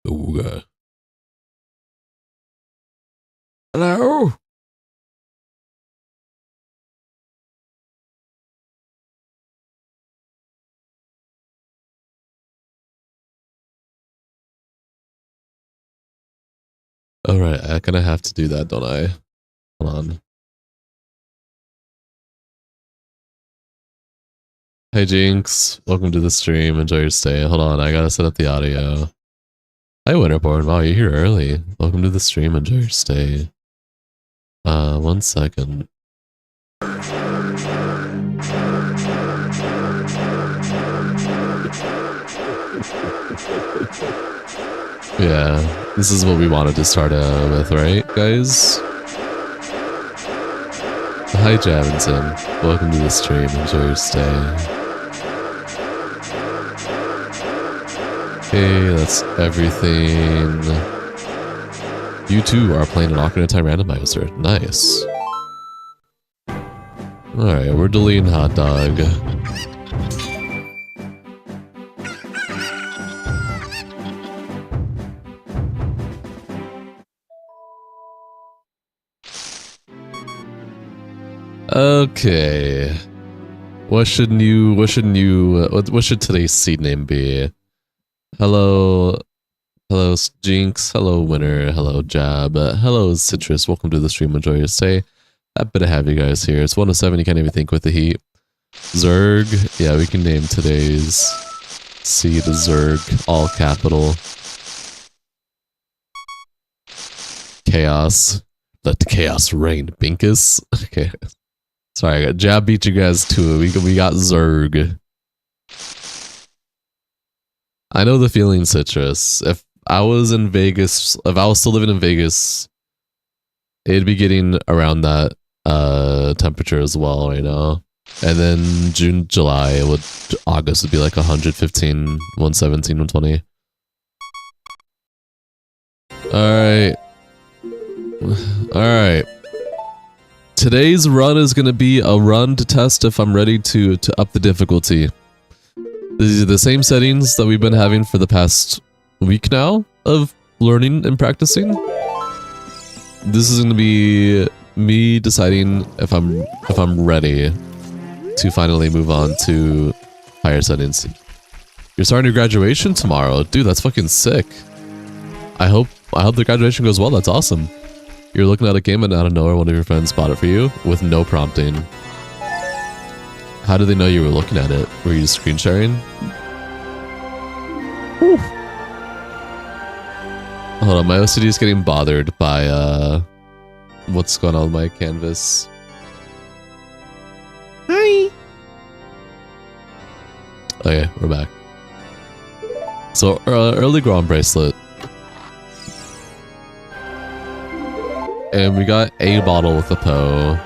Ooga. Hello? Alright, I kinda have to do that, don't I? Hold on. Hey Jinx, welcome to the stream. Enjoy your stay. Hold on, I gotta set up the audio. Hi Winterborn, wow, you're here early. Welcome to the stream. Enjoy your stay. 1 second. Yeah, this is what we wanted to start with, right, guys? Hi Javinson, welcome to the stream. Enjoy your stay. Okay, that's everything. You two are playing an Ocarina of Time Randomizer. Nice. Alright, we're deleting Hot Dog. Okay. What should today's seed name be? Hello Jinx, hello Winner, hello Jab, hello Citrus, welcome to the stream, enjoy your stay. Happy to have you guys here. It's 107, you can't even think with the heat. Zerg, yeah, we can name today's seed Zerg, all capital. Chaos, let the chaos reign, Binkus. Okay, sorry, Jab beat you guys to it, we got Zerg. I know the feeling, Citrus. If I was in Vegas, if I was still living in Vegas, it'd be getting around that temperature as well right now. And then June, July, August would be like 115, 117, 120. Alright. Alright. Today's run is going to be a run to test if I'm ready to up the difficulty. These are the same settings that we've been having for the past week now of learning and practicing. This is going to be me deciding if I'm ready to finally move on to higher settings. You're starting your graduation tomorrow, dude. That's fucking sick. I hope the graduation goes well. That's awesome. You're looking at a game and out of nowhere, one of your friends bought it for you with no prompting. How did they know you were looking at it? Were you just screen sharing? Whew. Hold on, my OCD is getting bothered by what's going on with my canvas. Hi. Okay, we're back. So early ground bracelet. And we got a bottle with a Poe.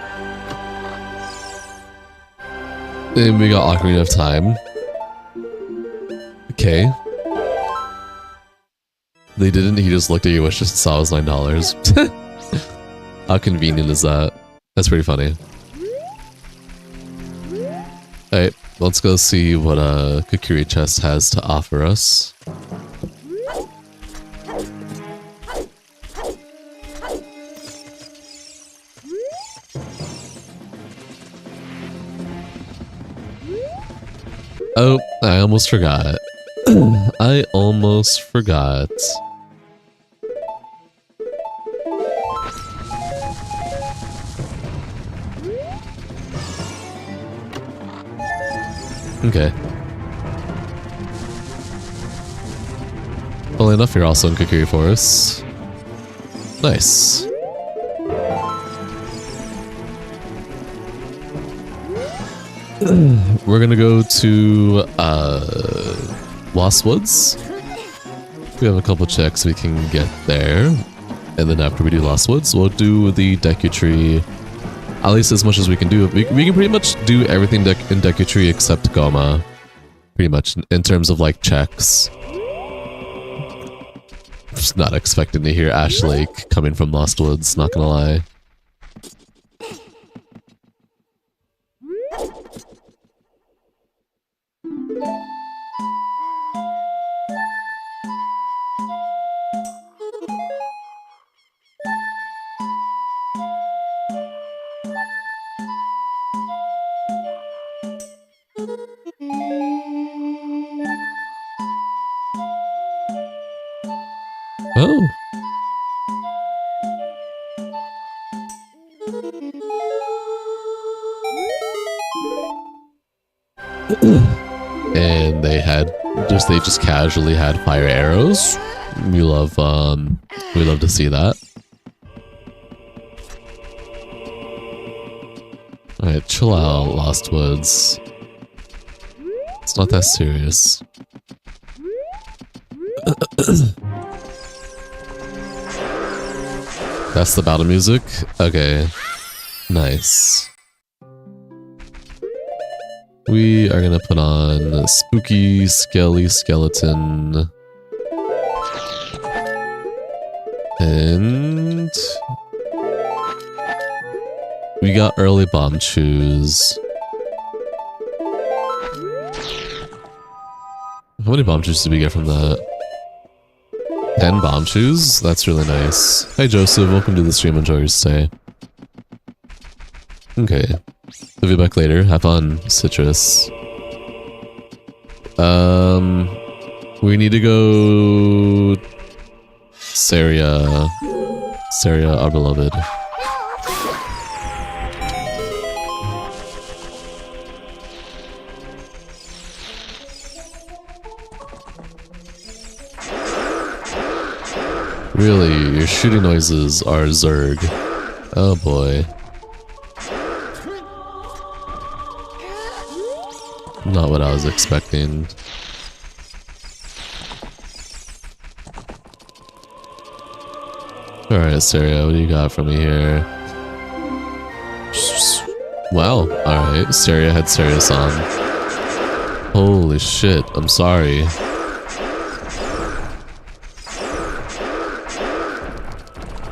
And we got Ocarina of Time. Okay. They didn't, he just looked at your wishes and saw it was $9. How convenient is that? That's pretty funny. Alright, let's go see what Kukuri Chest has to offer us. Oh, I almost forgot. I almost forgot. Okay. Well enough, you're also in Kukuri Forest. Nice. We're gonna go to Lost Woods. We have a couple checks we can get there. And then after we do Lost Woods, we'll do the Deku Tree. At least as much as we can do. We can pretty much do everything in Deku Tree except Goma. Pretty much in terms of like checks. Just not expecting to hear Ash Lake coming from Lost Woods, not gonna lie. Oh. And they just casually had fire arrows. We love to see that. Alright, chill out, Lost Woods. It's not that serious. That's the battle music? Okay. Nice. We are gonna put on Spooky Skelly Skeleton. And we got early bomb chews. How many bomb chews did we get from that? 10 bomb chews? That's really nice. Hey Joseph, welcome to the stream. Enjoy your stay. Okay. We'll be back later. Have fun, Citrus. We need to go Saria, our beloved. Really, your shooting noises are Zerg. Oh boy. Not what I was expecting. Alright, Saria, what do you got for me here? Wow, alright. Saria had Sarius on. Holy shit, I'm sorry.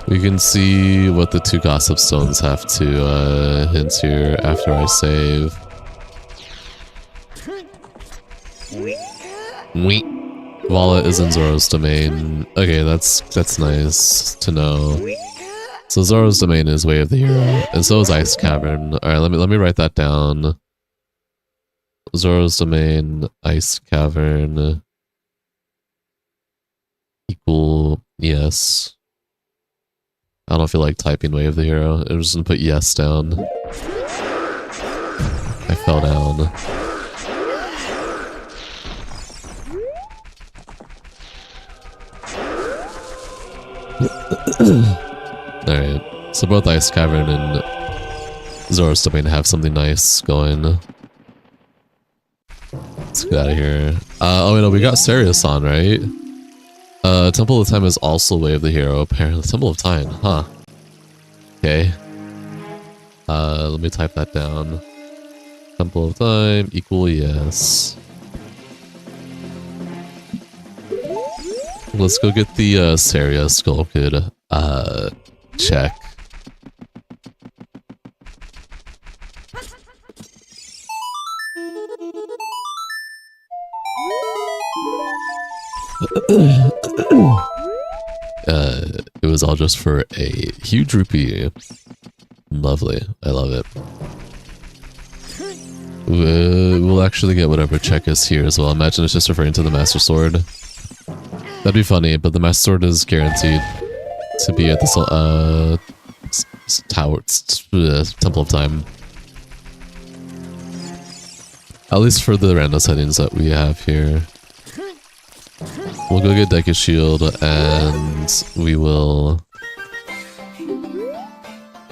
We can see what the 2 gossip stones have to hint here after I save. Wheat. Vala is in Zoro's domain. Okay, that's nice to know. So Zoro's domain is Way of the Hero, and so is Ice Cavern. Alright, let me write that down. Zoro's domain, Ice Cavern equal yes. I don't feel like typing Way of the Hero. I'm just gonna put yes down. I fell down. Alright, so both Ice Cavern and Zoro's domain have something nice going. Let's get out of here. Oh wait, no, we got Sarius on, right? Temple of Time is also Way of the Hero, apparently. Temple of Time, huh? Okay. Let me type that down. Temple of Time equal yes. Let's go get the Saria sculpted check. It was all just for a huge rupee. Lovely. I love it. We'll actually get whatever check is here as well. Imagine it's just referring to the Master Sword. That'd be funny, but the Master Sword is guaranteed to be at the Temple of Time. At least for the random settings that we have here. We'll go get Deku Shield, and we will...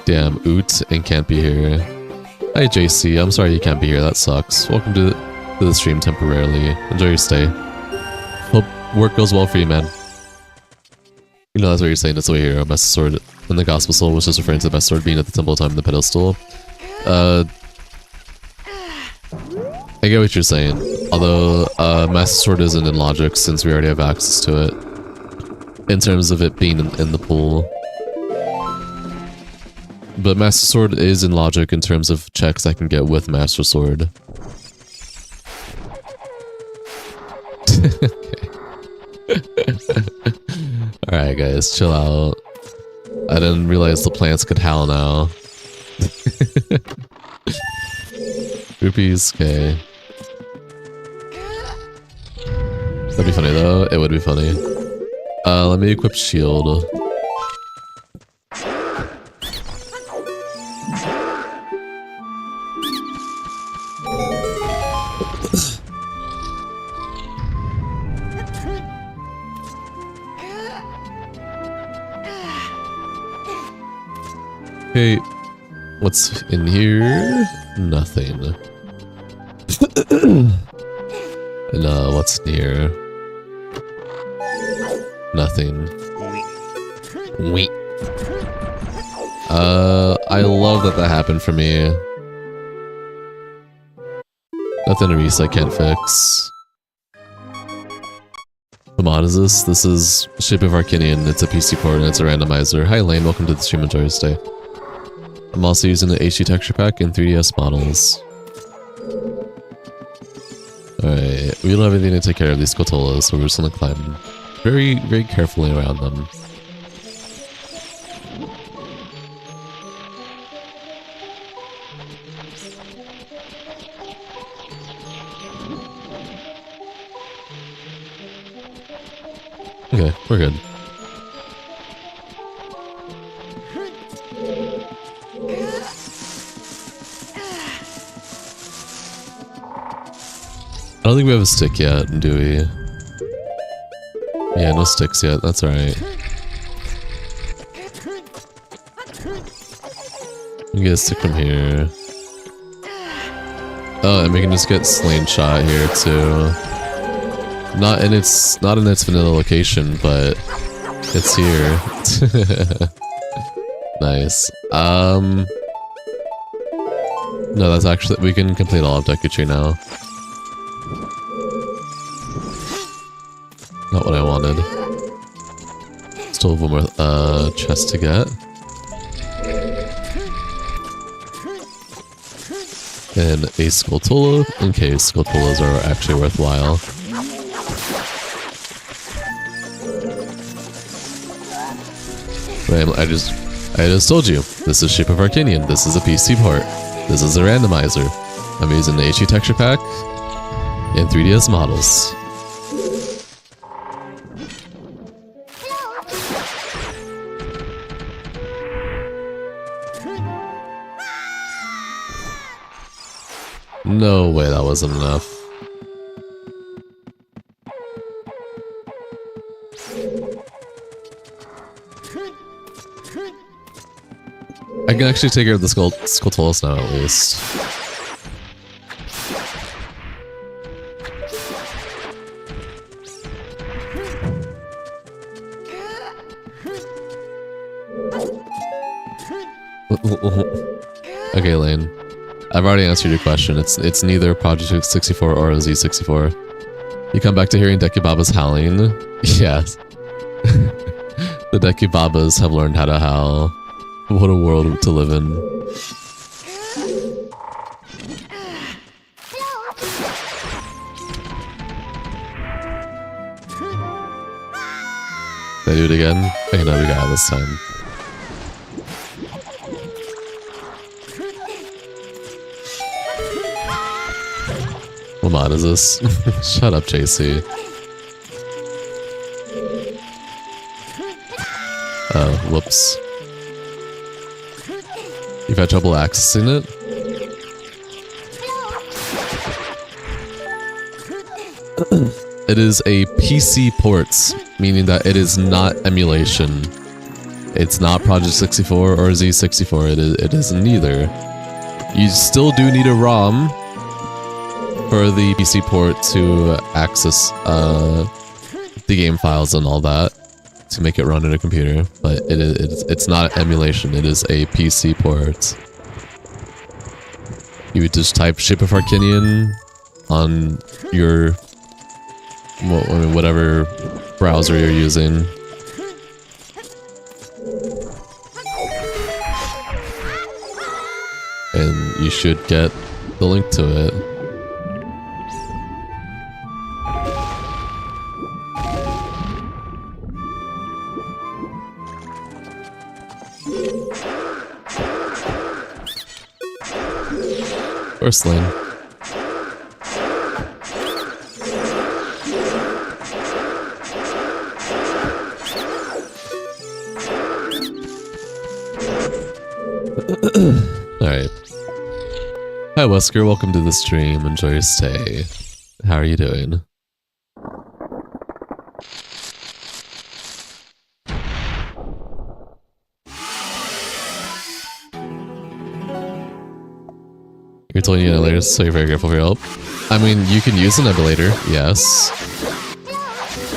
Damn, Oot and can't be here. Hi JC, I'm sorry you can't be here, that sucks. Welcome to the stream temporarily. Enjoy your stay. Hope work goes well for you, man. You know that's what you're saying, it's the Way Hero, Master Sword, and the Gospel Soul was just referring to the Master Sword being at the Temple of Time in the pedestal. I get what you're saying. Although, Master Sword isn't in logic since we already have access to it. In terms of it being in the pool. But Master Sword is in logic in terms of checks I can get with Master Sword. Okay. Alright guys, chill out. I didn't realize the plants could howl now. Rupees, okay. That'd be funny though, it would be funny. Let me equip shield. Okay, what's in here? Nothing. And what's in here? Nothing. Wait. I love that happened for me. Nothing to reset can't fix. What mod is this? This is Shape of Arcanian. It's a PC port and it's a randomizer. Hi Lane, welcome to the stream. Enjoy your stay. I'm also using the HD texture pack and 3DS models. Alright, we don't have anything to take care of these Skotolas, so we're just gonna climb very, very carefully around them. Okay, we're good. I don't think we have a stick yet, do we? Yeah, no sticks yet, that's alright. We can get a stick from here. Oh, and we can just get slain shot here too. Not in its vanilla location, but it's here. Nice. No, that's actually, we can complete all of Deku Tree now. Not what I wanted. Still have one more chest to get. And a Skulltula, in case Skulltulas are actually worthwhile. I just told you, this is Shape of Arcanian, this is a PC port, this is a randomizer. I'm using the HD texture pack and 3DS models. No way that wasn't enough. I can actually take care of the Skulltulas now, at least. Okay, Lane. I've already answered your question. It's neither Project 64 or Z64. You come back to hearing Deku-Baba's howling? Yes. The Deku-Babas have learned how to howl. What a world to live in. Did I do it again? Okay, no, we got it this time. What mod is this? Shut up, JC. Oh, whoops. You've had trouble accessing it? It is a PC port, meaning that it is not emulation. It's not Project 64 or Z64, it is neither. You still do need a ROM for the PC port to access the game files and all that, to make it run on a computer, but it's not emulation, it is a PC port. You would just type Shape of Arcanian on your whatever browser you're using. And you should get the link to it. Or Sling. Alright. Hi Wesker, welcome to the stream. Enjoy your stay. How are you doing? You're telling you emulators, so you're very careful for your help. I mean, you can use an emulator, yes.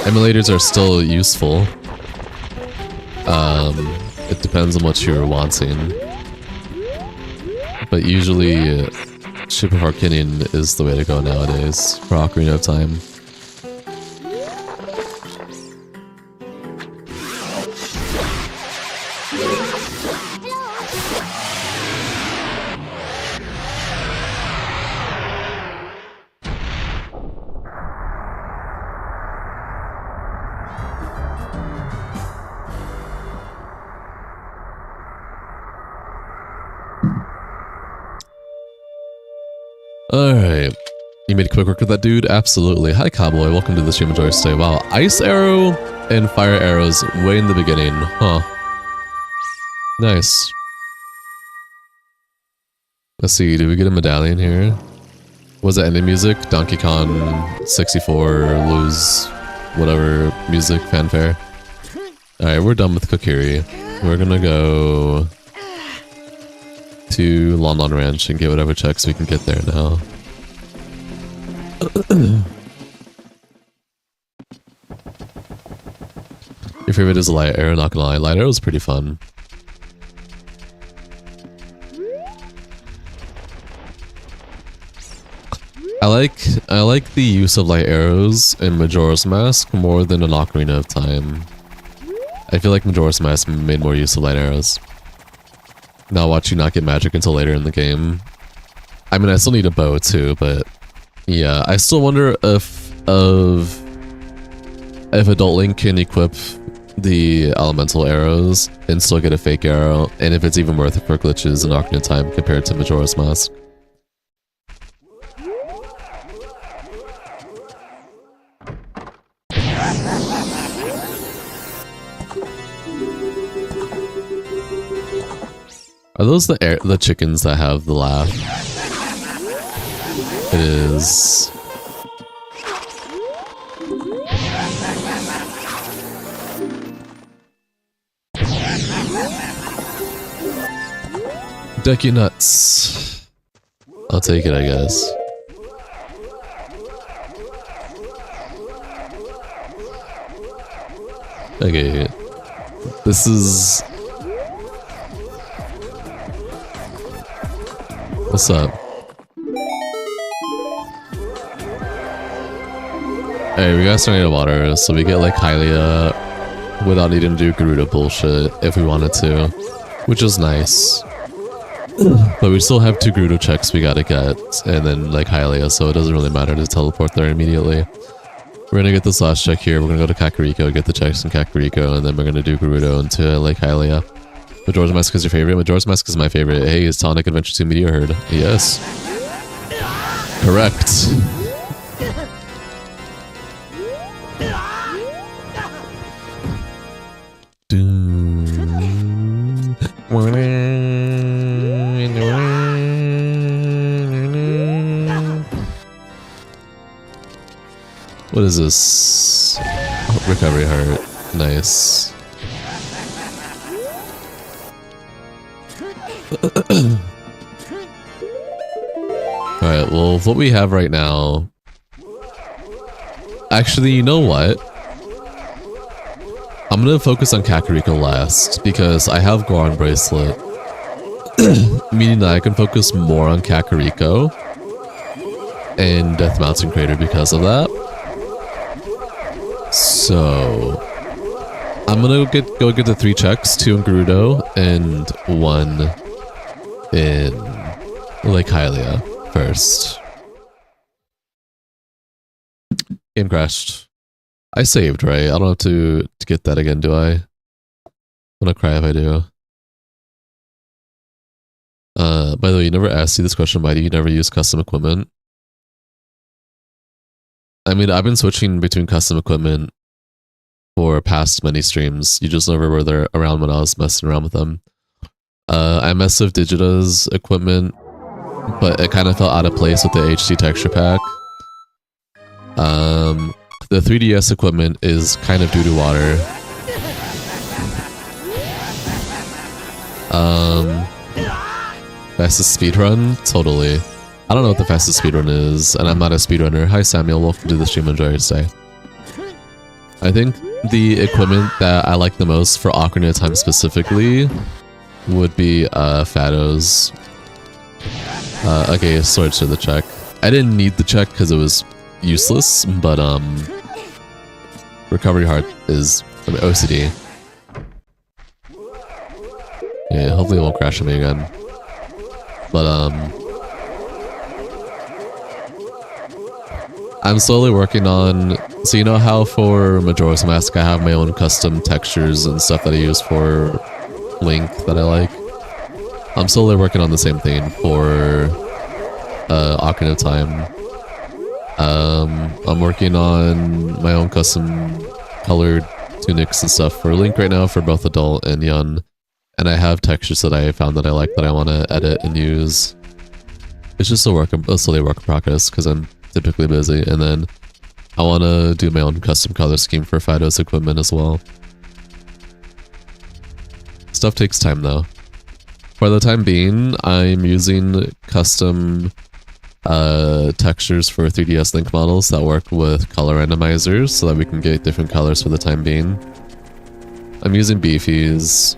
Emulators are still useful. It depends on what you're wanting. But usually, Ship of Harkinian is the way to go nowadays for Ocarina of Time. Alright. You made quick work with that dude? Absolutely. Hi Cowboy, welcome to the stream. Enjoy your stay. Wow, Ice Arrow and Fire Arrows way in the beginning. Huh. Nice. Let's see, did we get a medallion here? Was that ending music? Donkey Kong 64, lose, whatever, music, fanfare. Alright, we're done with Kokiri. We're gonna go to Lon Ranch and get whatever checks we can get there now. Your favorite is Light Arrow, not gonna lie. Light Arrow is pretty fun. I like the use of light arrows in Majora's Mask more than in Ocarina of Time. I feel like Majora's Mask made more use of light arrows. Now watch you not get magic until later in the game. I mean, I still need a bow too, but yeah, I still wonder if Adult Link can equip the elemental arrows and still get a fake arrow, and if it's even worth it for glitches in Ocarina of Time compared to Majora's Mask. Are those the chickens that have the laugh? It is. Decky nuts. I'll take it, I guess. Okay. This is... What's up? Hey, we got started water, so we get like Hylia without needing to do Gerudo bullshit if we wanted to, which is nice. But we still have 2 Gerudo checks we gotta get, and then like Hylia, so it doesn't really matter to teleport there immediately. We're gonna get this last check here, we're gonna go to Kakariko, get the checks in Kakariko, and then we're gonna do Gerudo into Lake Hylia. Majora's Mask is your favorite? Majora's Mask is my favorite. Hey, is Sonic Adventure 2 Meteor Herd? Yes. Correct. What is this? Recovery heart. Nice. Alright, well, what we have right now... Actually, you know what? I'm gonna focus on Kakariko last, because I have Goron Bracelet. Meaning that I can focus more on Kakariko and Death Mountain Crater because of that. So... I'm gonna go get the 3 checks, 2 in Gerudo, and 1 in Lake Hylia first. Game crashed. I saved, right? I don't have to get that again, do I? I'm gonna cry if I do. By the way, you never asked you this question, why do you never use custom equipment? I mean, I've been switching between custom equipment for past many streams. You just never were there around when I was messing around with them. I messed with Digita's equipment, but it kind of felt out of place with the HD texture pack. The 3DS equipment is kind of due to water. Fastest speedrun? Totally. I don't know what the fastest speedrun is, and I'm not a speedrunner. Hi Samuel, welcome to the stream, enjoy your stay. I think the equipment that I like the most for Ocarina of Time specifically would be Whaddupp's. Okay, swords for the check. I didn't need the check because it was useless, but recovery heart is OCD. Yeah, hopefully it won't crash on me again. But I'm slowly working on, so you know how for Majora's Mask I have my own custom textures and stuff that I use for Link that I like? I'm slowly working on the same thing for Ocarina of Time. I'm working on my own custom colored tunics and stuff for Link right now for both adult and young. And I have textures that I found that I like that I want to edit and use. It's just a slowly work in progress because I'm typically busy. And then I want to do my own custom color scheme for Whaddupp's equipment as well. Stuff takes time though. For the time being, I'm using custom textures for 3DS Link models that work with color randomizers so that we can get different colors for the time being. I'm using beefies.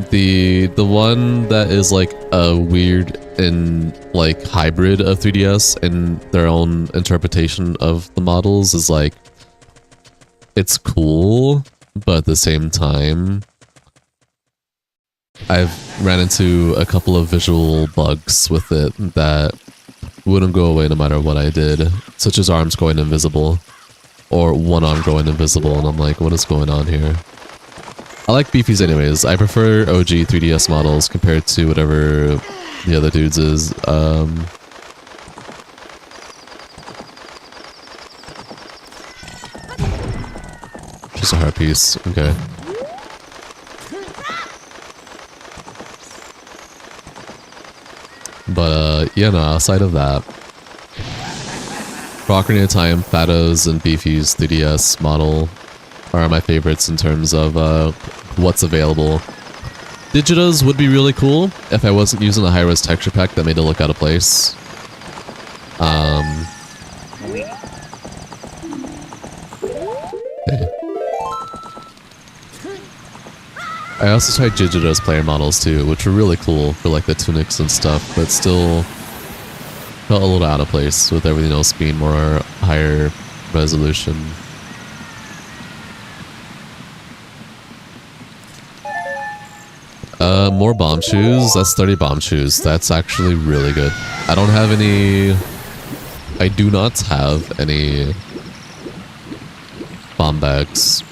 The one that is like a weird and like hybrid of 3DS and their own interpretation of the models is like, it's cool, but at the same time, I've ran into a couple of visual bugs with it that wouldn't go away no matter what I did, such as arms going invisible or one arm going invisible, and I'm like, what is going on here? I like beefies anyways. I prefer OG 3DS models compared to whatever the other dudes is. Just a heart piece. Okay. But yeah, no, outside of that, for Ocarina of Time, Whaddupp's and Beefy's 3DS model are my favorites in terms of what's available. Digita's would be really cool if I wasn't using a high-res texture pack that made it look out of place. Okay. I also tried Digita's player models too, which were really cool for like the tunics and stuff, but still felt a little out of place with everything else being more higher resolution. More bomb shoes. That's 30 bomb shoes. That's actually really good. I don't have any... I do not have any bomb bags.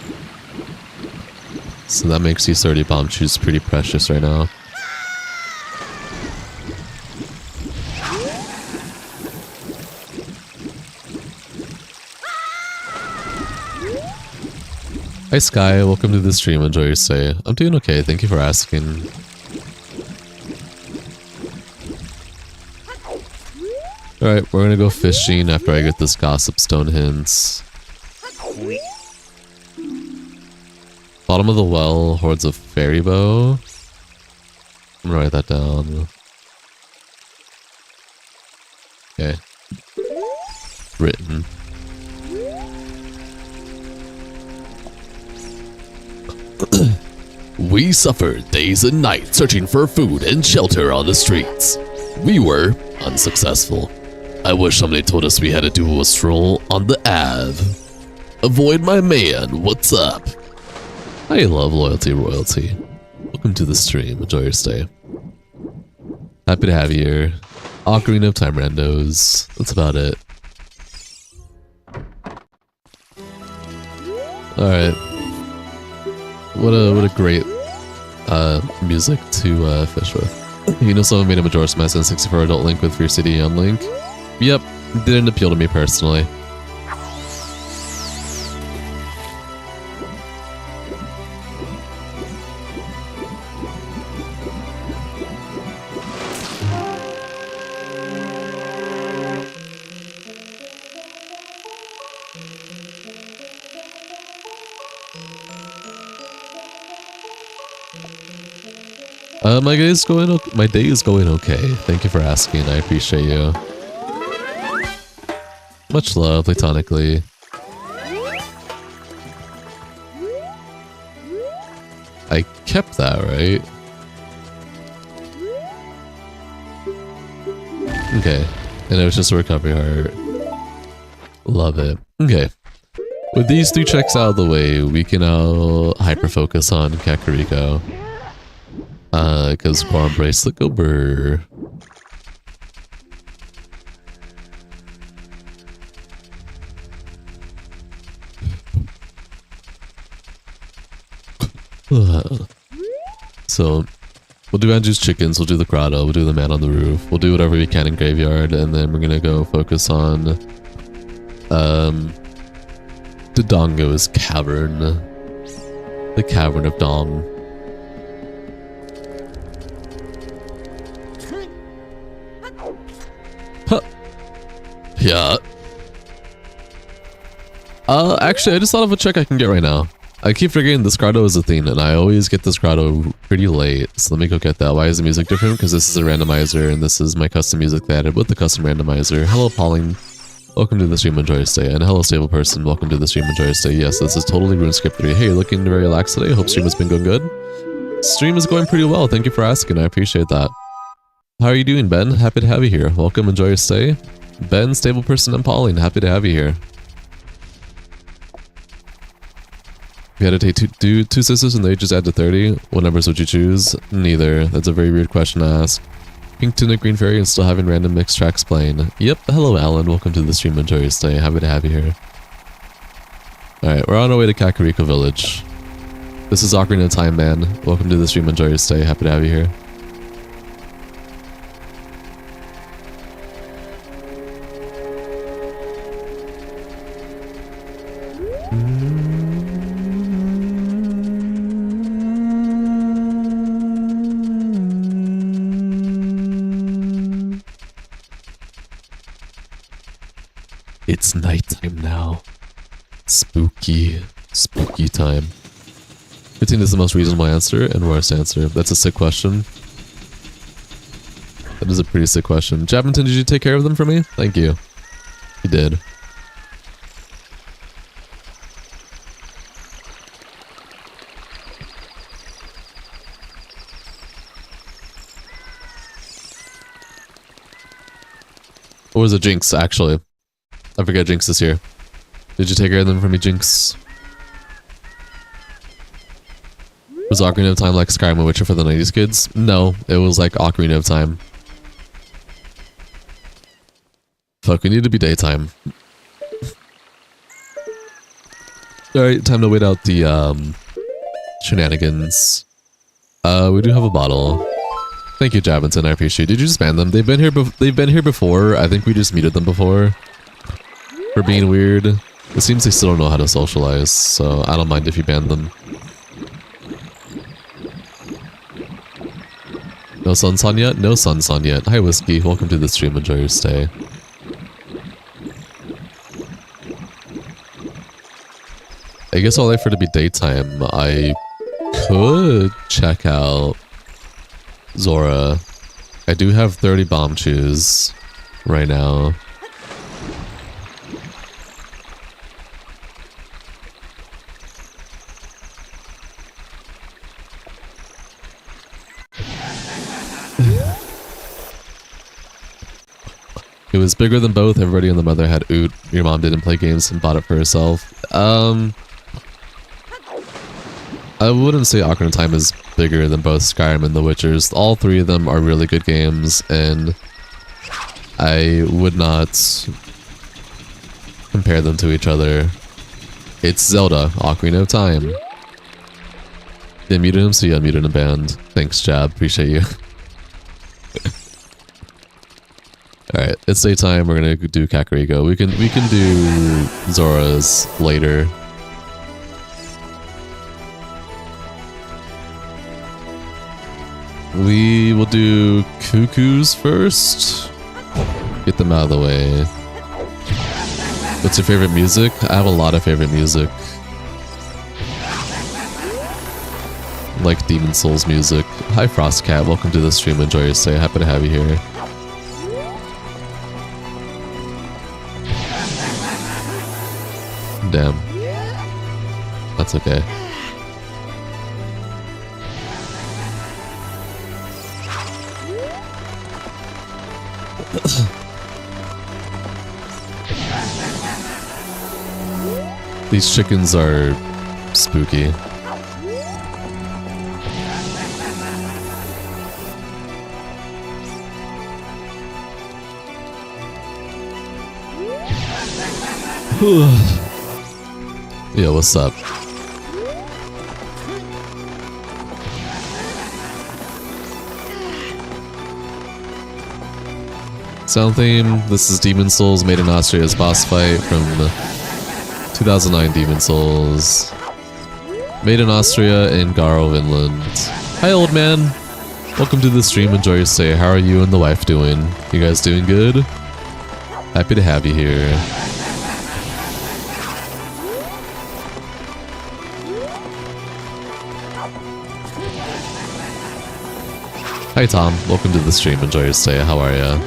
So that makes these 30 bomb shoes pretty precious right now. Hi Sky, welcome to the stream, enjoy your stay. I'm doing okay, thank you for asking. Alright, we're gonna go fishing after I get this gossip stone hints. Bottom of the well, hordes of fairy bow. I'm gonna write that down. Okay. Written. We suffered days and nights searching for food and shelter on the streets. We were unsuccessful. I wish somebody told us we had to do a stroll on the Ave. Avoid my man, what's up? I love loyalty royalty. Welcome to the stream, enjoy your stay. Happy to have you here. Ocarina of Time randos. That's about it. Alright. What a great music to fish with. You know, someone made a Majora's Mask N64 adult Link with Free CD on Link. Yep, didn't appeal to me personally. My day is going okay. Thank you for asking. I appreciate you. Much love, platonically. I kept that, right? Okay. And it was just a recovery heart. Love it. Okay. With these 3 checks out of the way, we can now hyper-focus on Kakariko. Because Quorum Bracelet go brr. So, we'll do Andrew's chickens, we'll do the grotto, we'll do the man on the roof, we'll do whatever we can in graveyard, and then we're gonna go focus on Dodongo's cavern. The cavern of Dong. Huh. Yeah. Actually, I just thought of a check I can get right now. I keep forgetting this grotto is a thing, and I always get this grotto pretty late, so let me go get that. Why is the music different? Because this is a randomizer, and this is my custom music that I added with the custom randomizer. Hello, Pauline. Welcome to the stream, enjoy your stay. And hello, stable person. Welcome to the stream, enjoy your stay. Yes, this is totally RuneScape 3. Hey, looking very relaxed today. Hope stream has been going good. Stream is going pretty well. Thank you for asking. I appreciate that. How are you doing, Ben? Happy to have you here. Welcome, enjoy your stay. Ben, stable person, and Pauline. Happy to have you here. If you had to take two sisters and they just add to 30, what numbers would you choose? Neither. That's a very weird question to ask. Pink Tunic, Green Fairy, and still having random mixed tracks playing. Yep, hello Alan, welcome to the stream, enjoy your stay. Happy to have you here. Alright, we're on our way to Kakariko Village. This is Ocarina of Time, man. Welcome to the stream, enjoy your stay. Happy to have you here. It's nighttime now. Spooky time. 15 is the most reasonable answer and worst answer. That's a sick question. That is a pretty sick question. Javinton, did you take care of them for me? Thank you. You did. Or was it Jinx, actually? I forget Jinx is here. Did you take care of them for me, Jinx? Was Ocarina of Time like Skyrim and Witcher for the 90s kids? No, it was like Ocarina of Time. Fuck, we need to be daytime. Alright, time to wait out the shenanigans. We do have a bottle. Thank you, Javinson, I appreciate it. Did you just ban them? They've been here before. I think we just muted them before. For being weird. It seems they still don't know how to socialize, so I don't mind if you ban them. No Sun yet? No Sun yet. Hi Whiskey, welcome to the stream, enjoy your stay. I guess I'll wait for it to be daytime. I could check out Zora. I do have 30 bomb chews right now. It was bigger than both. Everybody and the mother had oot. Your mom didn't play games and bought it for herself. I wouldn't say Ocarina of Time is bigger than both Skyrim and The Witchers. All three of them are really good games, and I would not compare them to each other. It's Zelda, Ocarina of Time. They muted him, so yeah, muted and banned. Thanks, Jab. Appreciate you. Alright, it's daytime. We're gonna do Kakariko. We can do Zora's later. We will do Cuckoos first. Get them out of the way. What's your favorite music? I have a lot of favorite music. Like Demon Souls music. Hi Frostcat, welcome to the stream. Enjoy your stay. Happy to have you here. Damn. That's okay. These chickens are spooky. Yeah, what's up? Sound theme. This is Demon Souls Made in Austria's boss fight from 2009 Demon Souls. Made in Austria in Garo, Vinland. Hi old man! Welcome to the stream, enjoy your stay. How are you and the wife doing? You guys doing good? Happy to have you here. Hi Tom, welcome to the stream, enjoy your stay. How are ya?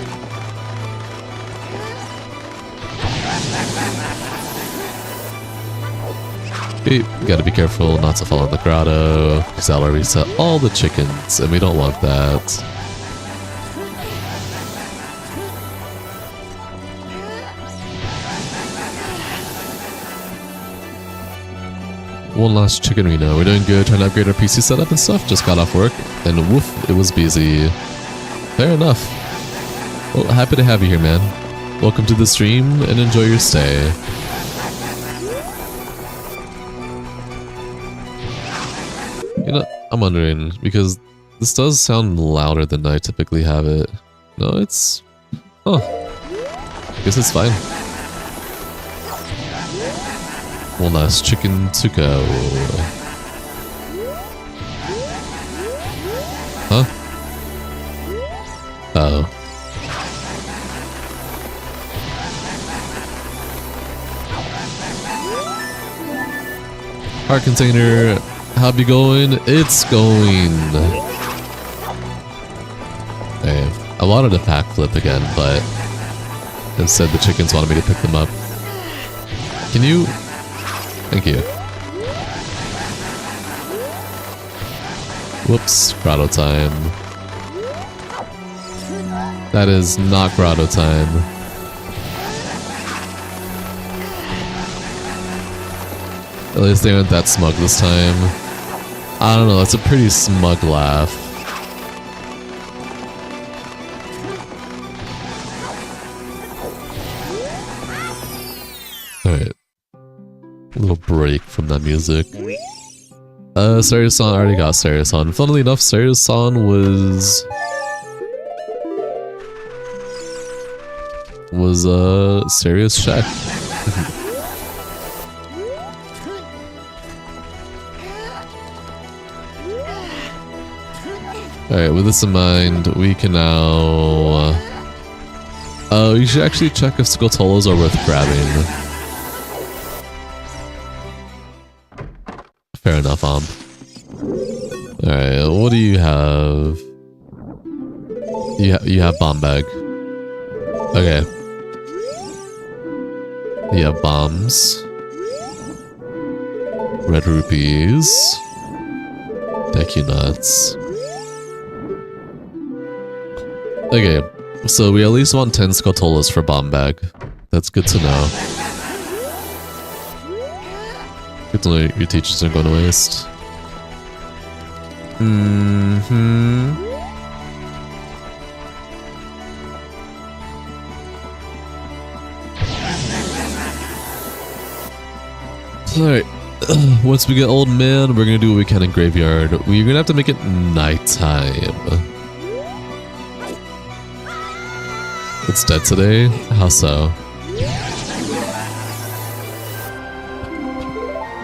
Okay, gotta be careful not to fall in the grotto, because that'll reset all the chickens, and we don't want that. One last chicken Reno. We're doing good, trying to upgrade our PC setup and stuff. Just got off work, and woof, it was busy. Fair enough. Well, happy to have you here, man. Welcome to the stream, and enjoy your stay. You know, I'm wondering, because this does sound louder than I typically have it. No, it's... Oh. Guess it's fine. One last chicken to go. Huh? Uh-oh. Heart container, how be going? It's going. Hey, I wanted to pack flip again, but instead the chickens wanted me to pick them up. Can you... Thank you. Whoops, grotto time. That is not grotto time. At least they aren't that smug this time. I don't know, that's a pretty smug laugh. Alright. A little break from that music. Serious-san, I already got Serious-san. Funnily enough, Serious-san was Serious check. Alright, with this in mind, we can now... you should actually check if Skotolas are worth grabbing. Fair enough, Alright, what do you have? You have bomb bag. Okay. You have bombs. Red rupees. Deku nuts. Okay, so we at least want 10 Skotolas for bomb bag. That's good to know. Good to know your teachers aren't going to waste. Alright, Once we get old man, we're gonna do what we can in graveyard. We're gonna have to make it nighttime. It's dead today? How so?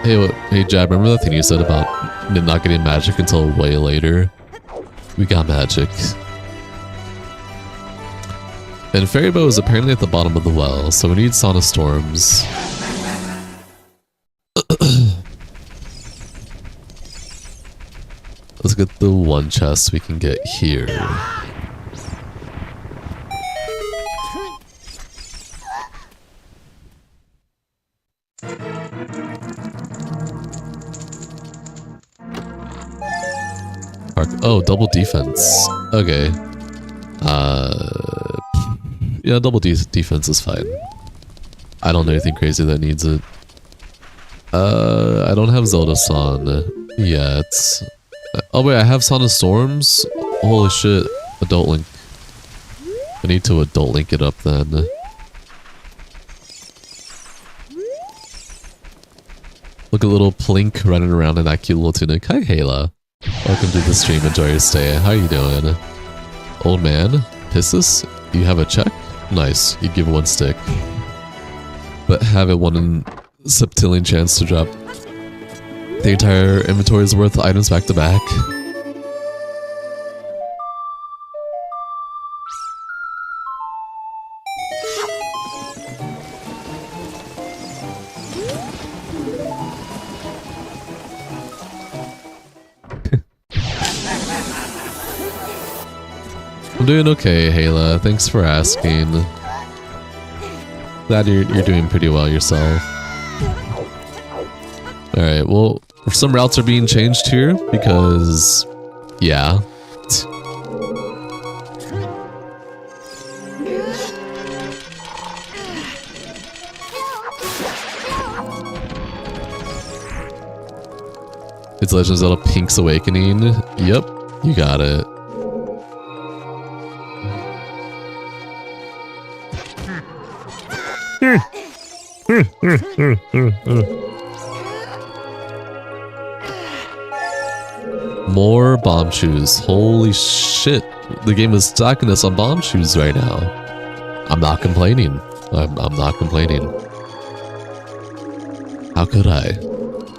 Hey Jab, remember that thing you said about not getting magic until way later? We got magic. And Fairy Bow is apparently at the bottom of the well, so we need Sauna Storms. Let's get the one chest we can get here. Oh, double defense. Okay. Yeah, double defense is fine. I don't know anything crazy that needs it. I don't have Zelda-san yet. Oh wait, I have Son of Storms? Holy shit, Adult Link. I need to Adult Link it up then. Look at little Plink running around in that cute little tunic. Hi Hayla. Welcome to the stream, enjoy your stay. How you doing? Old man? Pistis? You have a check? Nice, you give one stick. But have it 1 in septillion chance to drop the entire inventory's worth of items back to back. I'm doing okay, Hayla. Thanks for asking. Glad you're doing pretty well yourself. Alright, well, some routes are being changed here because, yeah. It's Legend of Zelda Pink's Awakening. Yep, you got it. More bomb shoes. Holy shit. The game is stacking us on bomb shoes right now. I'm not complaining. I'm not complaining. How could I?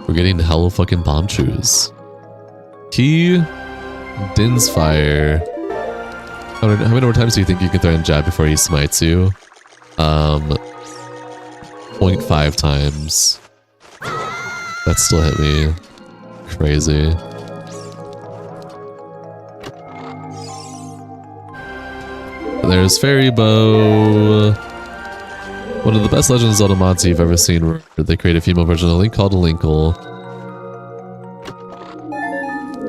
We're getting hella fucking bomb shoes. Key. Din's Fire. How many more times do you think you can throw in jab before he smites you? 0.5 times. That still hit me. Crazy. There's Fairy Bow. One of the best Legend of Zelda mods you've ever seen, where they create a female version of Link called Linkle.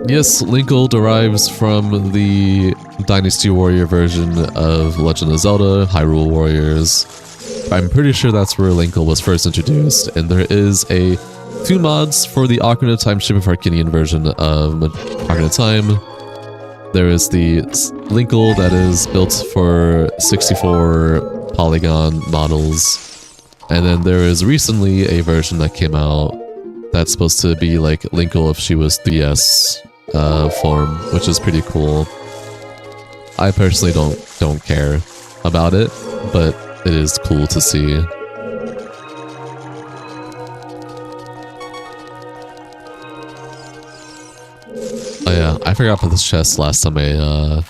Yes, Linkle derives from the Dynasty Warrior version of Legend of Zelda, Hyrule Warriors. I'm pretty sure that's where Linkle was first introduced, and there is two mods for the Ocarina of Time Shipping for Arcadian version of Ocarina of Time. There is the Linkle that is built for 64 polygon models, and then there is recently a version that came out that's supposed to be like Linkle if she was 3DS form, which is pretty cool. I personally don't care about it, but it is cool to see. Oh yeah, I forgot about this chest last time I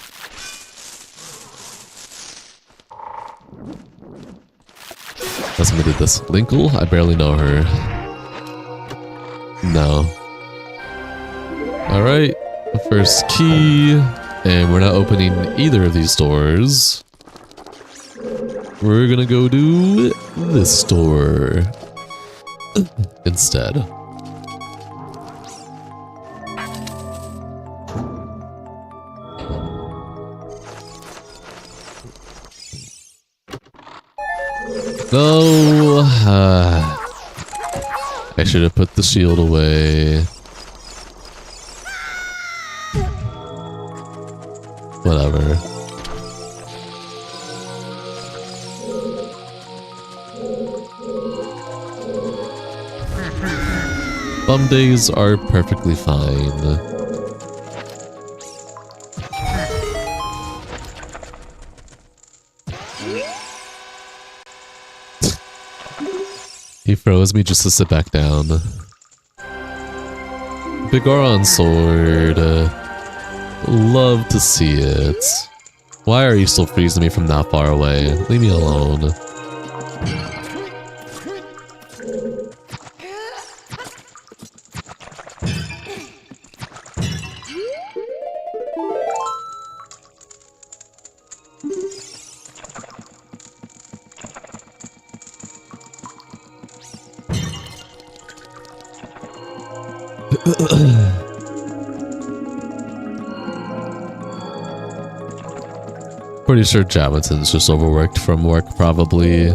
did this. Linkle? I barely know her. No. Alright, first key, and we're not opening either of these doors. We're gonna go do this door instead. No, I should have put the shield away. Whatever. Bum days are perfectly fine. He froze me just to sit back down. Bigoron sword. Love to see it. Why are you still freezing me from that far away? Leave me alone. Pretty sure Jamaton's just overworked from work, probably.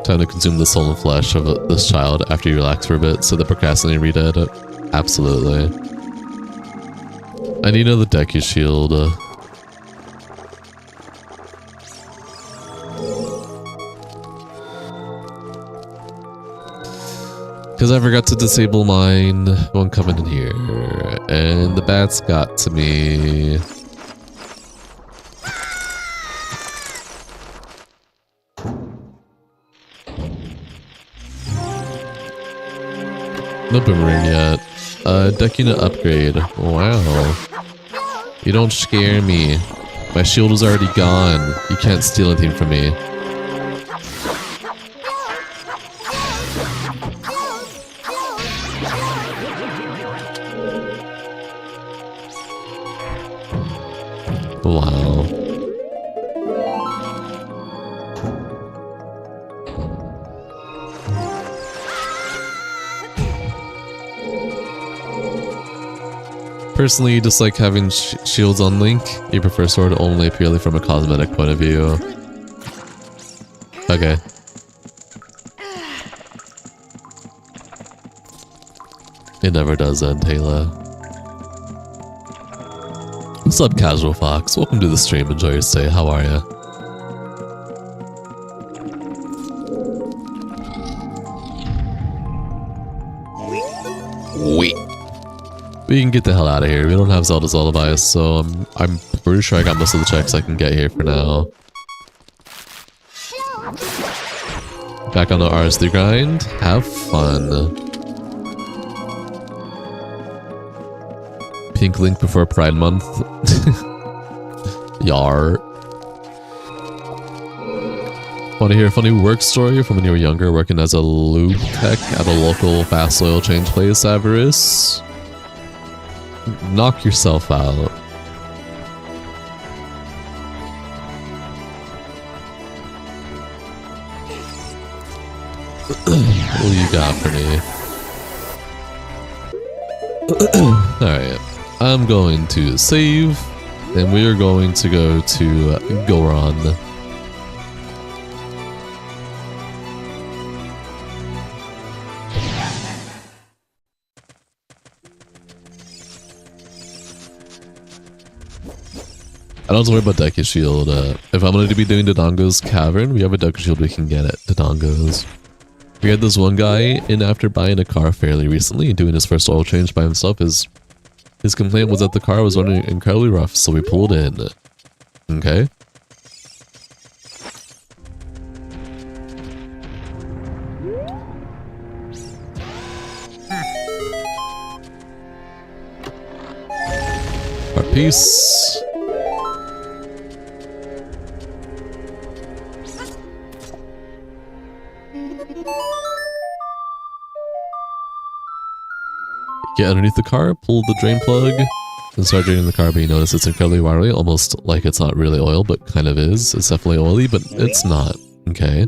Time to consume the soul and flesh of this child after you relax for a bit, so the procrastinating read it. Absolutely. I need another Deku shield. Because I forgot to disable mine when coming in here, and the bats got to me. No boomerang yet. Deck unit upgrade. Wow. You don't scare me. My shield is already gone. You can't steal anything from me. Wow. Personally, you dislike having shields on Link. You prefer sword only purely from a cosmetic point of view. Okay. It never does end, Taylor. What's up, Casual Fox? Welcome to the stream. Enjoy your stay. How are ya? Wait. We can get the hell out of here. We don't have Zelda's Lullabies, so I'm pretty sure I got most of the checks I can get here for now. Back on the RS3 grind. Have fun. Pink Link before Pride Month. Yar. Want to hear a funny work story from when you were younger, working as a lube tech at a local fast oil change place, Avarice? Knock yourself out. What do you got for me? Alright. I'm going to save, and we are going to go to Goron. I don't have to worry about Deku Shield. If I'm going to be doing Dodongo's Cavern, we have a Deku Shield we can get at Dodongo's. We had this one guy in after buying a car fairly recently and doing his first oil change by himself. His complaint was that the car was running incredibly rough, so we pulled in. Okay. Our piece. Get underneath the car, pull the drain plug, and start draining the car, but you notice it's incredibly watery, almost like it's not really oil, but kind of is. It's definitely oily, but it's not. Okay.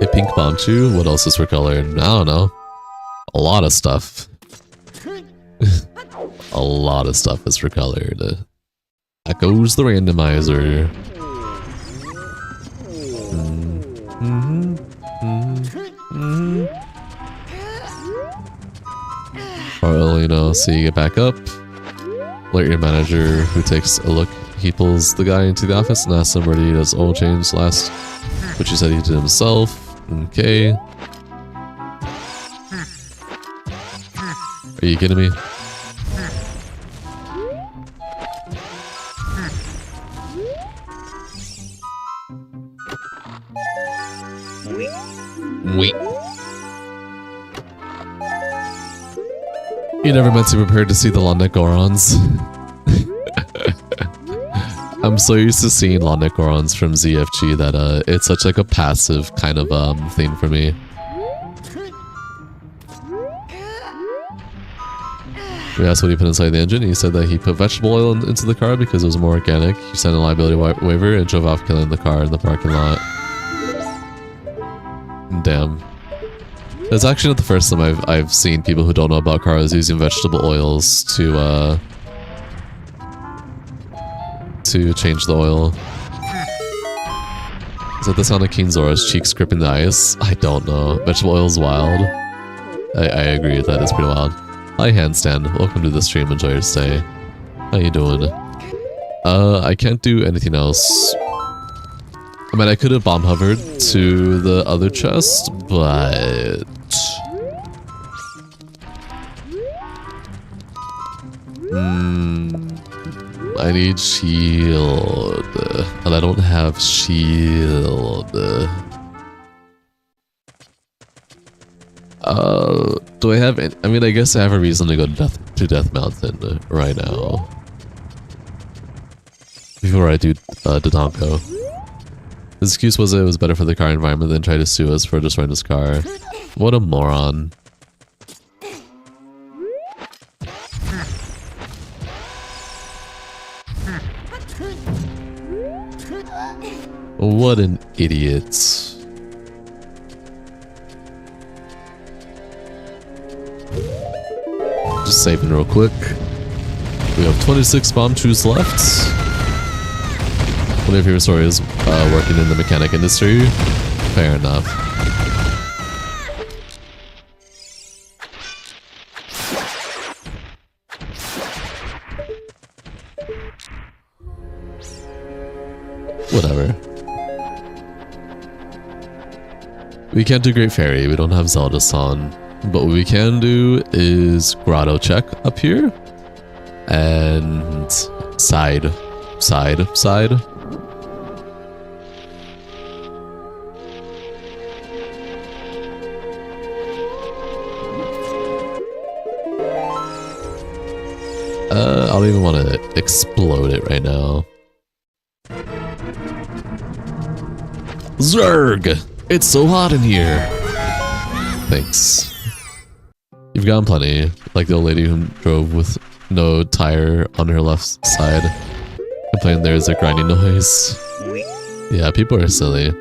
A pink Bombchu? What else is for color? I don't know. A lot of stuff. A lot of stuff is for colored. That goes the randomizer. Or, you know, so you get back up, alert your manager who takes a look He pulls the guy into the office and asks him where he does oil change last, which he said he did himself. Okay. Are you kidding me? Wait. You never meant to be prepared to see the long neck Gorons. I'm so used to seeing long neck Gorons from ZFG that it's such like a passive kind of thing for me. We asked what he put inside the engine. He said that he put vegetable oil into the car because it was more organic. He signed a liability waiver and drove off, killing the car in the parking lot. Damn. It's actually not the first time I've seen people who don't know about cars using vegetable oils to change the oil. Is that the sound of King Zora's cheeks gripping the ice? I don't know. Vegetable oil is wild. I agree with that. It's pretty wild. Hi Handstand. Welcome to the stream. Enjoy your stay. How you doing? I can't do anything else. I mean, I could have bomb hovered to the other chest, but... I need shield, and I don't have shield. Do I have any, I mean, I guess I have a reason to go to Death Mountain right now. Before I do Dodonko. His excuse was it was better for the car environment than try to sue us for destroying his car. What a moron. What an idiot. Just saving real quick. We have 26 bomb chews left. One of your favorite stories working in the mechanic industry. Fair enough. Whatever. We can't do Great Fairy, we don't have Zelda-san. But what we can do is Grotto check up here. And side. I don't even want to explode it right now. Zerg! It's so hot in here! Thanks. You've gotten plenty, like the old lady who drove with no tire on her left side. Complaining there's a grinding noise. Yeah, people are silly.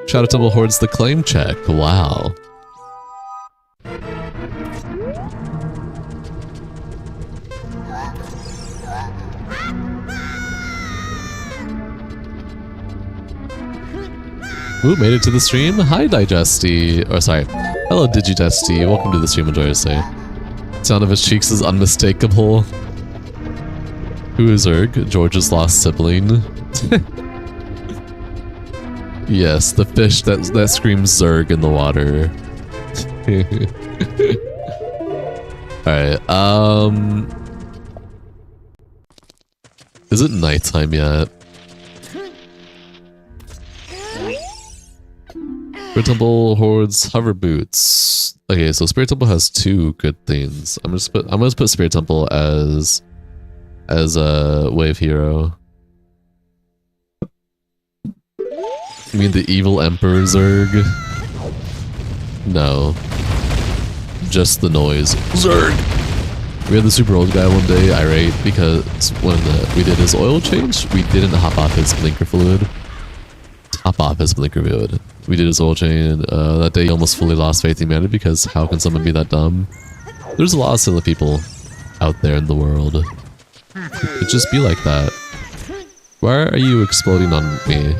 Shadow Temple hoards the claim check. Wow. Ooh, made it to the stream. Hi, Digesty. Or sorry. Hello, Digigesty. Welcome to the stream. Enjoy your stay. Sound of his cheeks is unmistakable. Who is Erg? George's lost sibling. Yes, the fish that screams Zerg in the water. Alright, is it nighttime yet? Spirit Temple hoards hover boots. Okay, so Spirit Temple has two good things. I'm gonna put Spirit Temple as a wave hero. You mean the evil Emperor Zerg? No. Just the noise. Zerg! We had the super old guy one day irate because when we did his oil change, we didn't hop off his blinker fluid. We did his oil change. That day he almost fully lost faith in humanity because how can someone be that dumb? There's a lot of silly people out there in the world. It just be like that. Why are you exploding on me?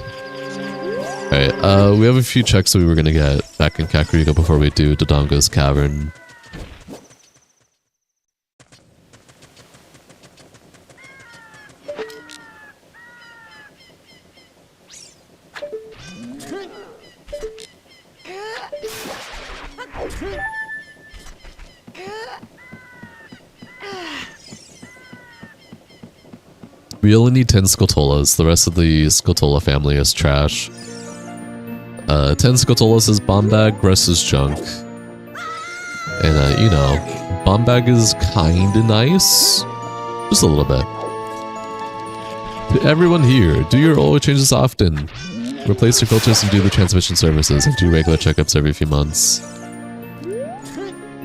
Alright, we have a few checks that we were gonna get back in Kakariko before we do Dodongo's Cavern. We only need 10 Scotolas. The rest of the Scotola family is trash. 10 Scotolas is bomb bag, rest is junk. And, you know, bomb bag is kinda nice. Just a little bit. To everyone here, do your oil changes often. Replace your filters and do the transmission services, and do regular checkups every few months.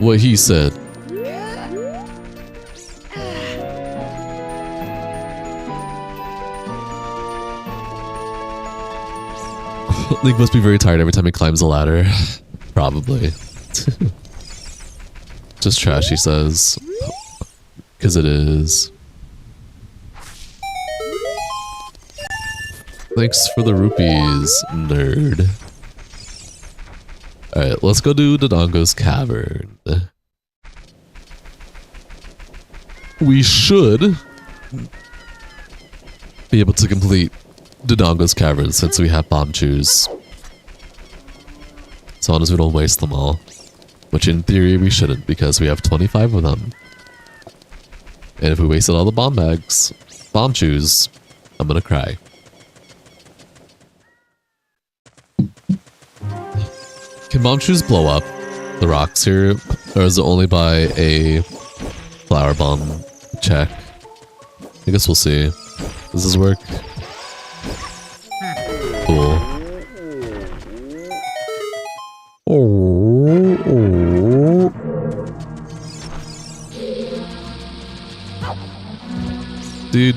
What he said. Link must be very tired every time he climbs a ladder. Probably. Just trash, he says. Because it is. Thanks for the rupees, nerd. Alright, let's go do Dodongo's Cavern. We should be able to complete Dodongo's Cavern since we have bomb chews. As long as we don't waste them all. Which in theory we shouldn't because we have 25 of them. And if we wasted all the bomb bags, bomb chews, I'm gonna cry. Can bomb chews blow up the rocks here? Or is it only by a flower bomb check? I guess we'll see. Does this work? Cool. Oh. Dude.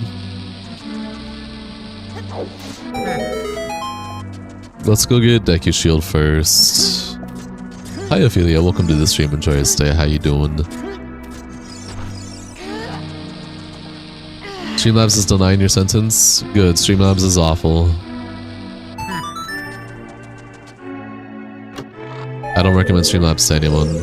Let's go get Deku Shield first. Hi Ophelia, welcome to the stream. Enjoy your stay. How you doing? Streamlabs is denying your sentence? Good, Streamlabs is awful. I don't recommend Streamlabs to anyone.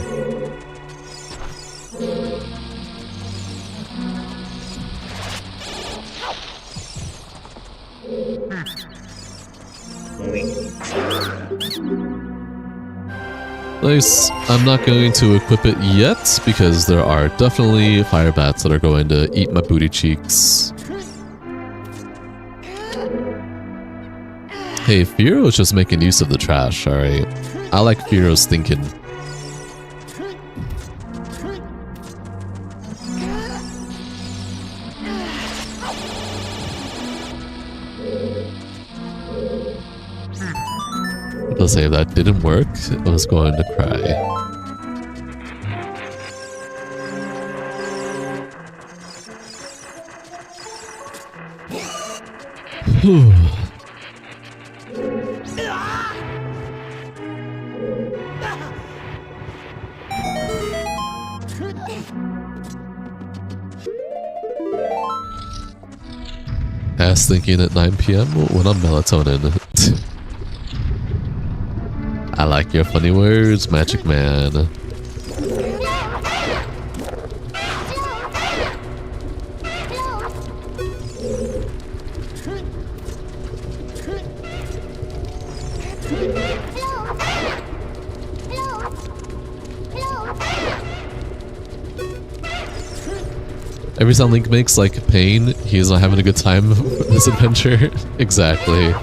Nice. I'm not going to equip it yet because there are definitely fire bats that are going to eat my booty cheeks. Hey, Firo's just making use of the trash, alright? I like Firo's thinking. To say if that didn't work, I was going to cry. Ass thinking at 9 PM when I'm melatonin. I like your funny words, Magic Man. Every sound Link makes, like pain, he's not having a good time with this adventure. Exactly.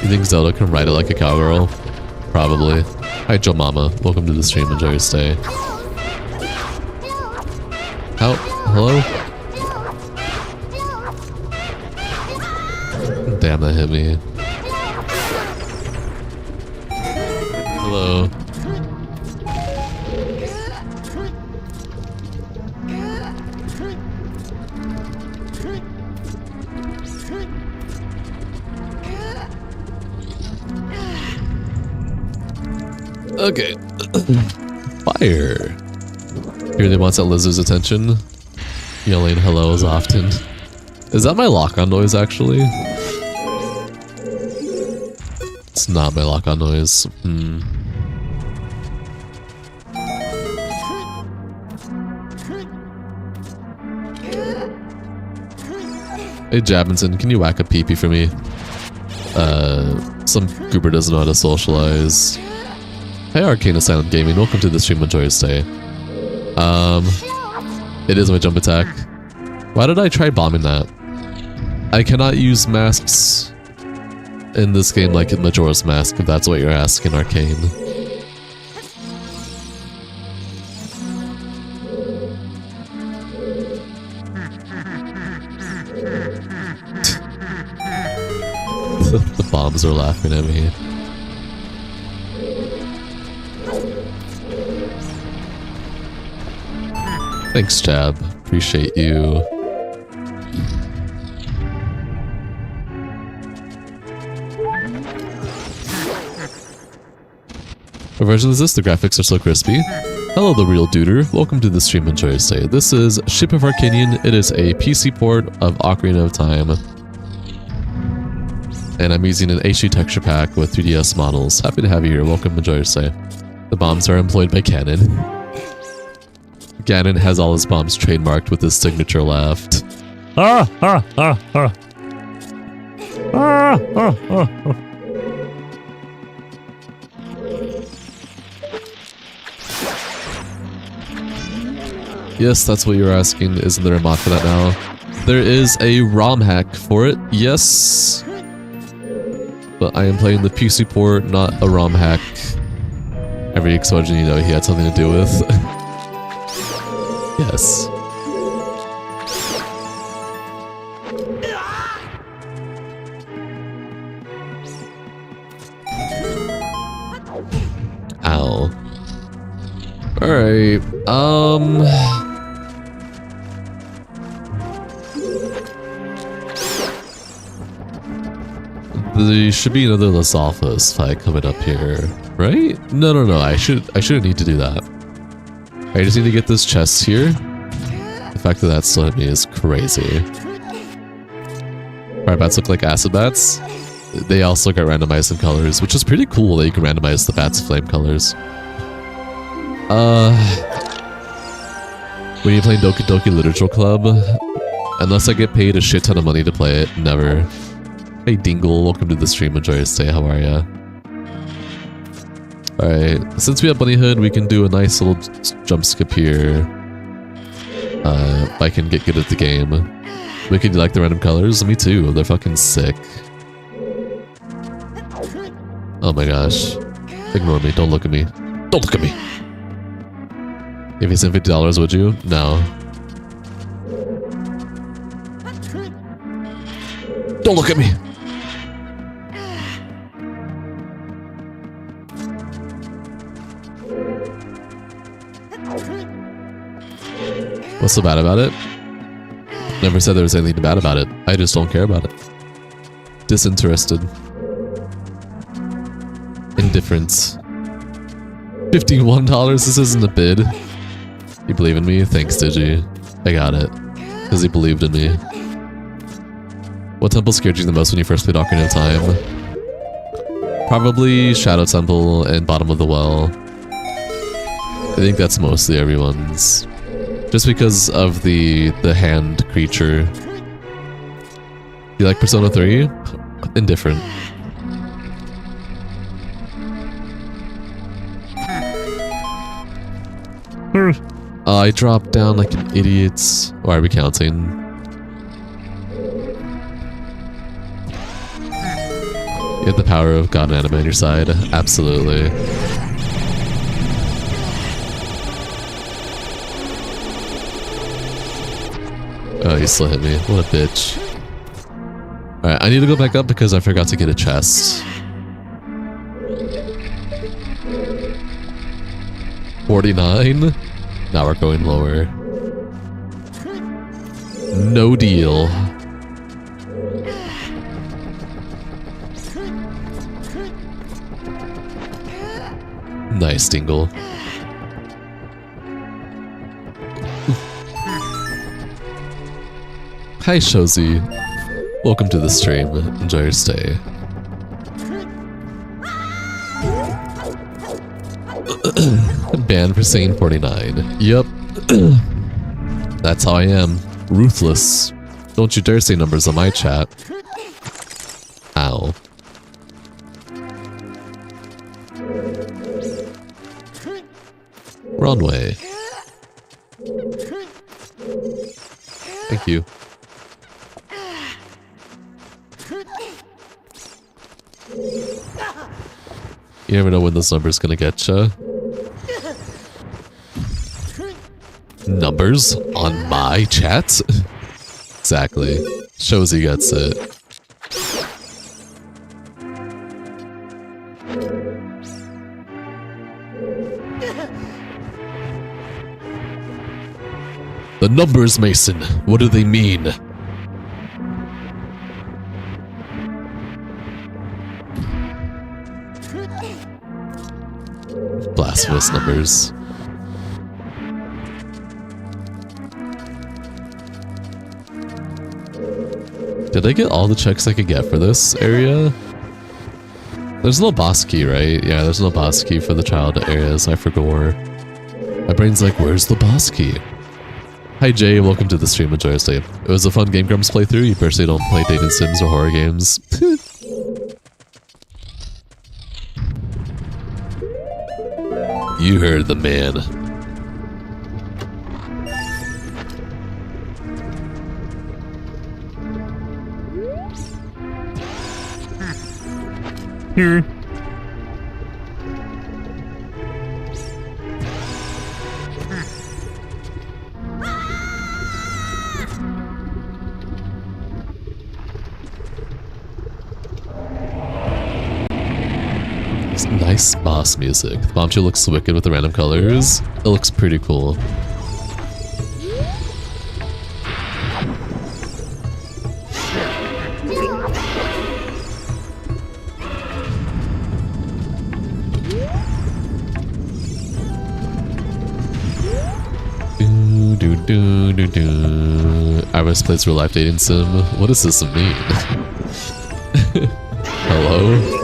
You think Zelda can ride it like a cowgirl? Probably. Hi, Joe Mama. Welcome to the stream. Enjoy your stay. How? Hello? Damn, that hit me. Hello. Okay. Fire. Really wants that lizard's attention. Yelling hello as often. Is that my lock-on noise, actually? It's not my lock-on noise. Hey, Jabinson, can you whack a pee-pee for me? Some goober doesn't know how to socialize. Hey, Arcane Asylum Gaming, welcome to the stream. Enjoy your stay. It is my jump attack. Why did I try bombing that? I cannot use masks in this game like in Majora's Mask, if that's what you're asking, Arcane. The bombs are laughing at me. Thanks, Jab. Appreciate you. What version is this? The graphics are so crispy. Hello, the real duder. Welcome to the stream. Enjoy your stay. This is Ship of Arcanian. It is a PC port of Ocarina of Time. And I'm using an HD texture pack with 3DS models. Happy to have you here. Welcome, enjoy your stay. The bombs are employed by Ganon. Ganon has all his bombs trademarked with his signature laugh. Yes, that's what you're asking. Isn't there a mod for that now? There is a ROM hack for it, yes. But I am playing the PC port, not a ROM hack. Every explosion, you know, he had something to do with. Yes. Ow. Alright, there should be another Lysopha's fight coming up here, right? No, I shouldn't need to do that. I just need to get this chest here. The fact that that's still hit me is crazy. Fire bats look like acid bats. They also got randomized in colors, which is pretty cool that you can randomize the bats' flame colors. When you're playing Doki Doki Literature Club, unless I get paid a shit ton of money to play it, never. Hey Dingle, welcome to the stream, enjoy your stay, how are ya? Alright, since we have Bunny Hood, we can do a nice little jump skip here. If I can get good at the game. Wicked, you like the random colors? Me too, they're fucking sick. Oh my gosh. Ignore me, don't look at me. Don't look at me! If you sent $50, would you? No. Don't look at me! What's so bad about it? Never said there was anything bad about it. I just don't care about it. Disinterested. Indifference. $51? This isn't a bid. You believe in me? Thanks, Digi. I got it. Because he believed in me. What temple scared you the most when you first played Ocarina of Time? Probably Shadow Temple and Bottom of the Well. I think that's mostly everyone's. Just because of the hand creature. You like Persona 3? Indifferent. I dropped down like an idiot. Why are we counting? You have the power of God and anime on your side. Absolutely. Oh, you still hit me. What a bitch. Alright, I need to go back up because I forgot to get a chest. 49? Now we're going lower. No deal. Nice, Dingle. Hi, Shozy. Welcome to the stream. Enjoy your stay. Banned for saying 49. Yep. That's how I am. Ruthless. Don't you dare say numbers on my chat. Ow. Runway. Thank you. You never know when this number's gonna get ya. Numbers on my chat? Exactly. Shows he gets it. The numbers, Mason. What do they mean? Blasphemous numbers. Did I get all the checks I could get for this area? There's no boss key, right? Yeah, there's no boss key for the child areas. I forgot. My brain's like, where's the boss key? Hi Jay, welcome to the stream. Enjoy your stay. It was a fun Game Grumps playthrough. You personally don't play dating sims or horror games. You heard the man. Nice boss music. The bombshell looks wicked with the random colors. It looks pretty cool. Iris plays real life dating sim. What does this mean? Hello?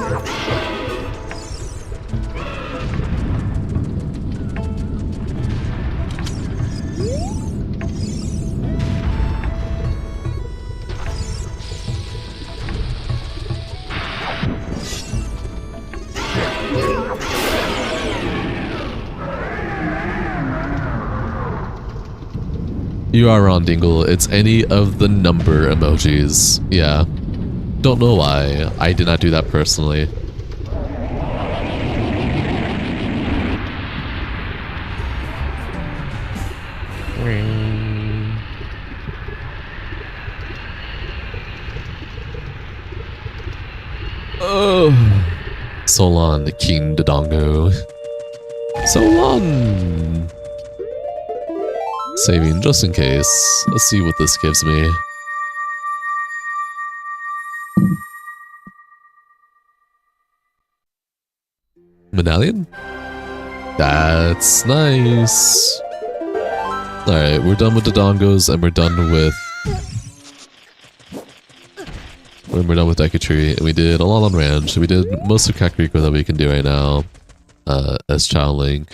You are wrong, Dingle. It's any of the number emojis. Yeah. Don't know why. I did not do that personally. Oh. So long, King Dodongo. So long. Saving just in case. Let's see what this gives me. Medallion? That's nice. Alright, we're done with the dongos and we're done with Deku and we did a lot on Ranch. We did most of Kakariko that we can do right now as Child Link.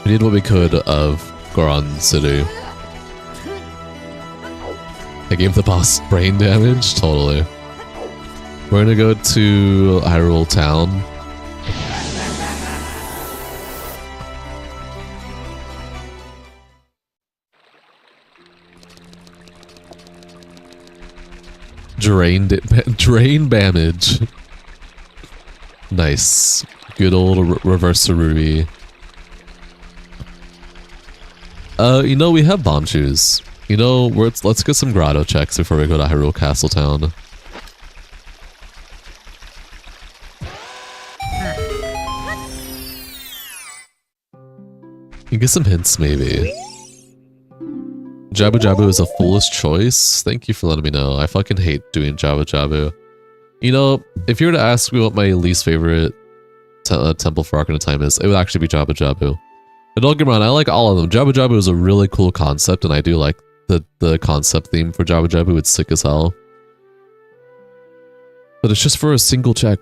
We did what we could of Goron City. I gave the boss brain damage? Totally. We're gonna go to Hyrule Town. Drain damage. Nice. Good old reverse Saruri. You know, we have bomb shoes. You know, let's get some grotto checks before we go to Hyrule Castle Town. You get some hints, maybe. Jabu Jabu is a foolish choice. Thank you for letting me know. I fucking hate doing Jabu Jabu. You know, if you were to ask me what my least favorite temple for Ocarina of Time is, it would actually be Jabu Jabu. But don't get me wrong, I like all of them. Jabu Jabu is a really cool concept, and I do like the concept theme for Jabu Jabu. It's sick as hell. But it's just for a single check.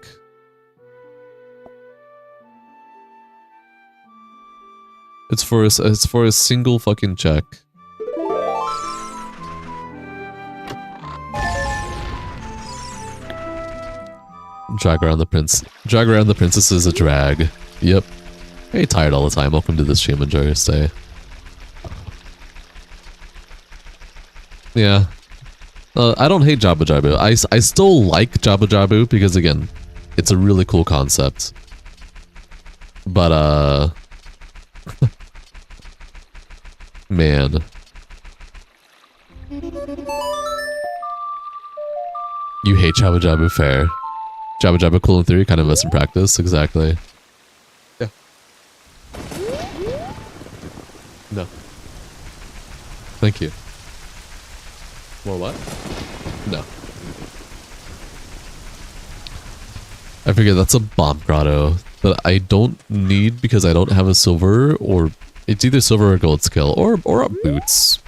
It's for a single fucking check. Drag around the princess is a drag. Yep. Hey, tired all the time. Welcome to the stream. Enjoy your stay. Yeah. I don't hate Jabu Jabu. I still like Jabu Jabu because, again, it's a really cool concept. But, man. You hate Jabu Jabu, fair. Jabu Jabu cool in theory, kind of mess in practice, exactly. Yeah. No. Thank you. More what? No. I forget, that's a bomb grotto that I don't need because I don't have a silver, or it's either silver or gold skill, or boots.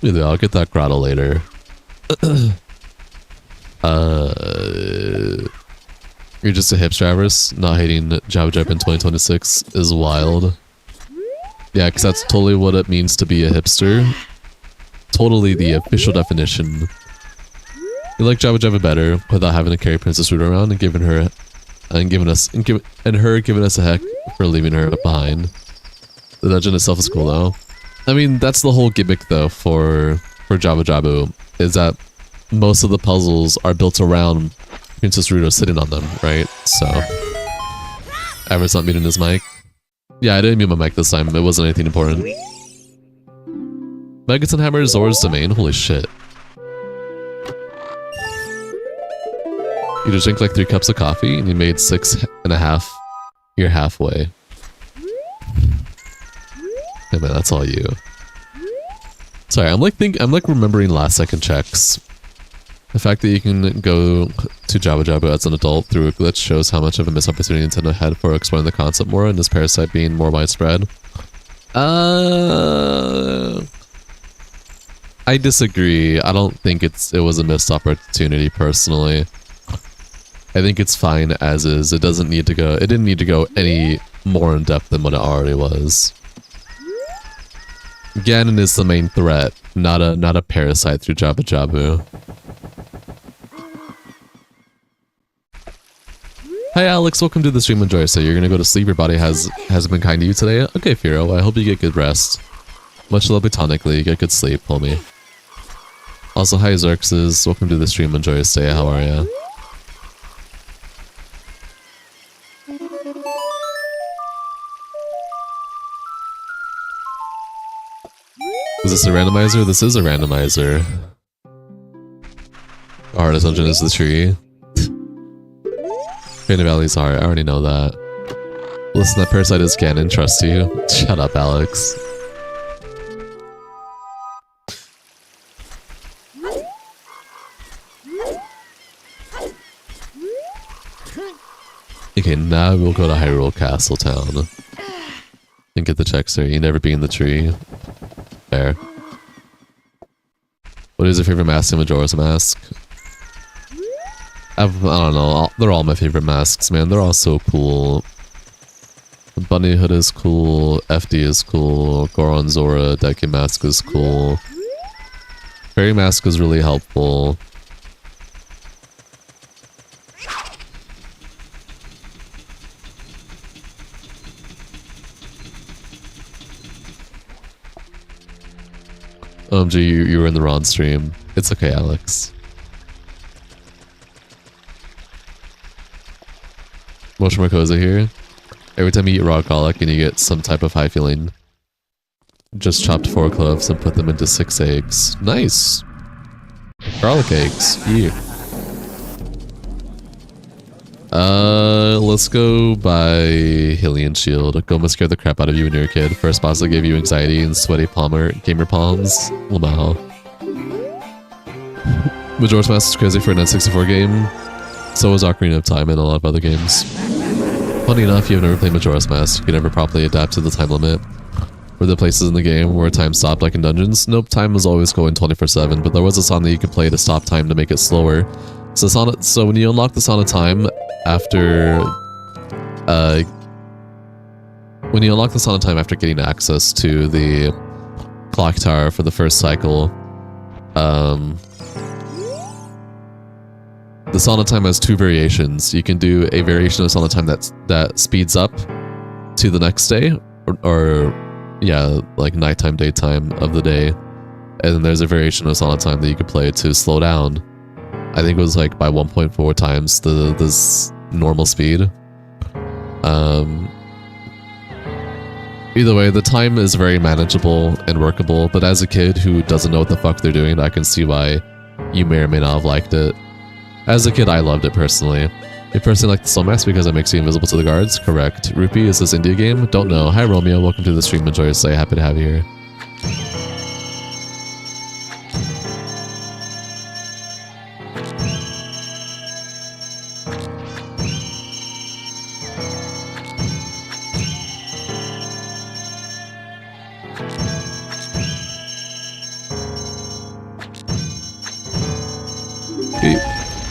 Either I'll get that grotto later. You're just a hipster, Avarice. Not hating Jabu Jabu in 2026 is wild. Yeah, because that's totally what it means to be a hipster. Totally the official definition. You like Jabu Jabu better without having to carry Princess Ruta around and giving her giving us a heck for leaving her behind. The dungeon itself is cool though. I mean, that's the whole gimmick though for Jabu Jabu, is that most of the puzzles are built around Princess Ruta sitting on them, right? So, Avarice not muting his mic. Yeah, I didn't mute my mic this time. It wasn't anything important. Megaton Hammer is Zora's domain? Holy shit. You just drink like 3 cups of coffee and you made 6.5. You're halfway. Hey man, that's all you. Sorry, I'm like remembering last second checks. The fact that you can go to Jabu Jabu as an adult through a glitch shows how much of a missed opportunity Nintendo had for exploring the concept more and this parasite being more widespread. I disagree. I don't think it was a missed opportunity personally. I think it's fine as is. It didn't need to go any more in depth than what it already was. Ganon is the main threat, not a parasite through Jabu Jabu. Hi Alex, welcome to the stream. Enjoy. So you're gonna go to sleep. Your body has been kind to you today. Okay, Firo. I hope you get good rest. Much love platonically. Get good sleep, homie. Also, hi Xerxes. Welcome to the stream. Enjoy your stay. How are ya? Is this a randomizer? This is a randomizer. The hardest dungeon is the tree. Rainy Valley's hard. I already know that. Listen, that parasite is Ganon. Trust you. Shut up, Alex. Okay, now we'll go to Hyrule Castle Town and get the checks there. You never be in the tree. Fair. What is your favorite mask in Majora's Mask? I don't know. They're all my favorite masks, man. They're all so cool. The Bunny Hood is cool. FD is cool. Goron Zora Deku Mask is cool. Fairy Mask is really helpful. OMG, you were in the wrong stream. It's okay, Alex. Motion Marcosa here. Every time you eat raw garlic and you get some type of high feeling, just chopped 4 cloves and put them into 6 eggs. Nice! Garlic eggs. Yeah. Let's go by Hylian Shield. Goma scared the crap out of you when you were a kid. First boss that gave you anxiety and sweaty gamer palms. Lamau. Majora's Mask is crazy for an N64 game. So was Ocarina of Time and a lot of other games. Funny enough, you've never played Majora's Mask. You could never properly adapt to the time limit. Were there places in the game where time stopped, like in dungeons? Nope, time was always going 24/7, but there was a song that you could play to stop time to make it slower. So when you unlock the Song of Time after getting access to the clock tower for the first cycle, the Song of Time has 2 variations. You can do a variation of Song of Time that speeds up to the next day, or yeah, like nighttime, daytime of the day. And then there's a variation of Song of Time that you could play to slow down. I think it was like by 1.4 times this normal speed. Either way, the time is very manageable and workable, but as a kid who doesn't know what the fuck they're doing, I can see why you may or may not have liked it. As a kid, I loved it personally. You personally like the slow mask because it makes you invisible to the guards? Correct. Rupee, is this India game? Don't know. Hi Romeo, welcome to the stream. Enjoy your stay. Happy to have you here.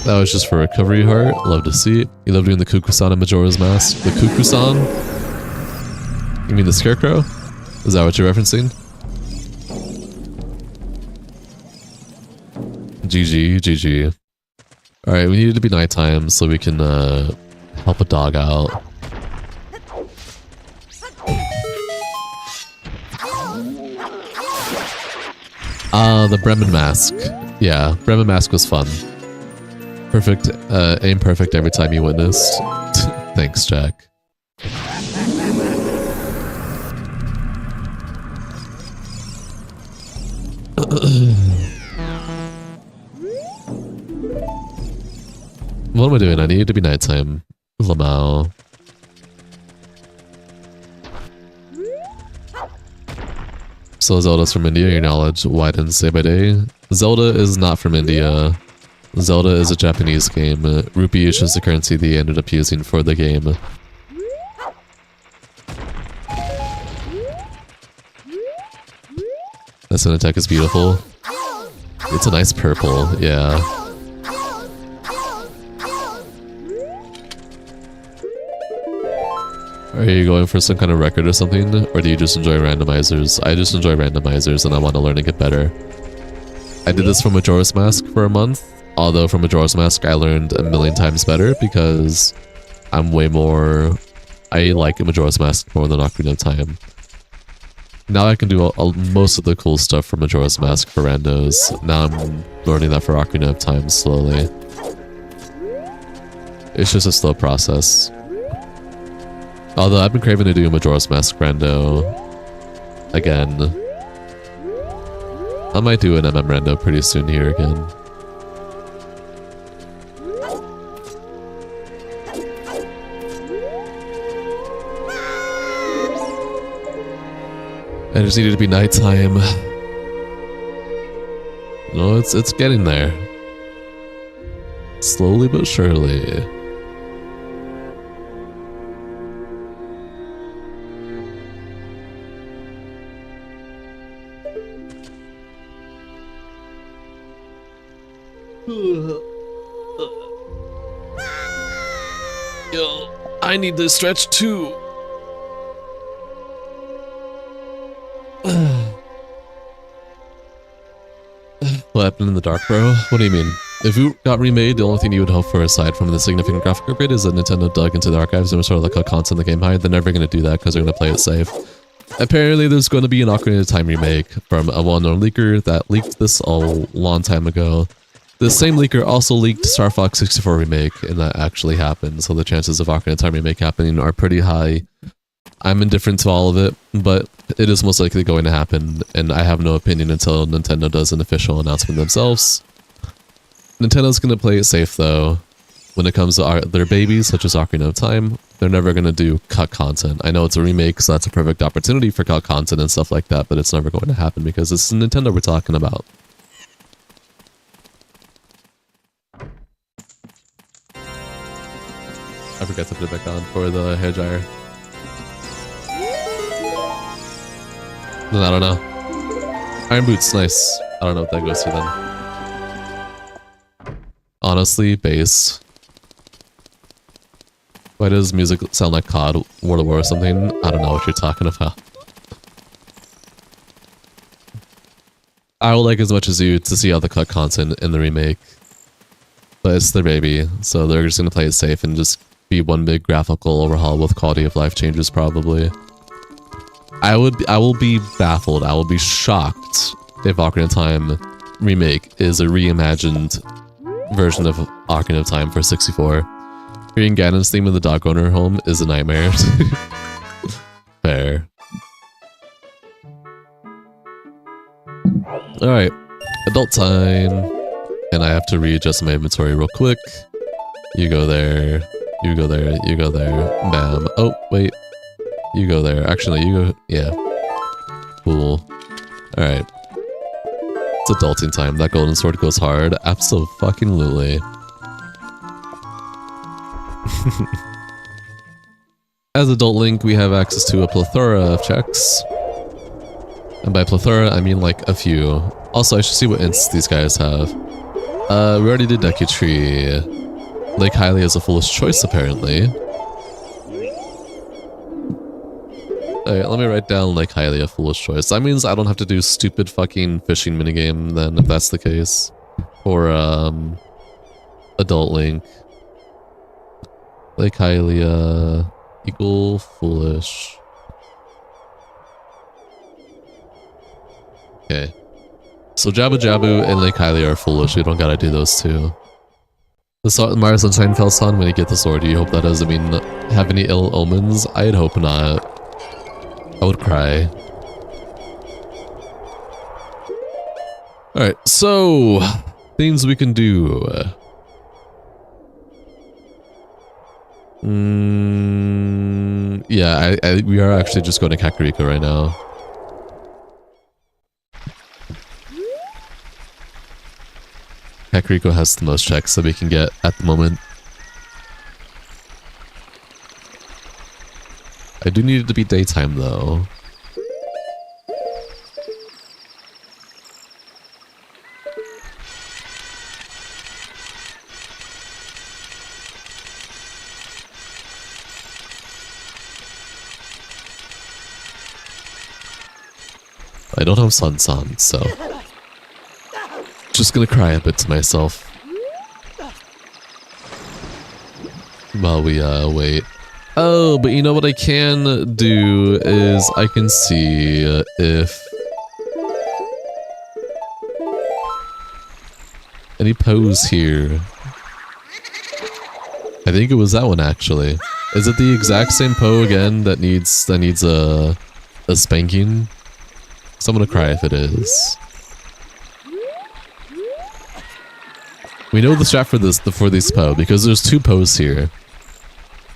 That was just for recovery heart. Love to see it. You love doing the Kukusan and Majora's Mask. The Kukusan? You mean the scarecrow? Is that what you're referencing? GG, GG. Alright, we need it to be nighttime so we can help a dog out. The Bremen Mask. Yeah, Bremen Mask was fun. Perfect, aim perfect every time you witnessed. Thanks, Jack. What am I doing? I need it to be nighttime. Lamau. So Zelda's from India, your knowledge widens day by day. Zelda is not from India. Zelda is a Japanese game. Rupee is just the currency they ended up using for the game. That sound attack is beautiful. It's a nice purple, yeah. Are you going for some kind of record or something? Or do you just enjoy randomizers? I just enjoy randomizers and I want to learn to get better. I did this for Majora's Mask for a month. Although from Majora's Mask I learned a million times better because I'm way more... I like Majora's Mask more than Ocarina of Time. Now I can do most of the cool stuff for Majora's Mask for randos. Now I'm learning that for Ocarina of Time slowly. It's just a slow process. Although I've been craving to do Majora's Mask rando again. I might do an MM rando pretty soon here again. I just needed to be nighttime. No, it's getting there. Slowly but surely. Yo, I need to stretch too. What happened in the dark, bro? What do you mean? If it got remade, the only thing you would hope for aside from the significant graphic upgrade is that Nintendo dug into the archives and sort of like a content the game hide. They're never going to do that because they're going to play it safe. Apparently, there's going to be an Ocarina of Time remake from a well-known leaker that leaked this a long time ago. The same leaker also leaked Star Fox 64 remake, and that actually happened, so the chances of Ocarina of Time remake happening are pretty high. I'm indifferent to all of it, but it is most likely going to happen, and I have no opinion until Nintendo does an official announcement themselves. Nintendo's going to play it safe, though. When it comes to their babies, such as Ocarina of Time, they're never going to do cut content. I know it's a remake, so that's a perfect opportunity for cut content and stuff like that, but it's never going to happen because it's Nintendo we're talking about. I forgot to put it back on for the hairdryer. I don't know. Iron Boots, nice. I don't know what that goes to then. Honestly, bass. Why does music sound like COD World of War or something? I don't know what you're talking about. I would like as much as you to see all the cut content in the remake. But it's their baby, so they're just gonna play it safe and just be one big graphical overhaul with quality of life changes probably. I will be baffled. I will be shocked if Ocarina of Time Remake is a reimagined version of Ocarina of Time for 64. Hearing Ganon's theme in the dog owner home is a nightmare. Fair. Alright, adult time. And I have to readjust my inventory real quick. You go there, you go there, you go there. Bam. Oh, wait. You go there. Actually, you go... Yeah. Cool. Alright. It's adulting time. That golden sword goes hard. Abso-fucking-lutely. As Adult Link, we have access to a plethora of checks. And by plethora, I mean like a few. Also, I should see what ints these guys have. We already did Deku Tree. Lake Hylia is a foolish choice, apparently. Alright, let me write down Lake Hylia, foolish choice. That means I don't have to do stupid fucking fishing minigame then, if that's the case. Or, Adult Link. Lake Hylia equal foolish. Okay. So Jabu Jabu and Lake Hylia are foolish. We don't gotta do those two. The Mario Sunshine fell son when you get the sword. Do you hope that doesn't mean have any ill omens? I'd hope not. I would cry. Alright, so things we can do. Yeah, we are actually just going to Kakariko right now. Kakariko has the most checks that we can get at the moment. I do need it to be daytime though. I don't have Sun-san, so just gonna cry a bit to myself while we wait. Oh, but you know what I can do is I can see if any pose here. I think it was that one actually. Is it the exact same Poe again that needs a spanking? So I'm gonna cry if it is. We know the strat for these Poe because there's two Poes here.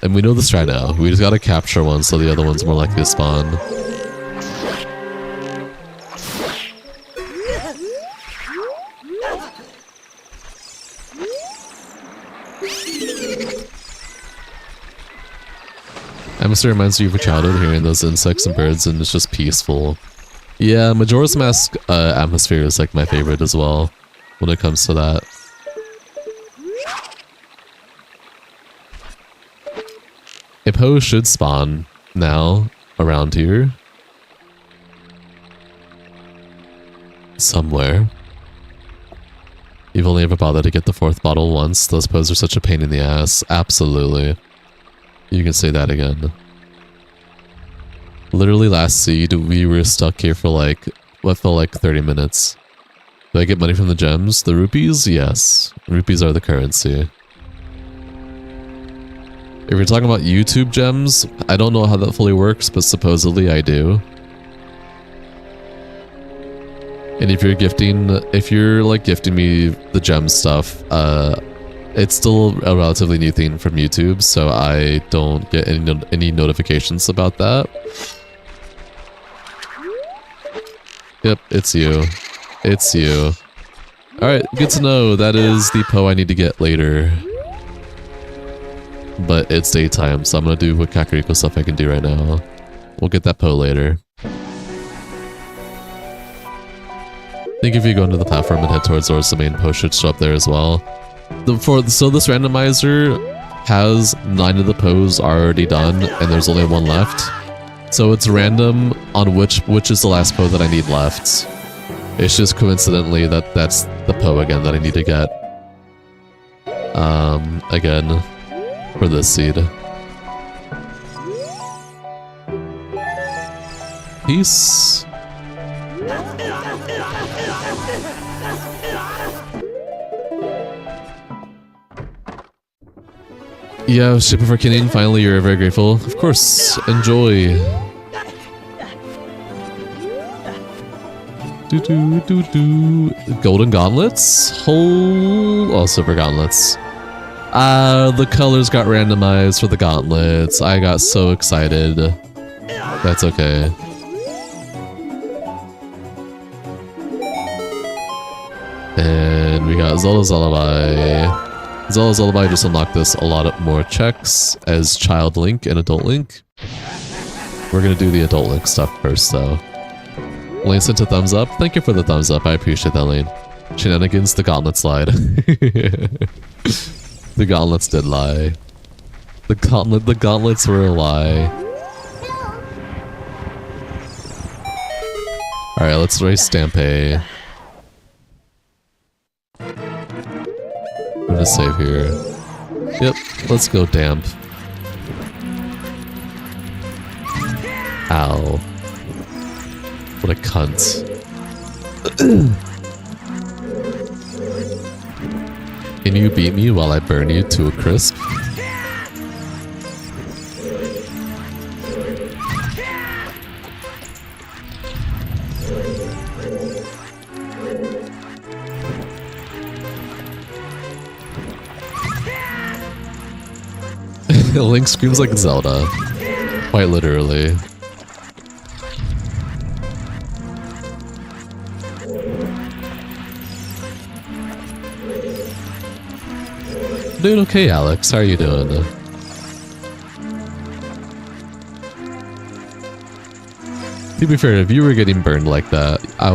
And we know the strat now. We just gotta capture one so the other one's more likely to spawn. Atmosphere reminds you of your childhood, hearing those insects and birds, and it's just peaceful. Yeah, Majora's Mask atmosphere is like my favorite as well when it comes to that. A Poe should spawn now around here. Somewhere. You've only ever bothered to get the 4th bottle once. Those Poes are such a pain in the ass. Absolutely. You can say that again. Literally last seed, we were stuck here for like, what felt like 30 minutes. Do I get money from the gems? The rupees? Yes. Rupees are the currency. If you're talking about YouTube gems, I don't know how that fully works, but supposedly I do. And if you're like gifting me the gem stuff, it's still a relatively new thing from YouTube, so I don't get any notifications about that. Yep, it's you. It's you. Alright, good to know. That is the Poe I need to get later. But it's daytime, so I'm gonna do what Kakariko stuff I can do right now. We'll get that Poe later. I think if you go into the platform and head towards Zora's, the main Poe should show up there as well. So this randomizer has 9 of the Poes already done, and there's only 1 left. So it's random on which is the last Poe that I need left. It's just coincidentally that that's the Poe again that I need to get. Again, for this seed. Peace. Yeah, ship for Kinning. Finally, you're very grateful. Of course, enjoy. Golden gauntlets? Oh, silver gauntlets. The colors got randomized for the gauntlets. I got so excited. That's okay. And we got Zelda's Lullaby. Zelda's Lullaby just unlocked us a lot more checks as Child Link and Adult Link. We're gonna do the Adult Link stuff first, though. Lane sent a thumbs up. Thank you for the thumbs up. I appreciate that, Lane. Shenanigans, the gauntlets lied. The gauntlets did lie. The gauntlets were a lie. Alright, let's race Stampé. I'm gonna save here. Yep, let's go Damp. Ow. What a cunt. Can you beat me while I burn you to a crisp? Link screams like Zelda. Quite literally. Doing okay, Alex. How are you doing? To be fair, if you were getting burned like that, I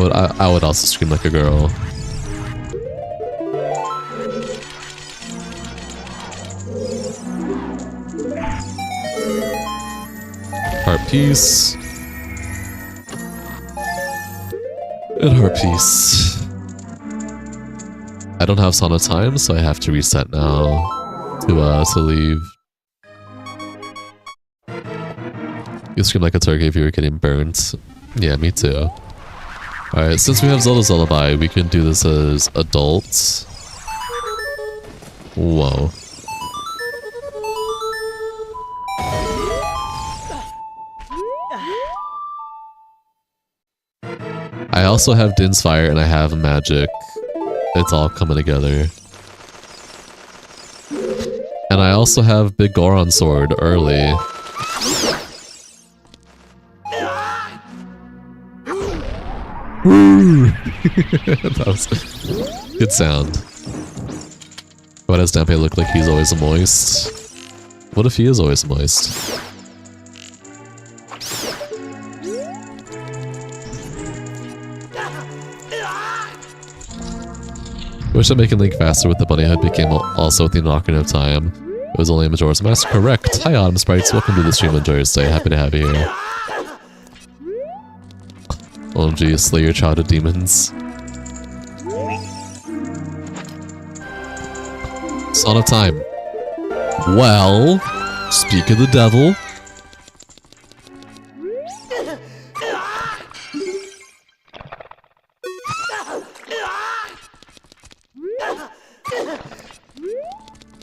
would also scream like a girl. Heart piece. And heart piece. I don't have sauna time, so I have to reset now to leave. You scream like a turkey if you were getting burnt. Yeah, me too. Alright, since we have Zelda's Lullaby, we can do this as adults. Whoa. I also have Din's Fire and I have Magic. It's all coming together. And I also have Big Goron Sword early. That was a good sound. Why does Dampé look like he's always moist? What if he is always moist? I wish that making Link faster with the bunny head became also within Ocarina of Time. It was only a Majora's Mask. Correct! Hi Autumn Sprites, welcome to the stream. Enjoy your stay. Happy to have you here. OMG, slay your childhood demons. Son of Time. Well, speak of the devil.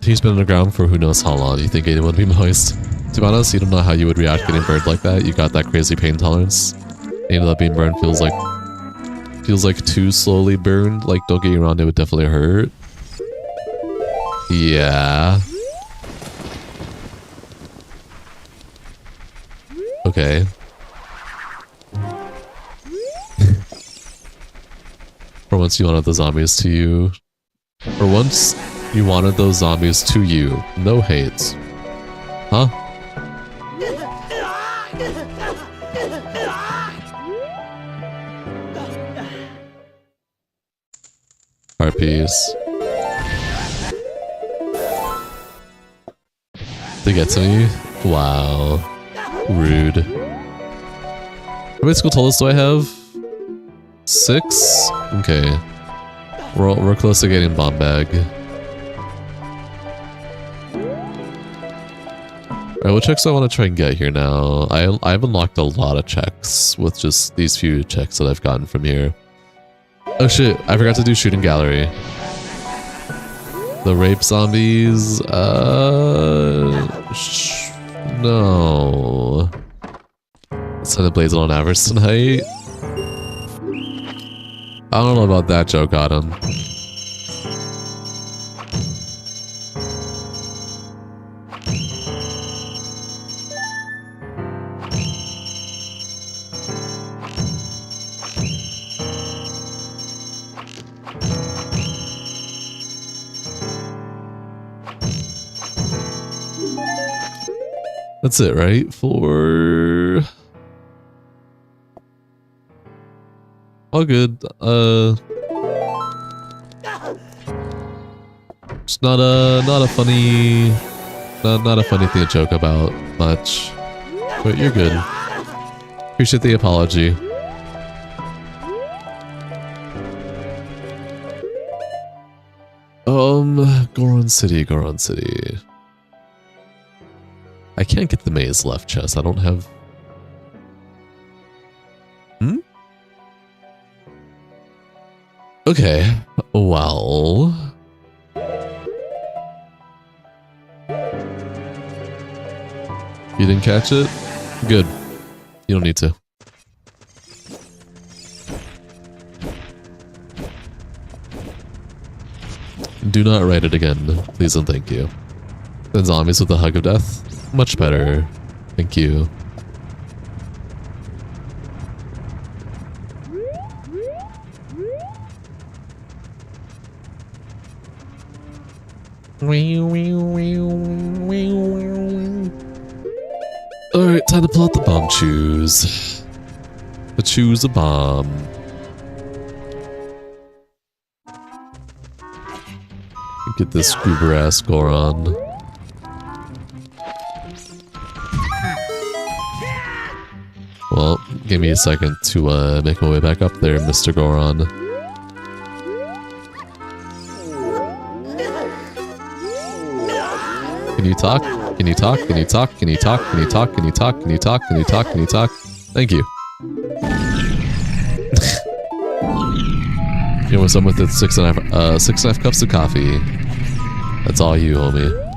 He's been underground for who knows how long. You think anyone would be moist? To be honest, you don't know how you would react getting burned like that. You got that crazy pain tolerance. And that being burned feels like too slowly burned. Like, don't get me wrong, it would definitely hurt. Yeah. Okay. For once you wanted the zombies to you. For once you wanted those zombies to you. No hate. Huh? Heart piece. To get to me? Wow. Rude. How many school tolls do I have? 6? Okay. We're close to getting bomb bag. Alright, what checks do I want to try and get here now? I've unlocked a lot of checks with just these few checks that I've gotten from here. Oh shit, I forgot to do shooting gallery. The rape zombies, no. Let's send the blades on average tonight. I don't know about that joke, Autumn. That's it, right? For all good. It's not a funny, not a funny thing to joke about much, but you're good. Appreciate the apology. Goron City, Goron City. I can't get the maze left chest. I don't have... Okay. Well... You didn't catch it? Good. You don't need to. Do not write it again. Please and thank you. Then zombies with the hug of death? Much better. Thank you. Alright, time to pull out the bomb choose. To choose a bomb. Get this goober ass Goron. Well, give me a second to make my way back up there, Mr. Goron. Can you talk? Can you talk? Can you talk? Can you talk? Can you talk? Can you talk? Can you talk? Can you talk? Can you talk? Thank you. You almost done with it. 6.5 cups of coffee. That's all you, homie.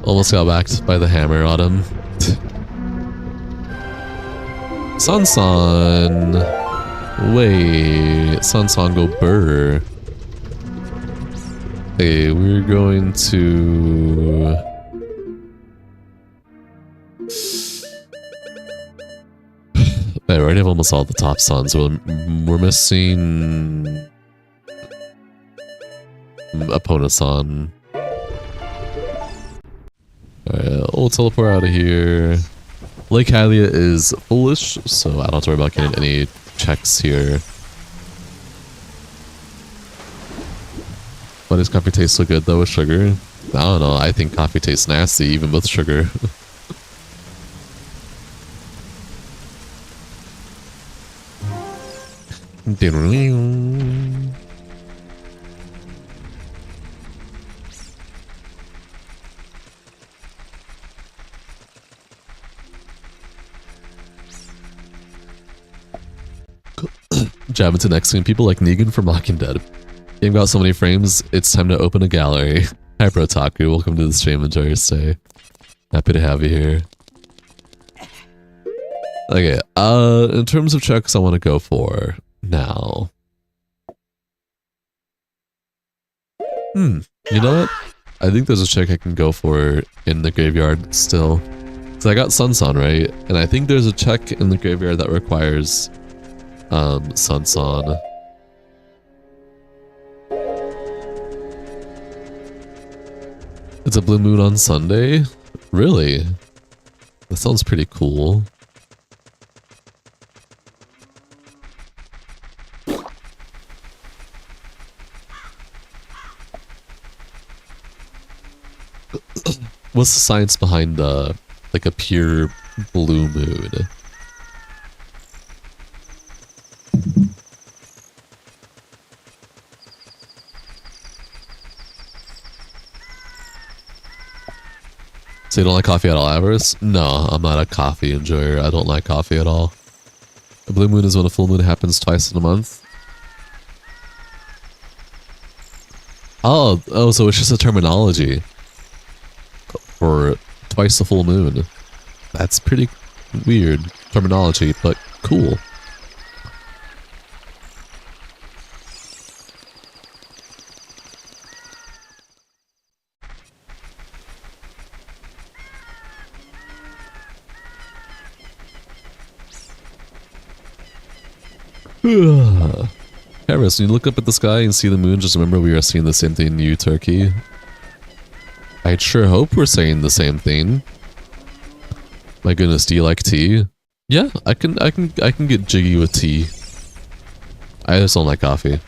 Almost got whacked by the hammer on him. Sansan! Wait, Sansan go burr. Hey, we're going to... I already have almost all the top suns. We're missing... Opponent-san. Alright, we'll teleport out of here. Lake Hylia is foolish, so I don't have to worry about getting any checks here. Why does coffee taste so good though with sugar? I don't know, I think coffee tastes nasty even with sugar. Jabbing to next screen. People like Negan from Walking Dead. Game got so many frames, it's time to open a gallery. Hi Protaku, welcome to the stream, enjoy your stay. Happy to have you here. Okay, in terms of checks I want to go for now. You know what? I think there's a check I can go for in the graveyard still. So I got Sansan, right? And I think there's a check in the graveyard that requires Sansan. It's a blue moon on Sunday? Really? That sounds pretty cool. What's the science behind like a pure blue moon? So you don't like coffee at all, Avarice? No, I'm not a coffee enjoyer. I don't like coffee at all. A blue moon is when a full moon happens twice in a month. Oh, so it's just a terminology for twice the full moon. That's pretty weird terminology, but cool. Harris, when you look up at the sky and see the moon, just remember we are seeing the same thing, you turkey. I sure hope we're saying the same thing. My goodness, do you like tea? Yeah, I can get jiggy with tea. I just don't like coffee.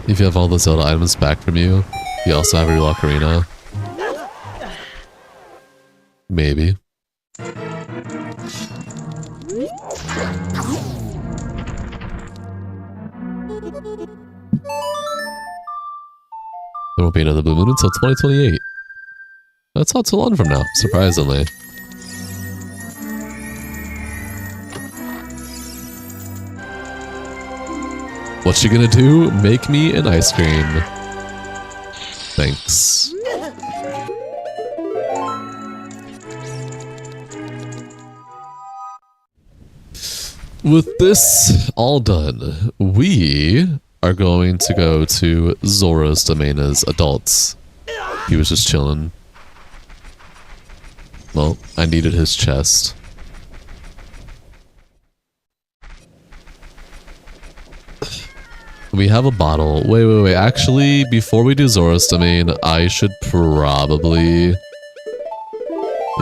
If you have all the Zelda items back from you, you also have your Ocarina. Maybe. There won't be another blue moon until 2028. That's not too long from now, surprisingly. What you gonna do? Make me an ice cream. Thanks. With this all done, we are going to go to Zora's domain as adults. He was just chilling. Well, I needed his chest. We have a bottle. Wait. Actually, before we do Zora's domain, I should probably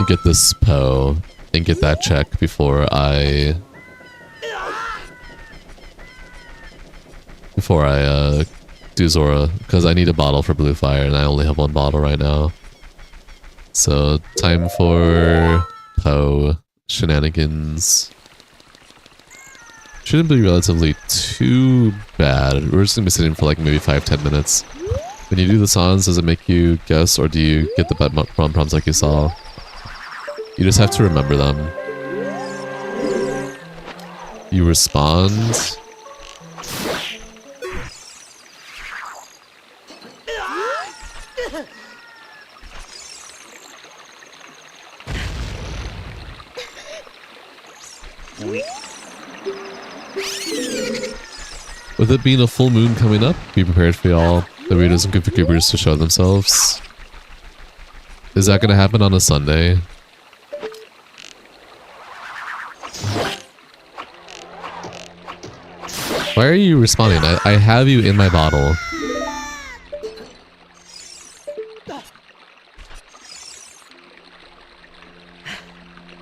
get this Poe and get that check before I do Zora, because I need a bottle for Blue Fire and I only have one bottle right now. So, time for Poe shenanigans. Shouldn't be relatively too bad. We're just gonna be sitting for like maybe 5-10 minutes. When you do the songs, does it make you guess, or do you get the prompts like you saw? You just have to remember them. You respond. With it being a full moon coming up, be prepared for y'all, the readers and goobers to show themselves. Is that going to happen on a Sunday? Why are you responding? I have you in my bottle.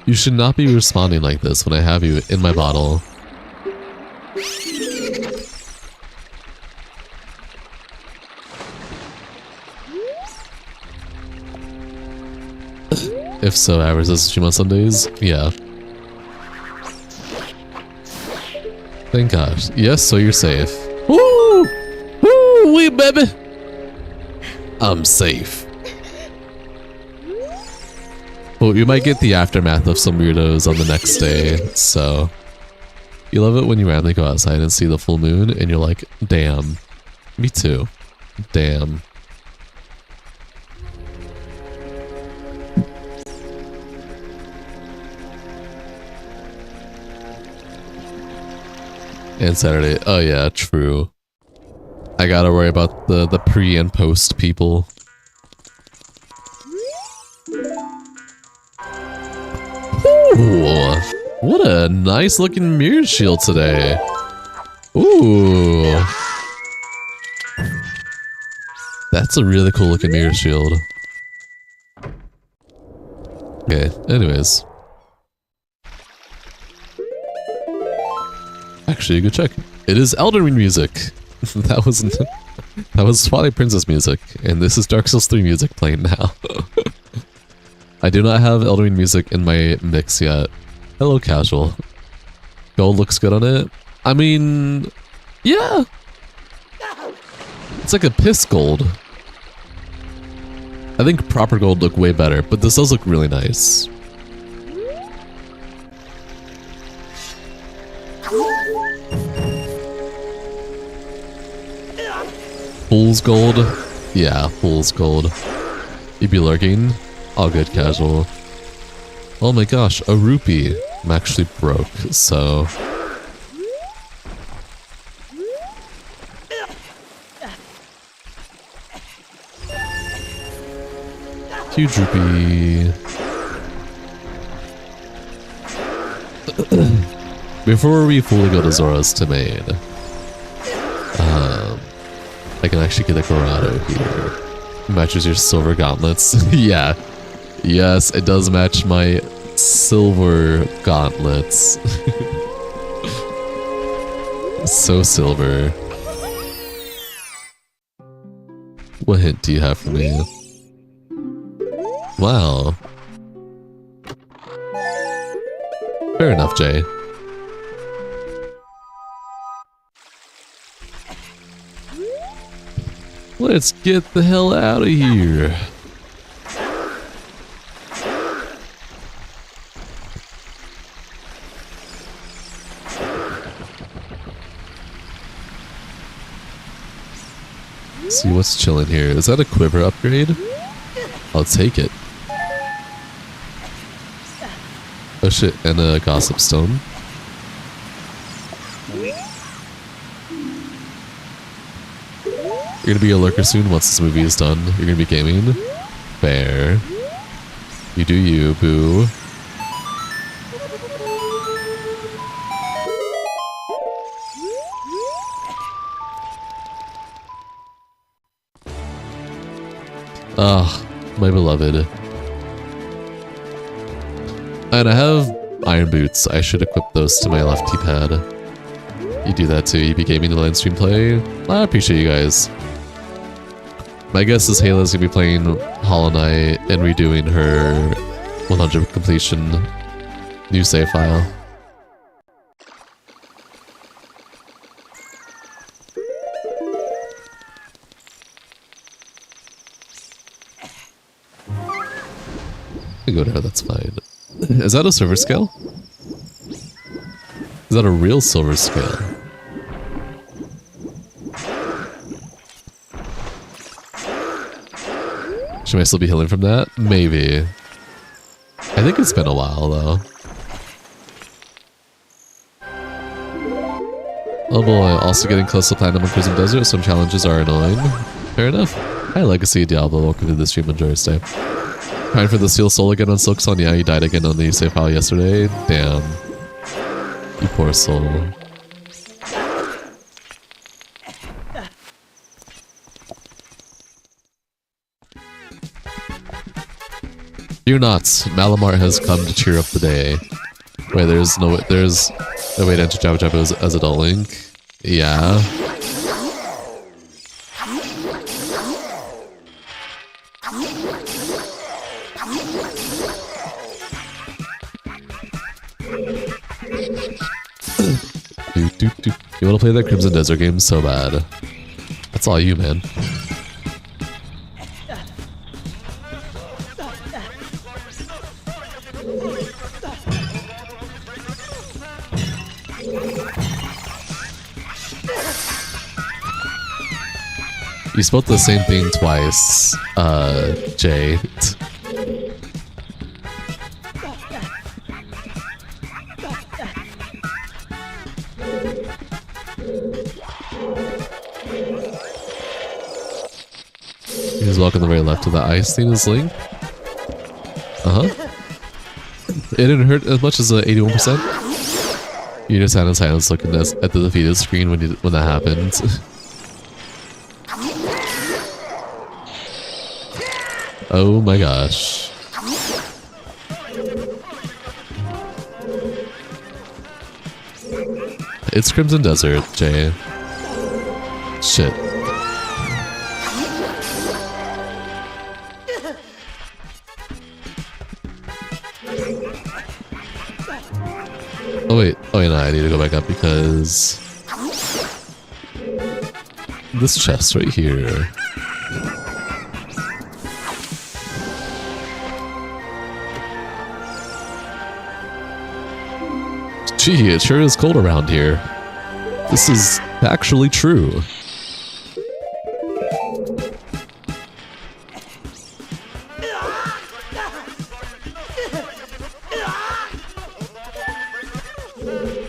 You should not be responding like this when I have you in my bottle. If so, Avers does stream on Sundays? Yeah. Thank gosh. Yes, so you're safe. Woo! Woo! Wee baby! I'm safe. Well, you might get the aftermath of some weirdos on the next day, so... You love it when you randomly go outside and see the full moon, and you're like, damn. Me too. Damn. And Saturday. Oh yeah, true. I gotta worry about the pre and post people. Ooh, what a nice looking mirror shield today. Ooh. That's a really cool looking mirror shield. Okay, anyways. Actually, a good check. It is Elden Ring music. That was Twilight Princess music, and this is Dark Souls 3 music playing now. I do not have Elden Ring music in my mix yet. Hello, casual. Gold looks good on it. I mean, yeah. It's like a piss gold. I think proper gold look way better, but this does look really nice. Fool's gold? Yeah, fool's gold. You'd be lurking? All good, casual. Oh my gosh, a rupee. I'm actually broke, so... Huge rupee. Before we fully go to Zora's Domain, I can actually get a Corrado here. Matches your silver gauntlets. Yeah. Yes, it does match my silver gauntlets. So silver. What hint do you have for me? Wow. Fair enough, Jay. Let's get the hell out of here. Let's see what's chilling here. Is that a quiver upgrade? I'll take it. Oh shit, and a gossip stone. You're gonna be a lurker soon once this movie is done. You're gonna be gaming. Fair. You do you, boo. Ah, my beloved. And I have iron boots. I should equip those to my lefty pad. You do that too. You be gaming the line stream play. I appreciate you guys. My guess is Hayla's gonna be playing Hollow Knight and redoing her 100 completion new save file. I go there, that's fine. Is that a silver scale? Is that a real silver scale? Should I still be healing from that? Maybe. I think it's been a while though. Oh boy, also getting close to Platinum and Crimson Desert, some challenges are annoying. Fair enough. Hi Legacy Diablo, welcome to the stream on Joyous Day. Trying for the Steel Soul again on Silksong. Yeah, you died again on the save file yesterday. Damn. You poor soul. Fear not, Malamar has come to cheer up the day. Wait, there's no way to enter Jabba Jabba as Adult Link. Yeah. You wanna play that Crimson Desert game so bad. That's all you, man. You spelled the same thing twice, Jay. He's walking the very left of the ice thing is Link. It didn't hurt as much as 81%. You just had in silence looking at the defeated screen when that happened. Oh my gosh. It's Crimson Desert, Jay. Shit. Oh wait, no, I need to go back up because this chest right here. Gee, it sure is cold around here. This is actually true.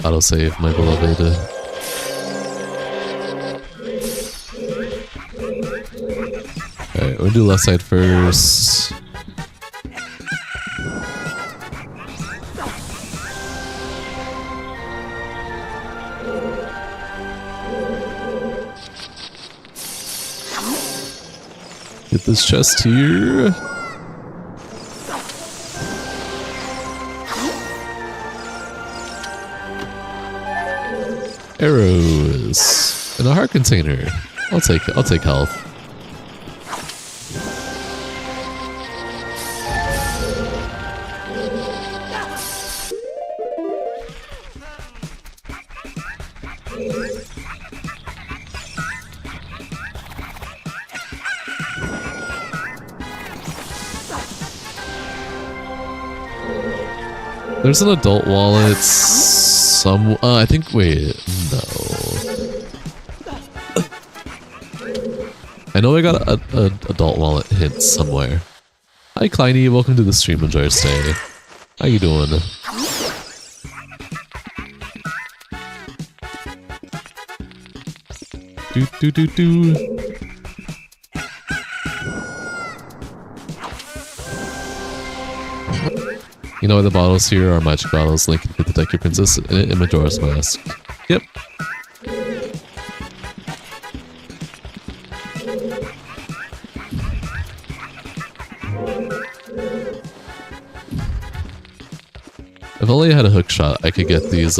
Autosave, my beloved. Alright, we'll do left side first. Get this chest here. Arrows and a heart container. I'll take health. There's an adult wallet. I think. Wait, no. I know I got a adult wallet hint somewhere. Hi, Kleiny. Welcome to the stream. Enjoy your stay. How you doing? Do. You know the bottles here are magic bottles linked to protect your princess in Majora's Mask. Yep. If only I had a hook shot, I could get these,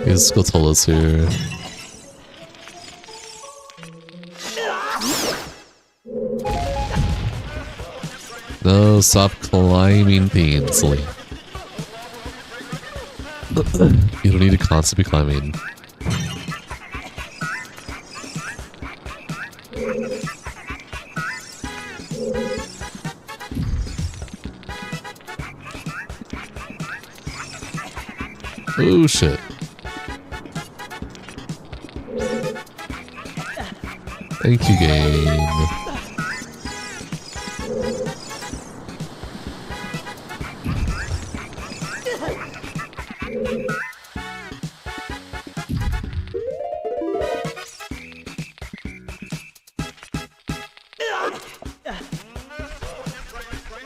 these Skulltulas here. No, stop climbing things, Lee. You don't need to constantly be climbing. Oh shit. Thank you, game.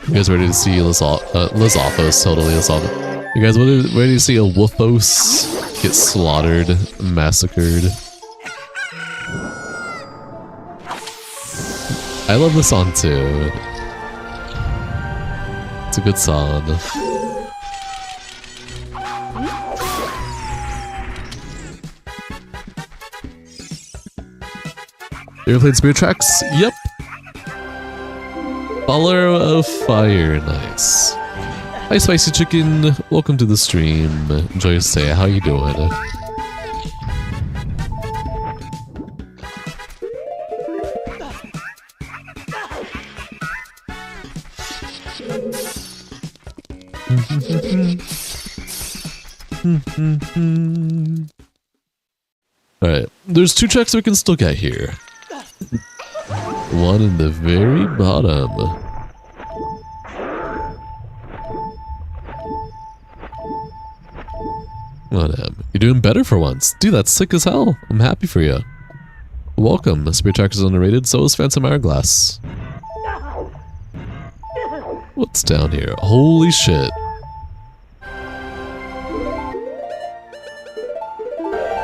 You guys ready to see Lizalfos? Totally Lizalfos. You guys ready to see a Wolfos get slaughtered, massacred? I love the song too. It's a good song. You ever played Spirit Tracks? Yep. Baller of Fire, nice. Hi Spicy Chicken, welcome to the stream. Enjoy your stay, how you doing? Alright, there's 2 tracks we can still get here. One in the very bottom. Whaddup. You're doing better for once. Dude, that's sick as hell. I'm happy for you. Welcome. Spirit Track is underrated, so is Phantom Hourglass. What's down here? Holy shit.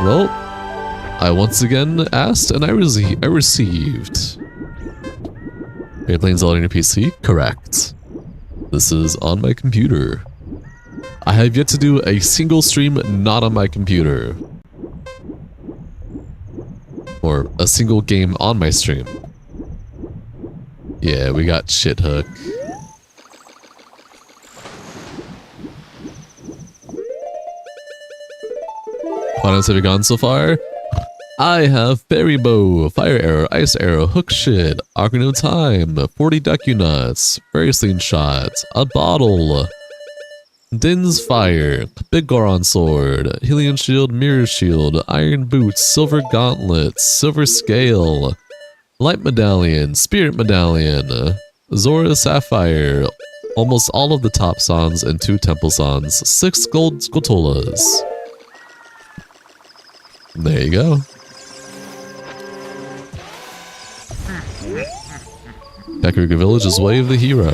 Well, I once again asked and I received. Are you playing Zelda on your PC? Correct. This is on my computer. I have yet to do a single stream not on my computer. Or a single game on my stream. Yeah, we got Shit Hook. What else have you gone so far? I have fairy bow, fire arrow, ice arrow, hook shit, Ocarina of Time, 40 Deku Nuts, fairy slingshot, a bottle, Din's fire, big Goron sword, Hylian shield, mirror shield, iron boots, silver gauntlet, silver scale, light medallion, spirit medallion, Zora sapphire, almost all of the top songs and 2 temple songs, 6 gold skulltulas. There you go. Kakariko Village is Way of the Hero.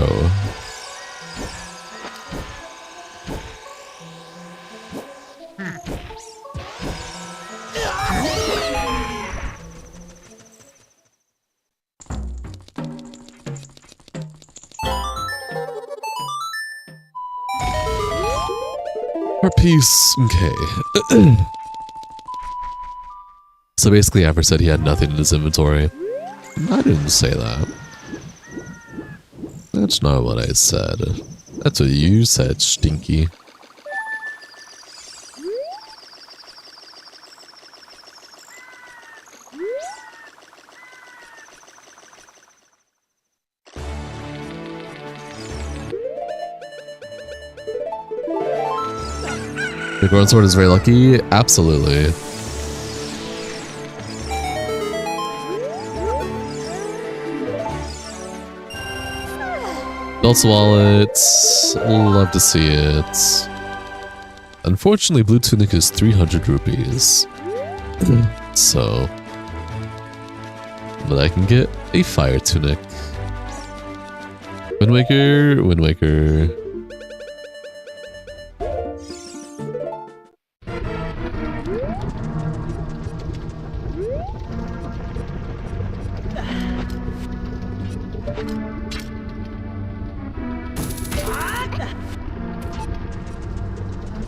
For peace, okay. So basically, Amber said he had nothing in his inventory. I didn't say that. That's not what I said. That's what you said, Stinky. The Goron Sword is very lucky? Absolutely. Belt's wallet, love to see it. Unfortunately, Blue Tunic is 300 rupees. So, but I can get a Fire Tunic. Wind Waker, Wind Waker.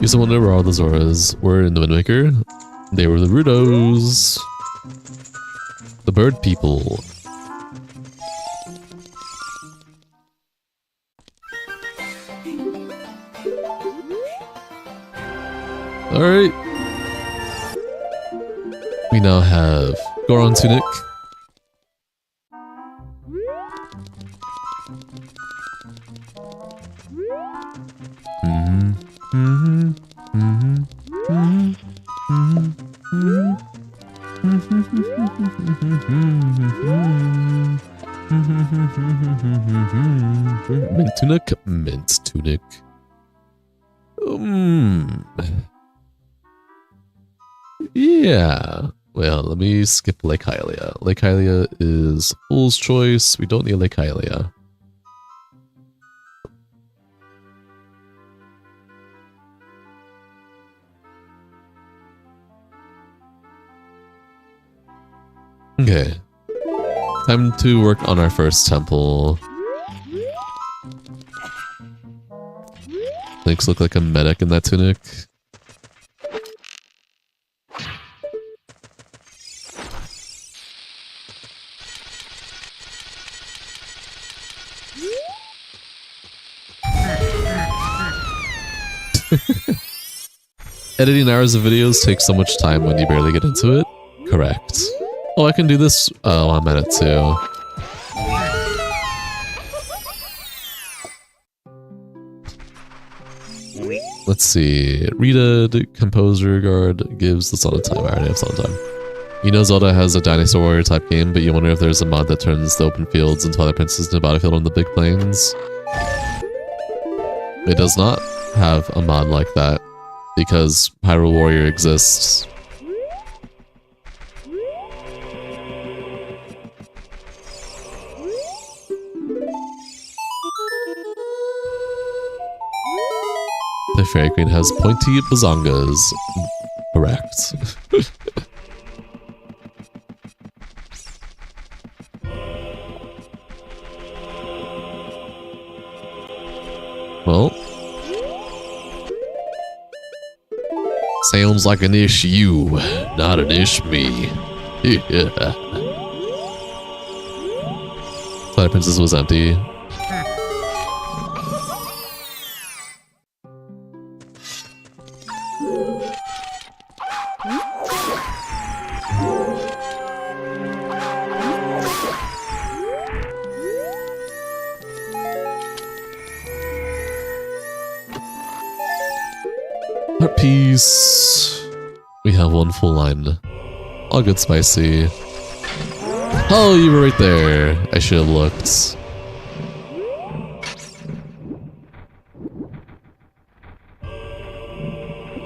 Used to wonder where all the Zoras were in the Wind Waker. They were the Rudos. The bird people. Alright. We now have Goron Tunic. Mint Tunic, Mint Tunic. Yeah. Well, let me skip Lake Hylia. Lake Hylia is Fool's Choice. We don't need Lake Hylia. Okay. Time to work on our first temple. Lynx look like a medic in that tunic. Editing hours of videos takes so much time when you barely get into it. Correct. Oh, I can do this. Oh, I'm at it too. Let's see. Rita, the composer guard, gives the Zelda time. I already have Zelda time. You know Zelda has a dinosaur warrior type game, but you wonder if there's a mod that turns the open fields and Twilight Princess into a battlefield on the big plains. It does not have a mod like that because Hyrule Warrior exists. The Fairy Queen has pointy bazongas. Correct. Well. Sounds like an ish you, not an ish me. Yeah. Twilight Princess was empty. Peace. We have one full line. All good, spicy. Oh, you were right there. I should have looked.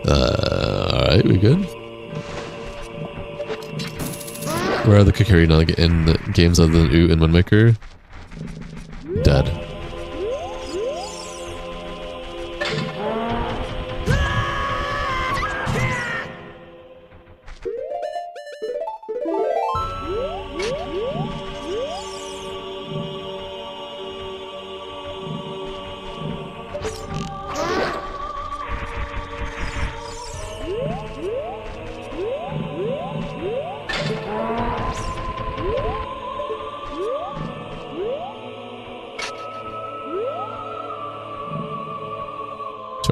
Alright, we good? Where are the Ocarina in games other than Oot and Windmaker? Dead.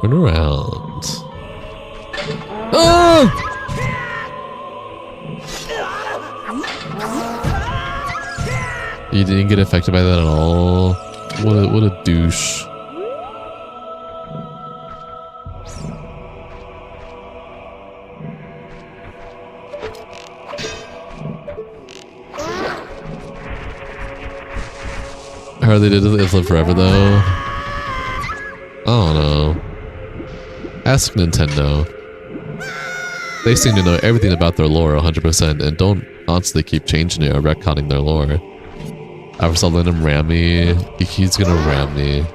Turn around. Ah! You didn't get affected by that at all. What a douche. I heard they did live forever though. I don't know. Ask Nintendo. They seem to know everything about their lore 100% and don't constantly keep changing it or retconning their lore. I was letting him ram me. He's gonna ram me.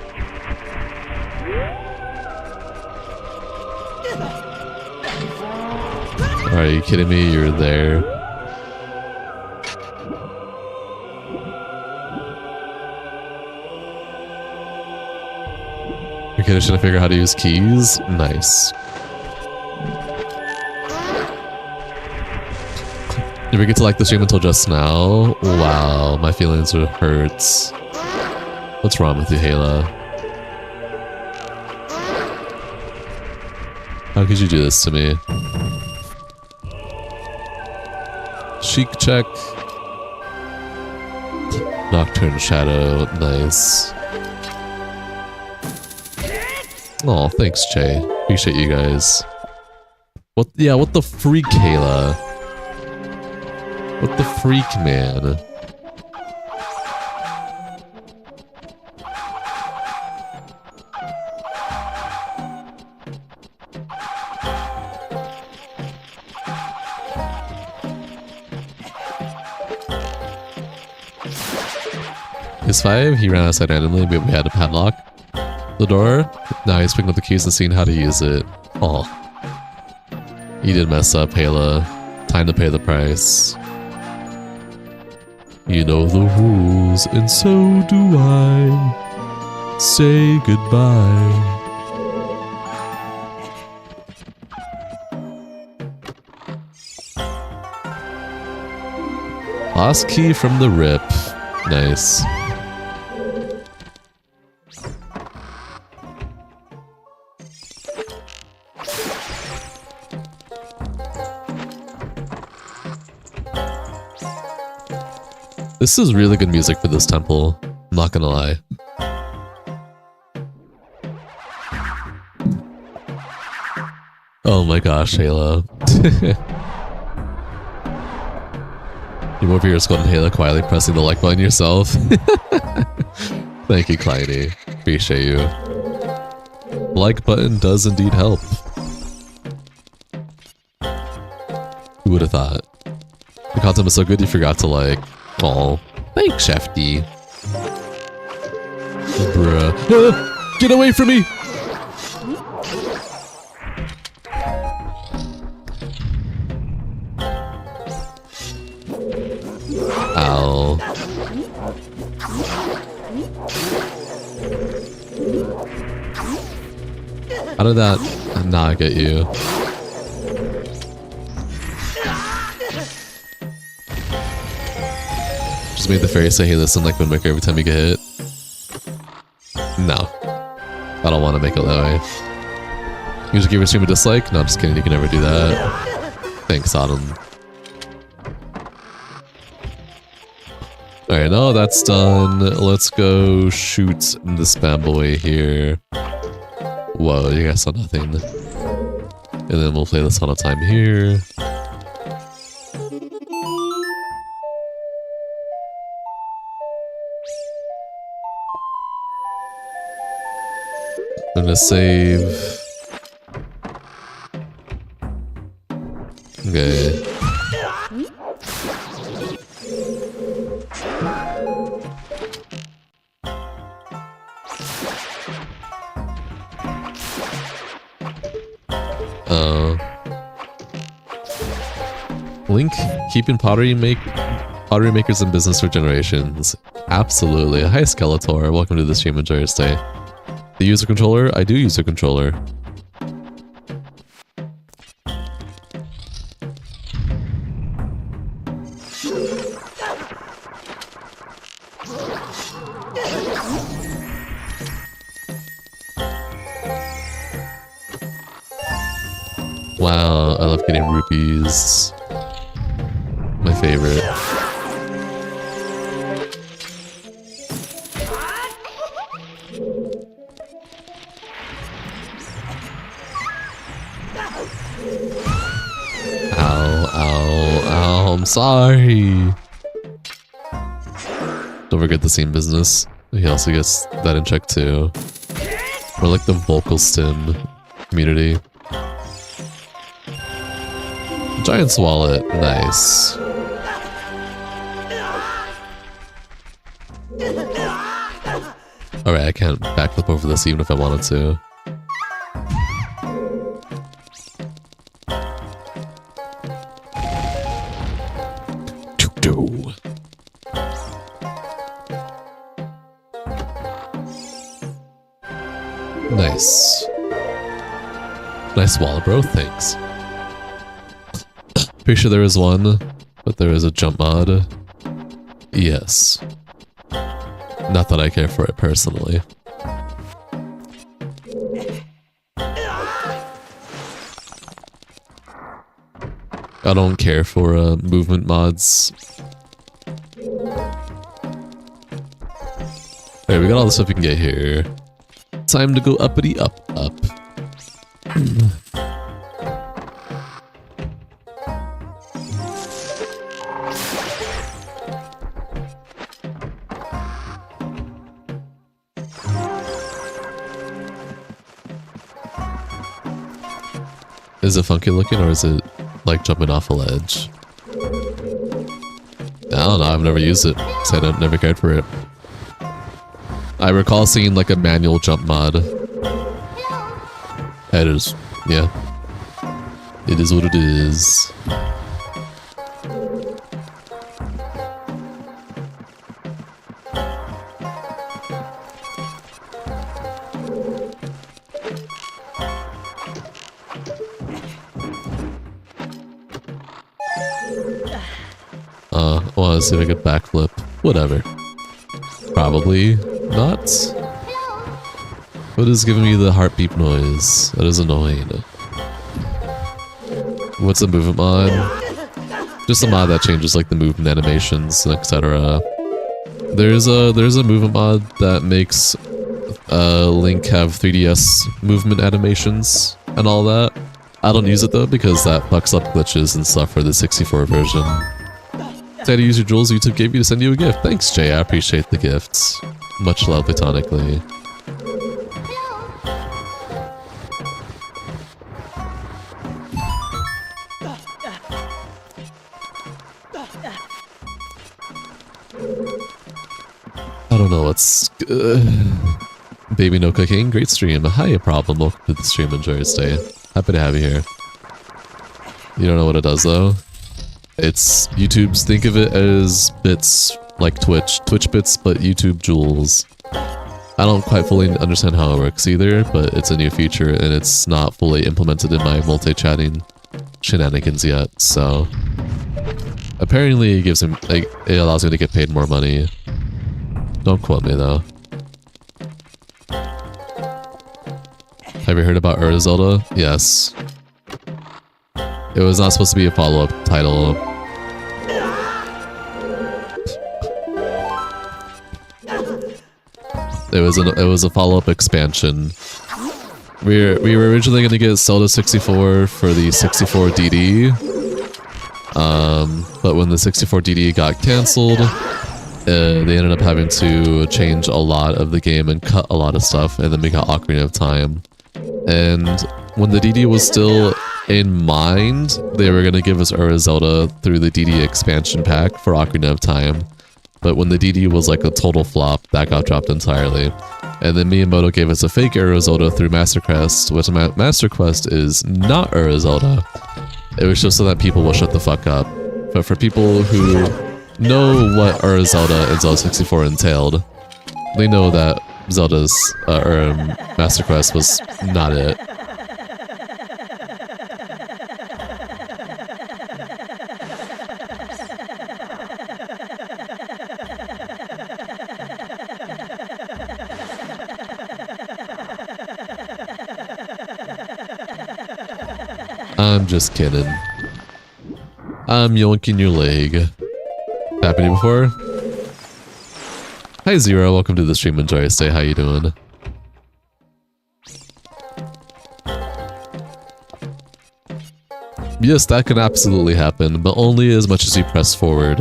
Are you kidding me? You're there. Okay, they're trying to figure out how to use keys. Nice. Did we get to like the stream until just now? Wow, my feelings are hurts. What's wrong with you, Hayla? How could you do this to me? Chic check. Nocturne Shadow, nice. Oh, thanks, Che. Appreciate you guys. What? Yeah, what the freak, Kayla? What the freak, man? His 5, he ran outside randomly, but we had to padlock the door. Now he's picking up the keys and seeing how to use it. Oh. You did mess up, Hayla. Time to pay the price. You know the rules, and so do I. Say goodbye. Lost key from the rip. Nice. This is really good music for this temple. I'm not gonna lie. Oh my gosh, Hayla. You're over here scolding Hayla, quietly pressing the like button yourself. Thank you, Kleiny. Appreciate you. The like button does indeed help. Who would have thought? The content was so good you forgot to like. Oh, thanks, Shafty. Bruh. Ah, get away from me! Ow. How did that not get you? Just made the fairy say, hey, listen, like Windmaker every time you get hit. No. I don't want to make it that way. You just give your stream a dislike? No, I'm just kidding, you can never do that. Thanks, Autumn. Alright, now that's done. Let's go shoot the spam boy here. Whoa, you guys saw nothing. And then we'll play this on a time here. I'm gonna save. Okay. Link keeping pottery makers in business for generations. Absolutely. Hi Skeletor, welcome to the stream, enjoy your stay. The user controller? I do use a controller. Wow, I love getting rupees. My favorite. Ow, I'm sorry. Don't forget the scene business. He also gets that in check too. We're like the vocal stim community. Giant's wallet, nice. Alright, I can't backflip over this even if I wanted to. Nice. Nice wallet, bro, thanks. Pretty sure there is one, but there is a jump mod. Yes. Not that I care for it personally. I don't care for movement mods. Alright, we got all the stuff we can get here. Time to go uppity up. Is it funky looking or is it like jumping off a ledge? I don't know, I've never used it, so I never cared for it. I recall seeing like a manual jump mod. It is, yeah. It is what it is. Well, let's see if I could backflip. Whatever. Probably not. What is giving me the heart beep noise? That is annoying. What's a movement mod? Just a mod that changes like the movement animations, etc. There's a movement mod that makes Link have 3DS movement animations and all that. I don't use it though because that fucks up glitches and stuff for the 64 version. Had to use your jewels YouTube gave you to send you a gift. Thanks, Jay. I appreciate the gifts. Much love platonically. I don't know what's... Baby no cooking. Great stream. Hi, problem. Welcome to the stream. Enjoy your stay. Happy to have you here. You don't know what it does, though? It's YouTube's, think of it as bits, like Twitch bits, but YouTube jewels. I don't quite fully understand how it works either, but it's a new feature and it's not fully implemented in my multi-chatting shenanigans yet, so... Apparently it gives him, like, it allows me to get paid more money. Don't quote me though. Have you heard about Zelda? Yes. It was not supposed to be a follow-up title. It was a follow-up expansion We were originally gonna get Zelda 64 for the 64 DD. But when the 64 DD got cancelled, they ended up having to change a lot of the game and cut a lot of stuff, and then we got Ocarina of Time. And when the DD was still in mind, they were gonna give us Zelda through the DD expansion pack for Ocarina of Time. But when the DD was like a total flop, that got dropped entirely. And then Miyamoto gave us a fake Zelda through Master Quest, which Master Quest is not Zelda. It was just so that people will shut the fuck up. But for people who know what Zelda and Zelda 64 entailed, they know that Zelda's Master Quest was not it. I'm just kidding. I'm yoinking your leg. Happened before? Hi Zero, welcome to the stream. Enjoy your stay. How you doing? Yes, that can absolutely happen, but only as much as you press forward.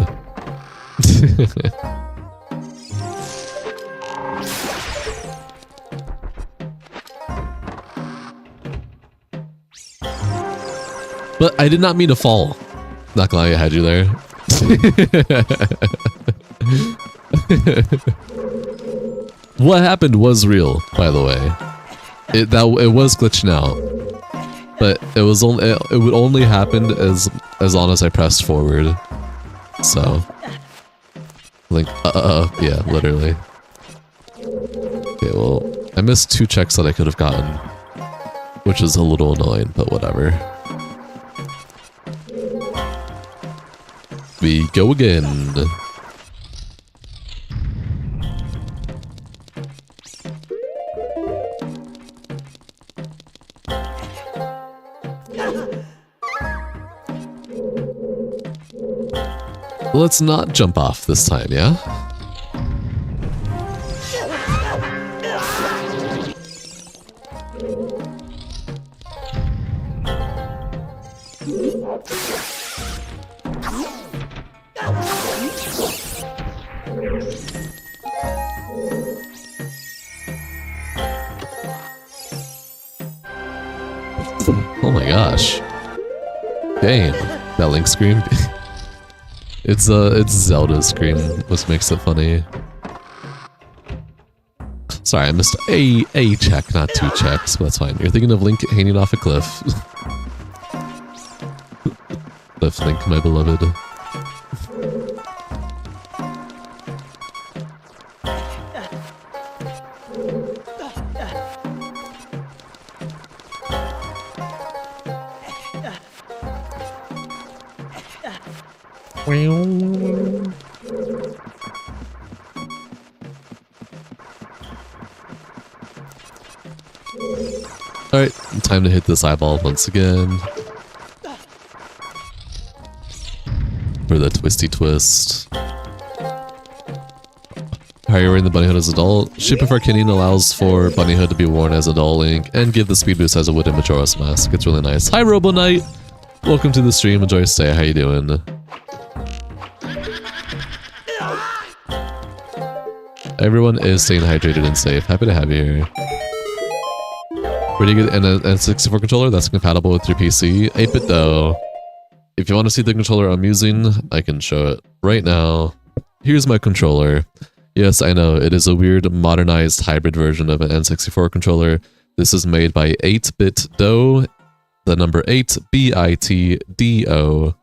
But I did not mean to fall. Not gonna lie, I had you there. What happened was real, by the way. It was glitching out, but it would only happen as long as I pressed forward. So, like, yeah, literally. Okay, well, I missed 2 checks that I could have gotten, which is a little annoying, but whatever. We go again. Let's not jump off this time, yeah? Oh my gosh. Dang, that Link scream. It's Zelda's scream, which makes it funny. Sorry, I missed a check, not 2 checks, but that's fine. You're thinking of Link hanging off a cliff. Cliff Link, my beloved. Alright, time to hit this eyeball once again. For the twisty twist. How are you wearing the bunny hood as adult? Ship of Arcanian allows for bunny hood to be worn as adult Link and give the speed boost as a wooden Majora's Mask. It's really nice. Hi Robo Knight! Welcome to the stream. Enjoy your stay. How you doing? Everyone is staying hydrated and safe. Happy to have you here. Pretty good. And a N64 controller that's compatible with your PC. 8-bit though. If you want to see the controller I'm using, I can show it right now. Here's my controller. Yes, I know, it is a weird modernized hybrid version of an N64 controller. This is made by 8-bit Do, the number 8, BITDO.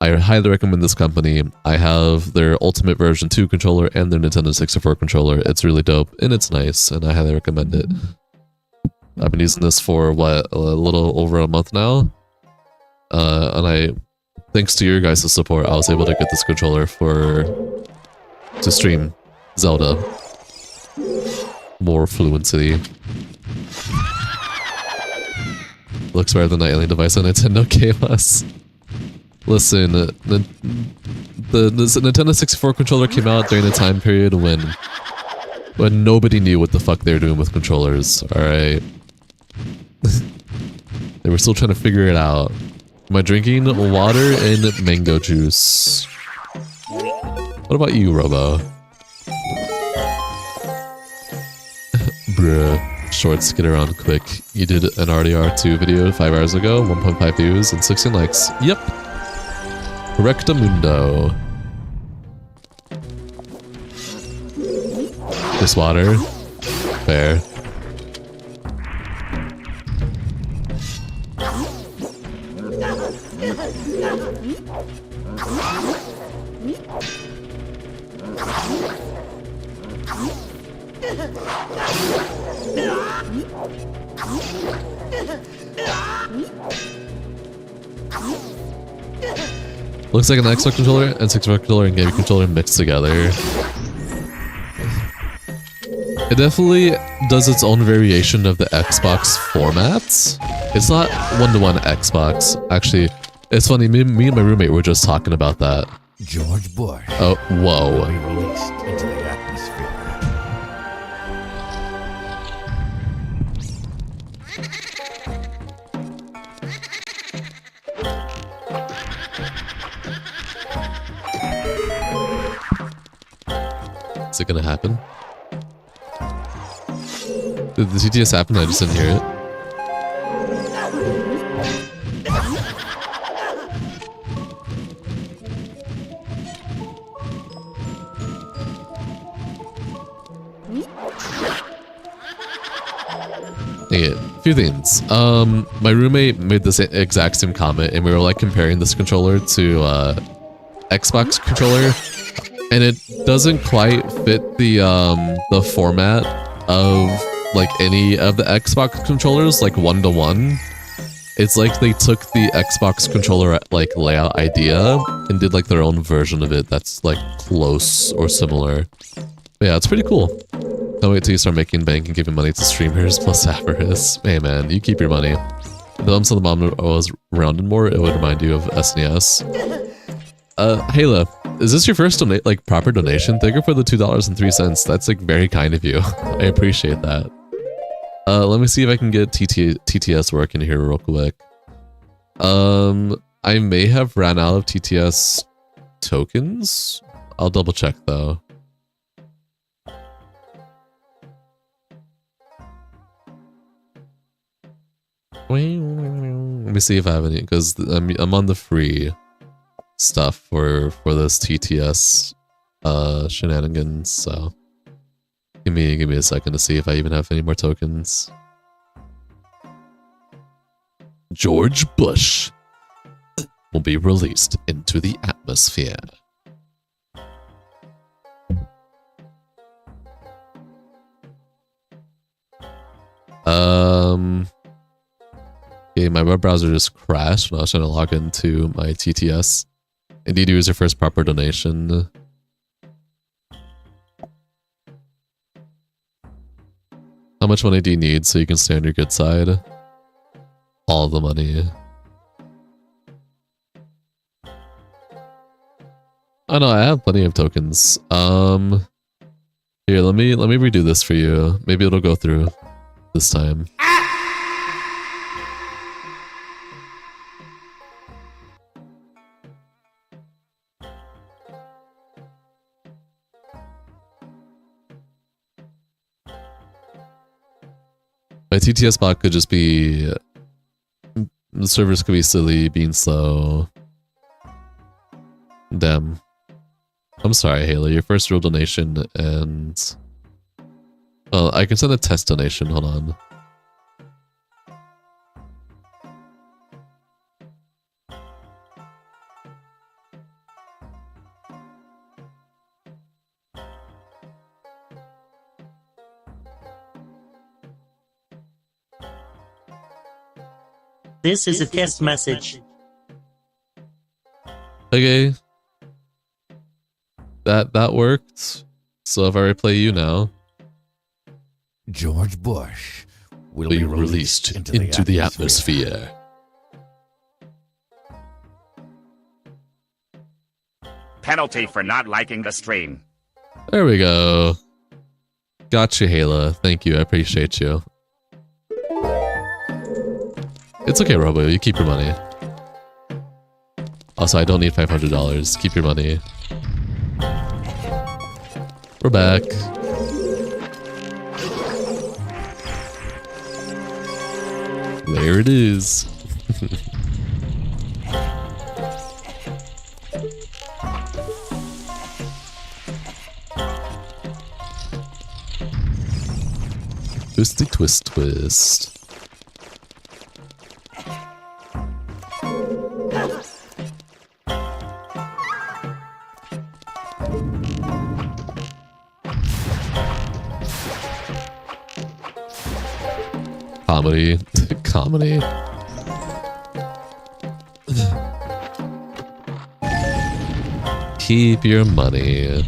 I highly recommend this company. I have their Ultimate version 2 controller and their Nintendo 64 controller. It's really dope and it's nice and I highly recommend it. I've been using this for what, a little over a month now? And thanks to your guys' support, I was able to get this controller to stream Zelda. More fluency. Looks better than the alien device on Nintendo gave us. Listen, the Nintendo 64 controller came out during a time period when nobody knew what the fuck they were doing with controllers, alright? They were still trying to figure it out. Am I drinking water and mango juice? What about you, Robo? Bruh. Shorts, get around quick. You did an RDR2 video 5 hours ago, 1.5 views and 16 likes. Yep. Rectamundo. This water. Fair. Looks like an Xbox controller and 6 controller and game controller mixed together. It definitely does its own variation of the Xbox formats. It's not one-to-one Xbox. Actually, it's funny, me and my roommate were just talking about that. George Bush. Oh, whoa. Released into the atmosphere. Is it gonna happen? Did the TTS happen? I just didn't hear it. Dang it. A few things. My roommate made this exact same comment, and we were like comparing this controller to Xbox controller, and it doesn't quite fit the format of like any of the Xbox controllers, like one-to-one. It's like they took the Xbox controller like layout idea and did like their own version of it that's like close or similar. But yeah, it's pretty cool. Can't wait till you start making bank and giving money to streamers plus avarice. Hey man, you keep your money. If the bumps on the bottom was rounded more, it would remind you of SNES. Hayla, is this your first proper donation? Thank you for the $2.03. That's like very kind of you. I appreciate that. Let me see if I can get TTS working here real quick. I may have ran out of TTS tokens. I'll double check though. Let me see if I have any, because I'm on the free stuff for this TTS shenanigans, so give me a second to see if I even have any more tokens. George Bush will be released into the atmosphere. Okay, my web browser just crashed when I was trying to log into my TTS. Indeed, it was your first proper donation. How much money do you need so you can stay on your good side? All the money. Oh no, I have plenty of tokens. Here, let me redo this for you. Maybe it'll go through this time. My TTS bot could just be... The servers could be silly, being slow. Damn. I'm sorry, Haley. Your first real donation and... Well, I can send a test donation. Hold on. This is a test message. Okay. That worked. So if I replay you now... George Bush will be released into the atmosphere. Penalty for not liking the stream. There we go. Gotcha, Hayla. Thank you. I appreciate you. It's okay, Robo. You keep your money. Also, I don't need $500. Keep your money. We're back. There it is. Twisty twist twist. Comedy. Comedy. Keep your money.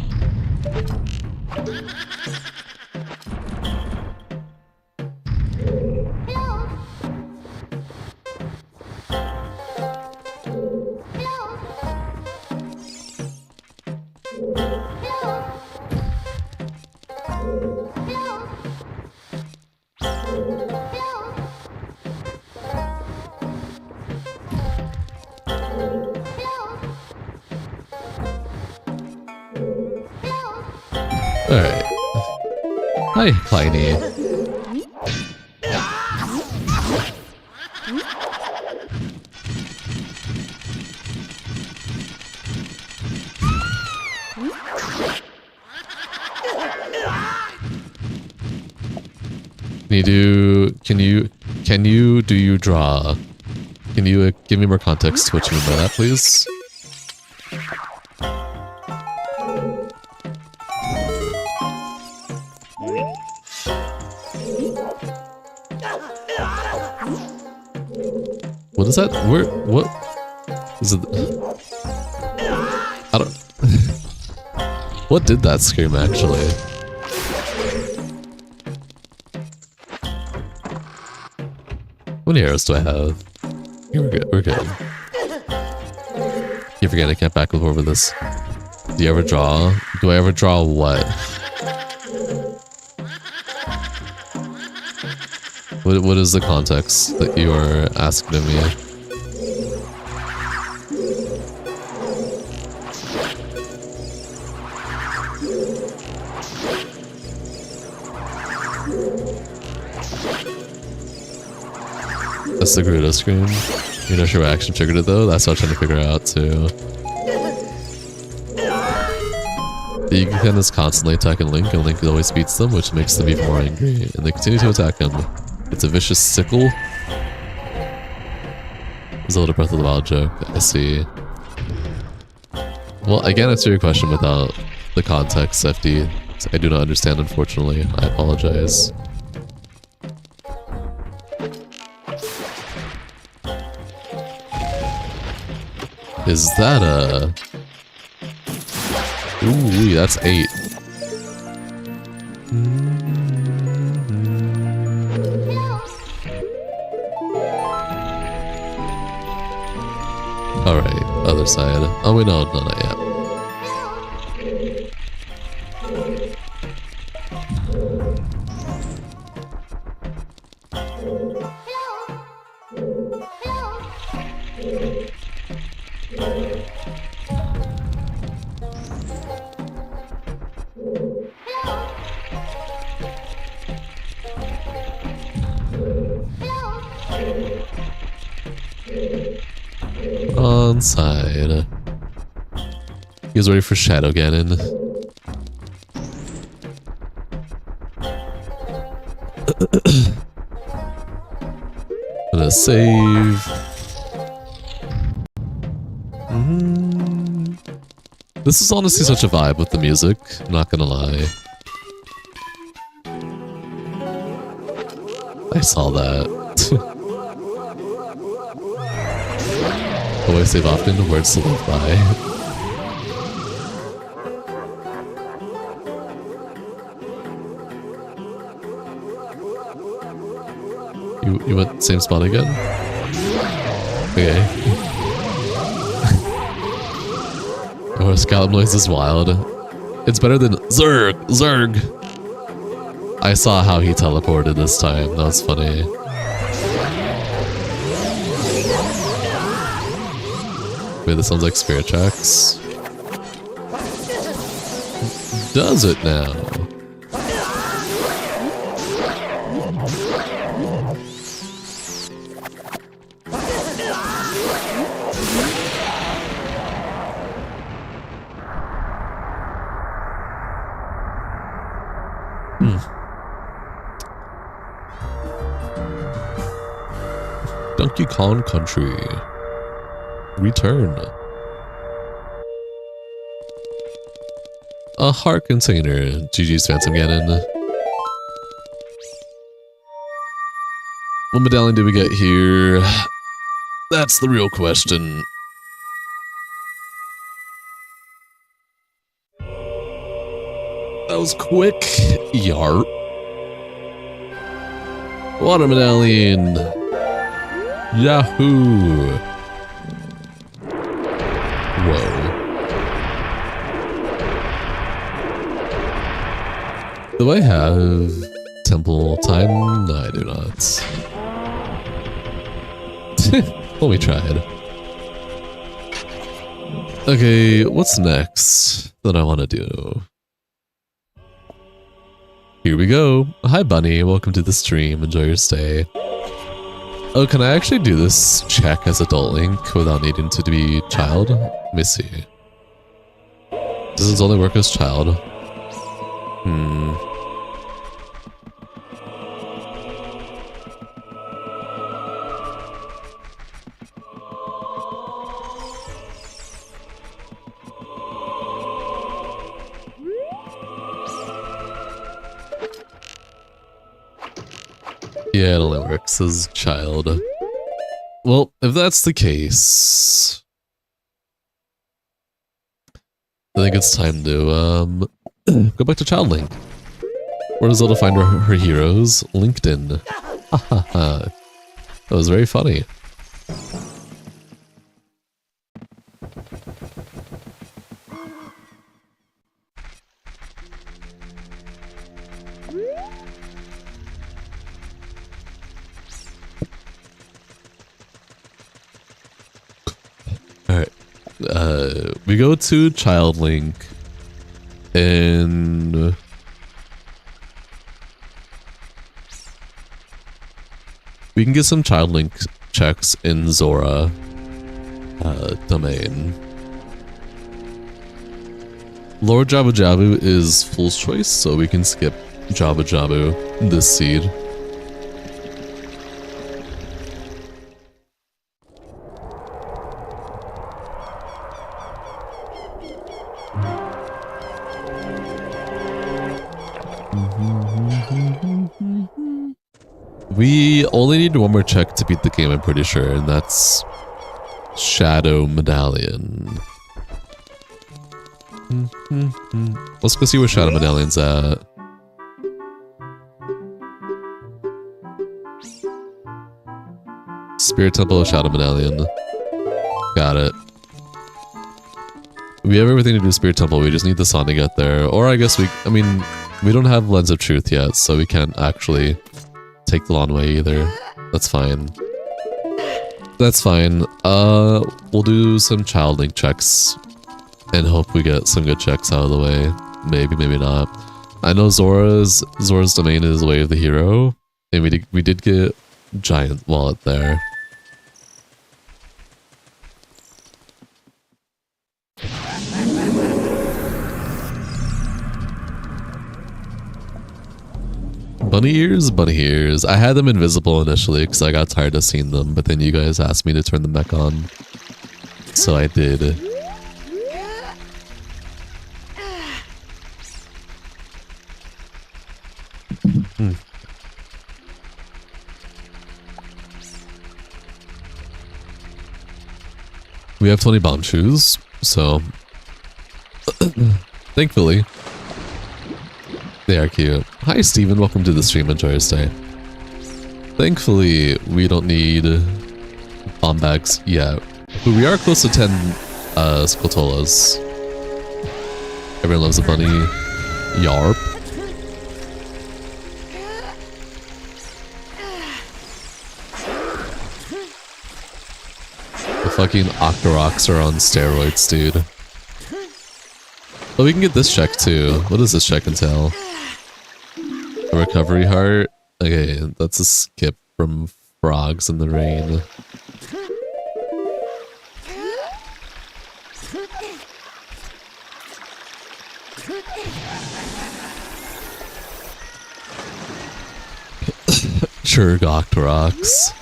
Alright. Hi, Pliny. Do you draw? Can you give me more context to what you mean by that, please? What is that? What is it? I don't... What did that scream, actually? How many arrows do I have? Here we're good. We're good. Keep forgetting I can't back over this. Do you ever draw? Do I ever draw what? What is the context that you are asking of me? That's the Gerudo scream. You're not sure what action triggered it though? That's what I'm trying to figure out too. The Yukiken is constantly attacking Link, and Link always beats them, which makes them even more angry, and they continue to attack him. It's a vicious sickle. It's a little Breath of the Wild joke. I see. Well, I can't answer your question without the context, FD. I do not understand, unfortunately. I apologize. Is that a... Ooh, that's 8. Alright, other side. Oh wait, no, not yet. On side. He's ready for Shadow Ganon. Gonna save. This is honestly such a vibe with the music, I'm not gonna lie. I saw that. Oh, I save often, words to live by. You went same spot again? Okay. Oh, Scallop noise is wild. It's better than Zerg! Zerg! I saw how he teleported this time, that was funny. Wait, this sounds like spirit tracks. Does it now? Donkey Kong Country. Return. A heart container. GG's Phantom Ganon. What medallion did we get here? That's the real question. That was quick. Yarp. Water medallion. Yahoo! Whoa. Do I have temple time? No, I do not. Well, we tried. Okay, what's next that I want to do? Here we go. Hi, Bunny. Welcome to the stream. Enjoy your stay. Oh, can I actually do this check as adult Link without needing to be child? Let me see. Does this only work as child? Yeah, it only works as child. Well, if that's the case, I think it's time to go back to Child Link. Where does Zelda find her heroes? LinkedIn. Ha ha ha. That was very funny. Alright. We go to Child Link and we can get some Child Link checks in Zora domain. Lord Jabu Jabu is fool's choice, so we can skip Jabu Jabu this seed. We only need one more check to beat the game, I'm pretty sure, and that's Shadow Medallion. Let's go see where Shadow Medallion's at. Spirit Temple of Shadow Medallion. Got it. We have everything to do Spirit Temple, we just need the sun to get there. Or I guess we don't have Lens of Truth yet, so we can't actually take the long way either. That's fine. That's fine. We'll do some Child Link checks and hope we get some good checks out of the way. Maybe, maybe not. I know Zora's domain is Way of the Hero, and we did get Giant Wallet there. Bunny ears, bunny ears. I had them invisible initially because I got tired of seeing them, but then you guys asked me to turn them back on. So I did. We have 20 bomb shoes, so thankfully. They are cute. Hi Steven, welcome to the stream, enjoy your stay. Thankfully, we don't need bomb bags yet. But we are close to 10 Skulltulas. Everyone loves a bunny. Yarp. Fucking Octoroks are on steroids, dude. Oh, we can get this check too. What does this check entail? A recovery heart? Okay, that's a skip from frogs in the rain. Churg Octoroks.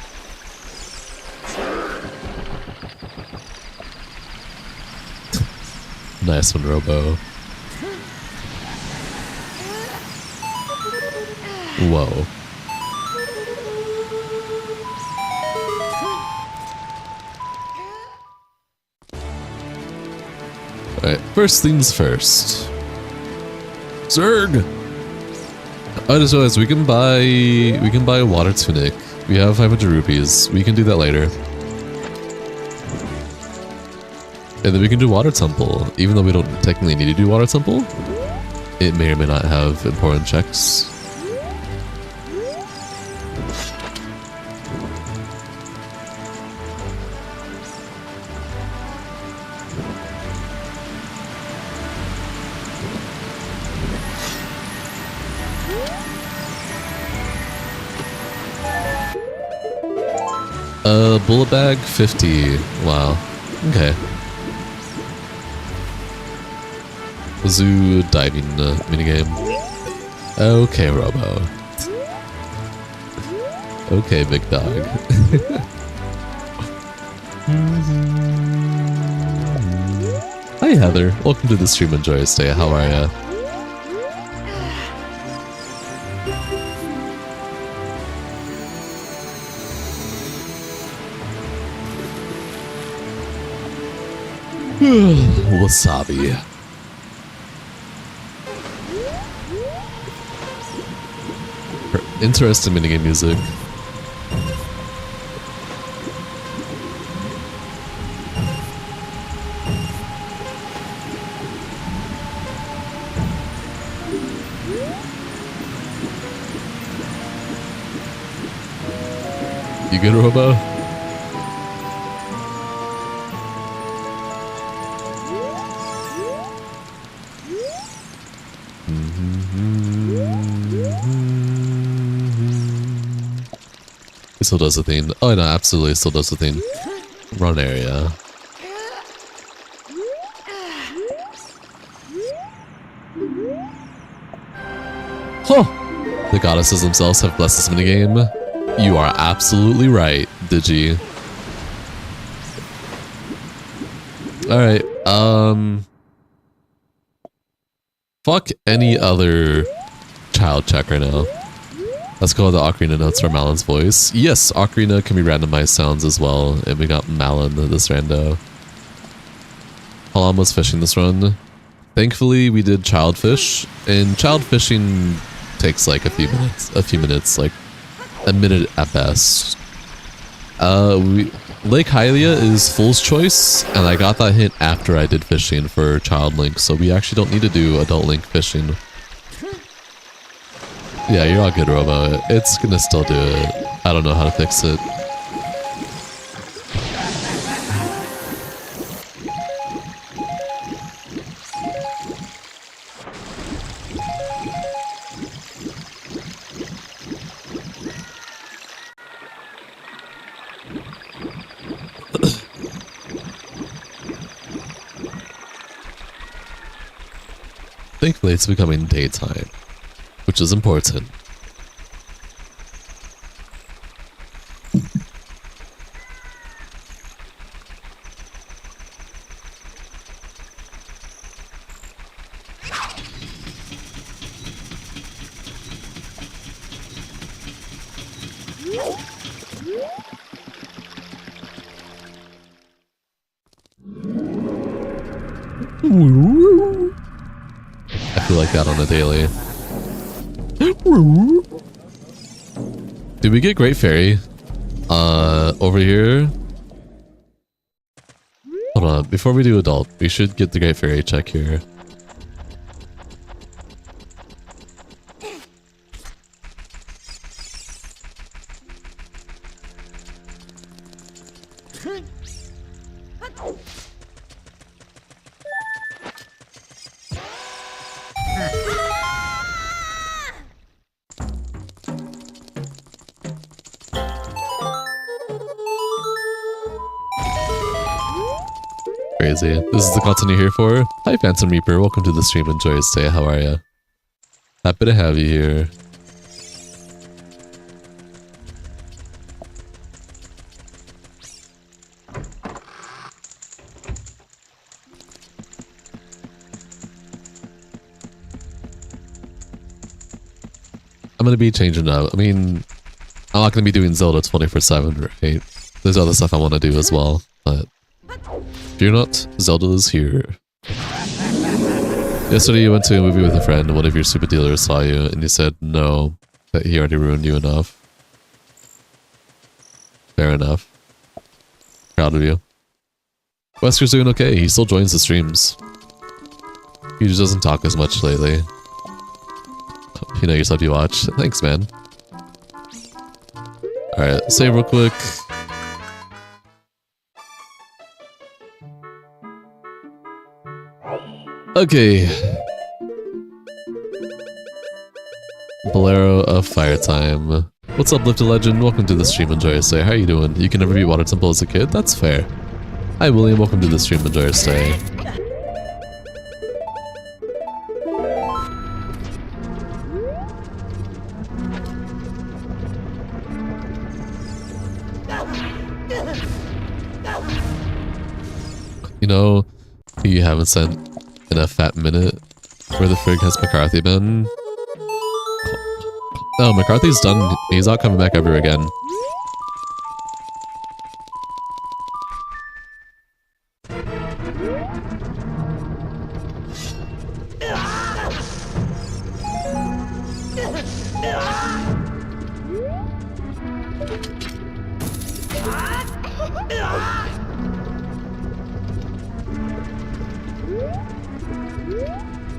Nice one, Robo. Whoa. Alright, first things first. Zerg! I just realized we can buy a water tunic. We have 500 rupees. We can do that later. And then we can do water temple. Even though we don't technically need to do water temple, it may or may not have important checks. Bullet bag 50. Wow. Okay. Zoo diving minigame. Okay, Robo. Okay, big dog. Hi, Heather. Welcome to the stream. Enjoy your stay. How are ya? Wasabi. Interesting minigame music. You good, Robo? It still does the thing. Oh no, absolutely, it still does the thing. Run area. Huh! The goddesses themselves have blessed this minigame. You are absolutely right, Digi. Alright, fuck any other child check right now. Let's go with the Ocarina notes for Malon's voice. Yes, Ocarina can be randomized sounds as well, and we got Malon this rando. How long was fishing this run? Thankfully, we did child fish, and child fishing takes like a few minutes, like a minute at best. Lake Hylia is Fool's Choice, and I got that hint after I did fishing for Child Link, so we actually don't need to do Adult Link fishing. Yeah, you're all good, Robo. It's gonna still do it. I don't know how to fix it. Thankfully, it's becoming daytime, which is important. I feel like that on a daily. Did we get Great Fairy? Over here? Hold on, before we do adult, we should get the Great Fairy check here. crazy. This is the content you're here for. Hi, Phantom Reaper. Welcome to the stream. Enjoy your stay. How are ya? Happy to have you here. I'm gonna be changing up. I mean, I'm not gonna be doing Zelda 24/7, right? There's other stuff I want to do as well, but fear not, Zelda is here. Yesterday you went to a movie with a friend and one of your super dealers saw you and you said no, that he already ruined you enough. Fair enough. Proud of you. Wesker's doing okay, he still joins the streams. He just doesn't talk as much lately. You know yourself, you watch. Thanks, man. Alright, save real quick. Okay. Bolero of Fire Time. What's up, Lifted Legend? Welcome to the stream, enjoy your stay. How you doing? You can never beat Water Temple as a kid? That's fair. Hi, William. Welcome to the stream, enjoy your stay. You know, you haven't sent in a fat minute. Where the frig has McCarthy been? No, McCarthy's done. He's not coming back ever again.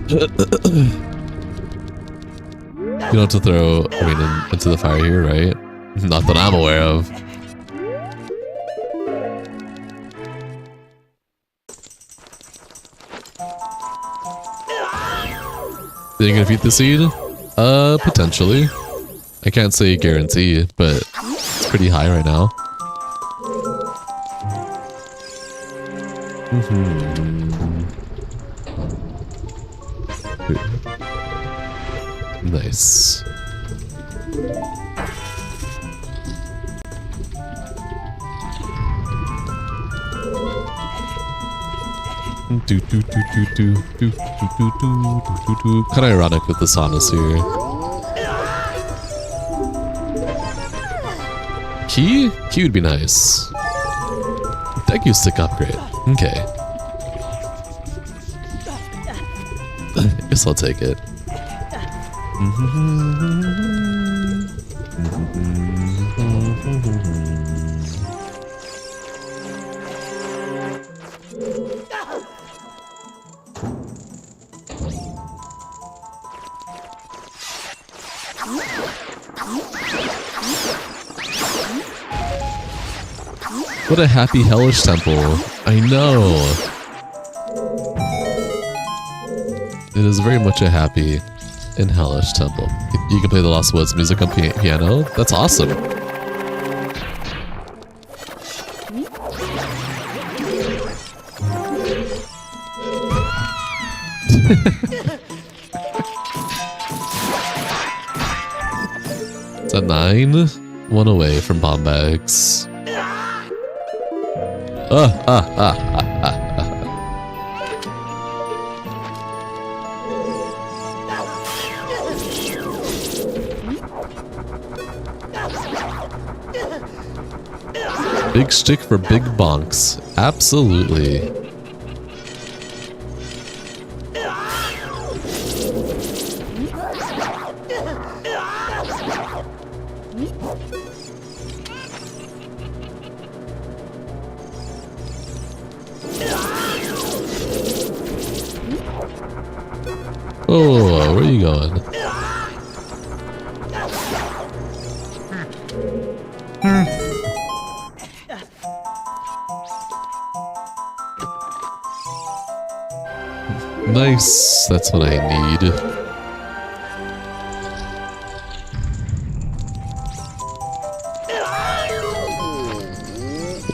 You don't have to throw Ocarina into the fire here, right? Not that I'm aware of. Are you gonna defeat the seed? Potentially. I can't say guarantee, but it's pretty high right now. Nice. Kind of ironic with the saunas here. Key? Key would be nice. Thank you, stick upgrade. Okay. I guess I'll take it. What a happy hellish temple. I know. It is very much a happy and hellish temple. You can play the Lost Woods music on piano. That's awesome. It's a 9. 1 away from bomb bags. Big stick for big bonks. Absolutely. Oh, where are you going? Nice, that's what I need.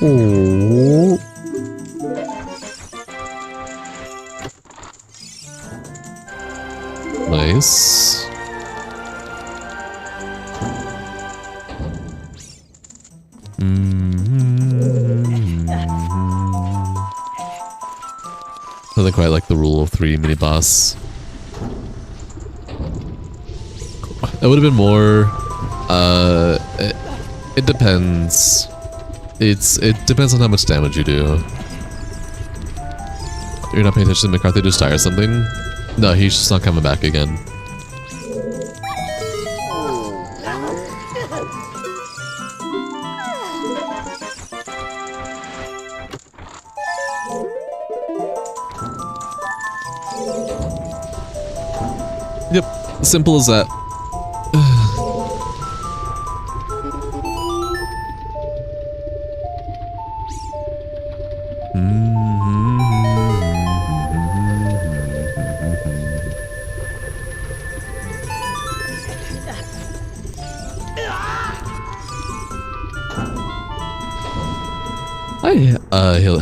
Oh. this. Nothing quite like the rule of 3 mini boss. It would have been more. It depends. It depends on how much damage you do. You're not paying attention to McCarthy just die or something? No, he's just not coming back again. Yep, simple as that.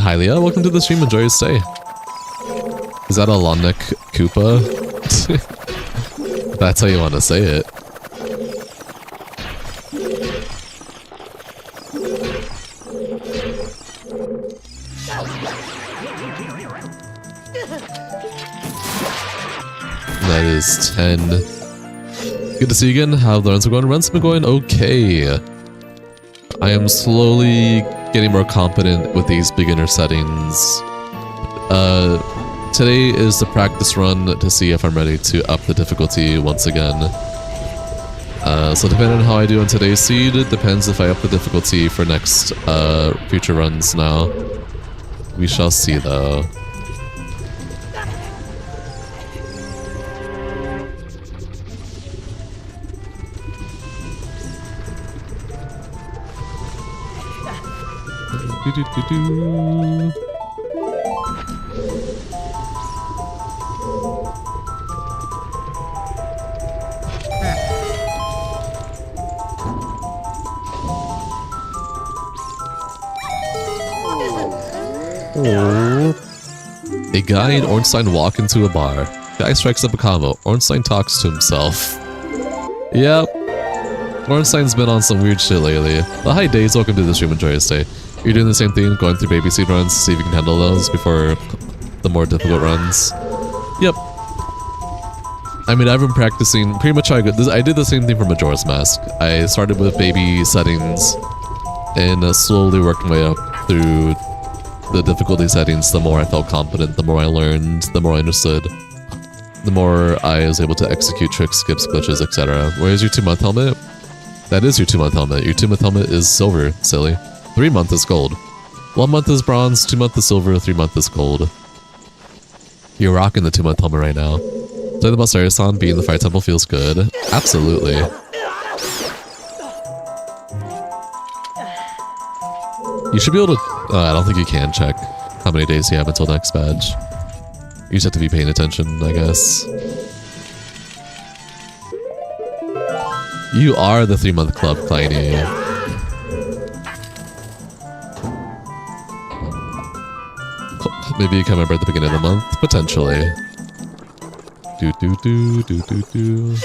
Hi Leah, welcome to the stream, enjoy your stay. Is that a long neck Koopa? That's how you want to say it. That is 10. Good to see you again. How the runs are going? Runs have been going okay. I am slowly getting more competent with these beginner settings. Today is the practice run to see if I'm ready to up the difficulty once again. So depending on how I do on today's seed, it depends if I up the difficulty for next future runs now. We shall see though. A guy and Ornstein walk into a bar. Guy strikes up a convo. Ornstein talks to himself. Yep. Ornstein's been on some weird shit lately. But hi Days, welcome to the stream, enjoy your stay. You're doing the same thing, going through baby seed runs to see if you can handle those before the more difficult runs. Yep. I mean, I've been practicing pretty much how I did the same thing for Majora's Mask. I started with baby settings and slowly worked my way up through the difficulty settings. The more I felt competent, the more I learned, the more I understood, the more I was able to execute tricks, skips, glitches, etc. Where's your 2-month helmet? That is your 2-month helmet. Your 2-month helmet is silver, silly. 3-month is gold. 1 month is bronze, 2 month is silver, 3 month is gold. You're rocking the 2-month helmet right now. Talking about Sarisan being in the Fire Temple feels good. Absolutely. You should be able to... I don't think you can check how many days you have until next badge. You just have to be paying attention, I guess. You are the 3-month club, Kleiny. Maybe you come over at the beginning of the month? Potentially. Do do do do do do.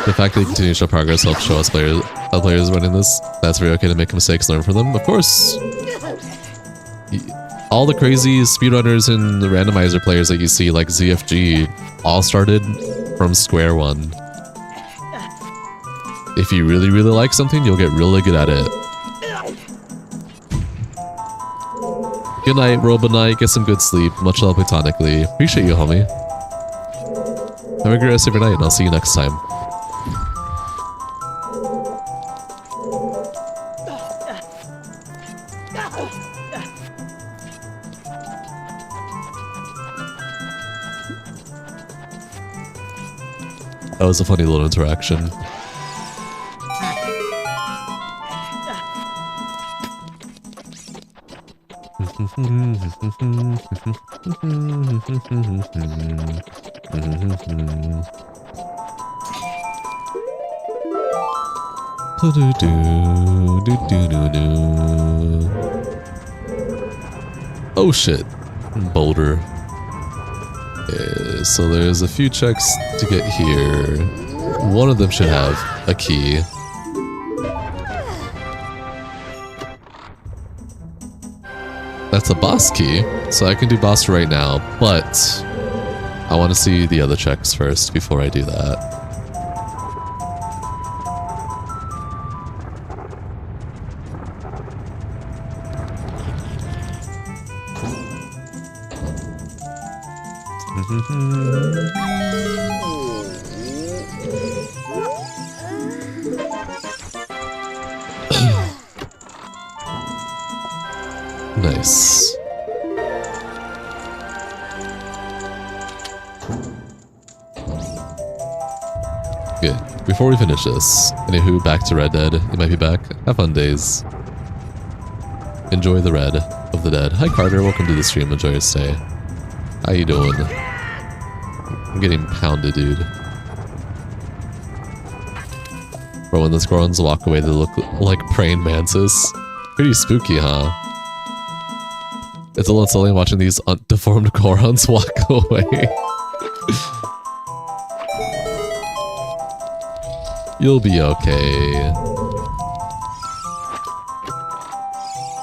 The fact that you continue to show progress helps show us how players running this. That's very okay to make mistakes, learn from them. Of course. All the crazy speedrunners and the randomizer players that you see, like ZFG, all started from square one. If you really, really like something, you'll get really good at it. Good night, Robonite. Get some good sleep. Much love platonically. Appreciate you, homie. Have a great rest of your night, and I'll see you next time. That was a funny little interaction. Oh shit. Boulder. Okay, so there's a few checks to get here. One of them should have a key. That's a boss key, so I can do boss right now, but I want to see the other checks first before I do that. Nice. Good. Before we finish this, anywho, back to Red Dead. You might be back. Have fun days. Enjoy the Red of the Dead. Hi Carter, welcome to the stream. Enjoy your stay. How you doing? I'm getting pounded, dude. Bro, when the squirrels walk away, they look like praying mantis. Pretty spooky, huh? It's a little silly watching these deformed Gorons walk away. You'll be okay.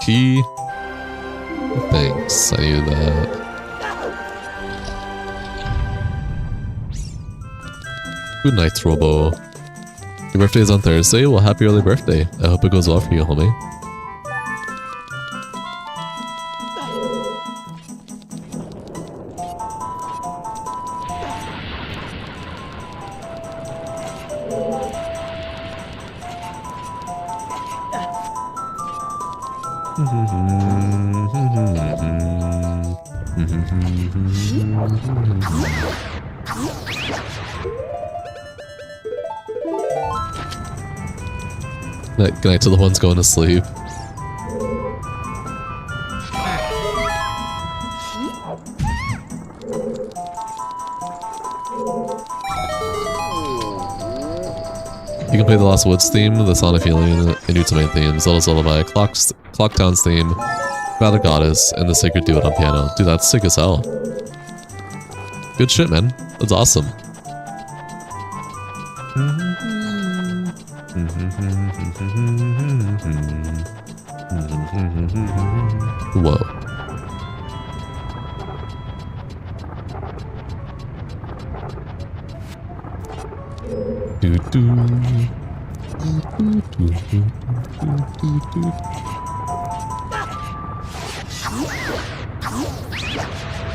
Key. Thanks, I needed that. Good night, Robo. Your birthday is on Thursday? Well, happy early birthday. I hope it goes well for you, homie. Good night to the ones going to sleep. You can play the Lost Woods theme, the Song of Healing, and new to main themes, Zelda's Lullaby, Clocktown's theme, Battle Goddess, and the Sacred Duet on piano. Dude, that's sick as hell. Good shit, man. That's awesome. Whoa.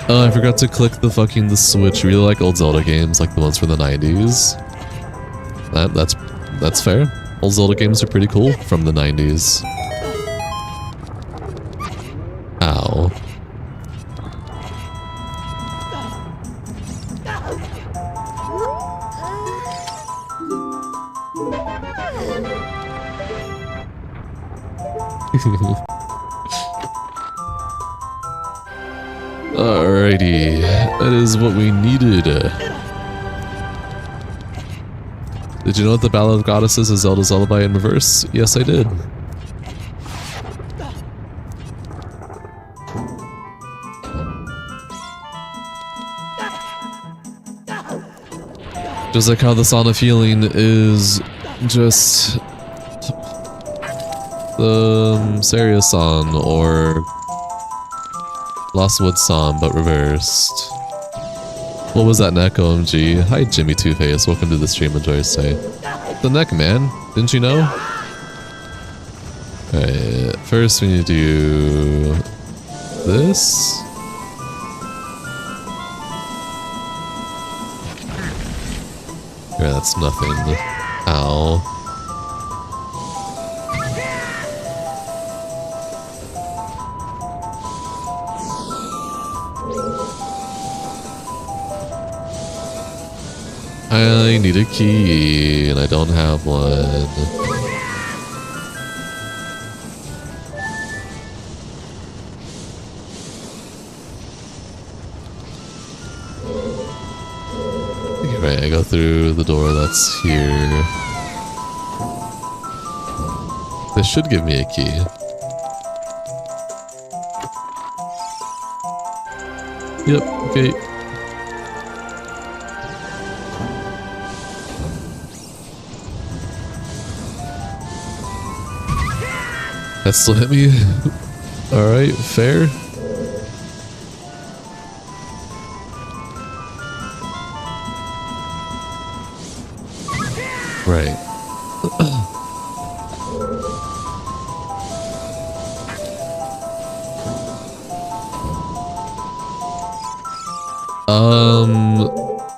Oh, I forgot to click the Switch. Really like old Zelda games, like the ones from the 90s. That's fair. Old Zelda games are pretty cool from the 90s. Ow. Alrighty, that is what we needed. Did you know that the Ballad of Goddesses is Zelda's Lullaby in reverse? Yes, I did. Just like how the Song of Healing is just the Serious song or Lost Woods song, but reversed. What was that neck, OMG? Hi, Jimmy Two-Face. Welcome to the stream. Enjoy your stay. The neck, man. Didn't you know? Alright, first we need to do this. Yeah, that's nothing. Ow. I need a key, and I don't have one. Right, I go through the door that's here. This should give me a key. Yep, okay. That still hit me. Alright, fair. Right.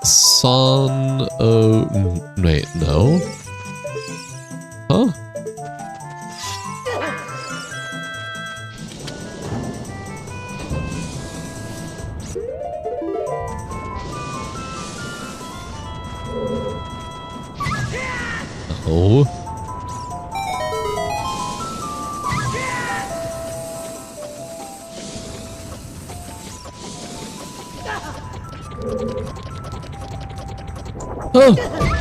Son. Oh, wait, no. Huh? Oh. Oh!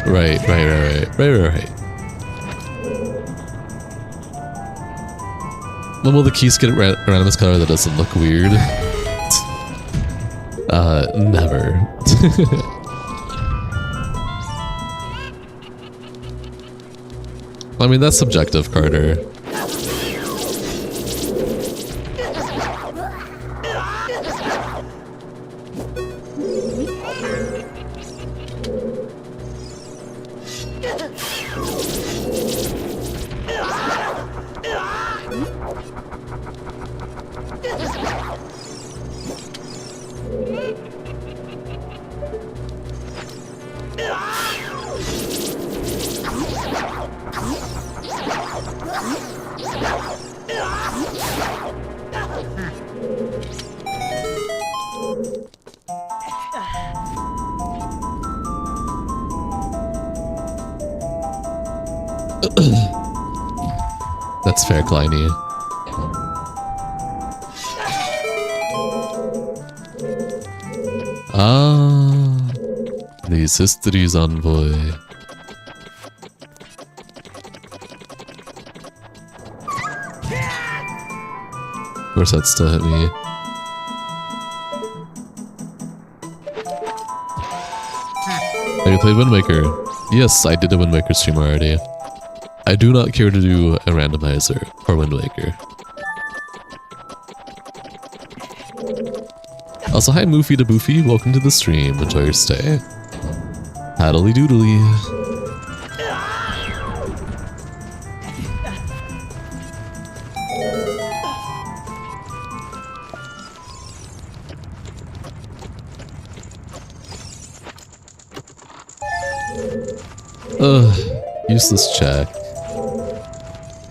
Right. When will the keys get around this color that doesn't look weird? Never. I mean, that's subjective, Carter. That's fair, Kleiny. Ah, the Sister's envoy. Of course, that still hit me. Have you played Wind Waker? Yes, I did a Wind Waker stream already. I do not care to do a randomizer for Wind Waker. Also, hi Moofy to Boofy, welcome to the stream, enjoy your stay. Paddly doodly. Ugh, useless check.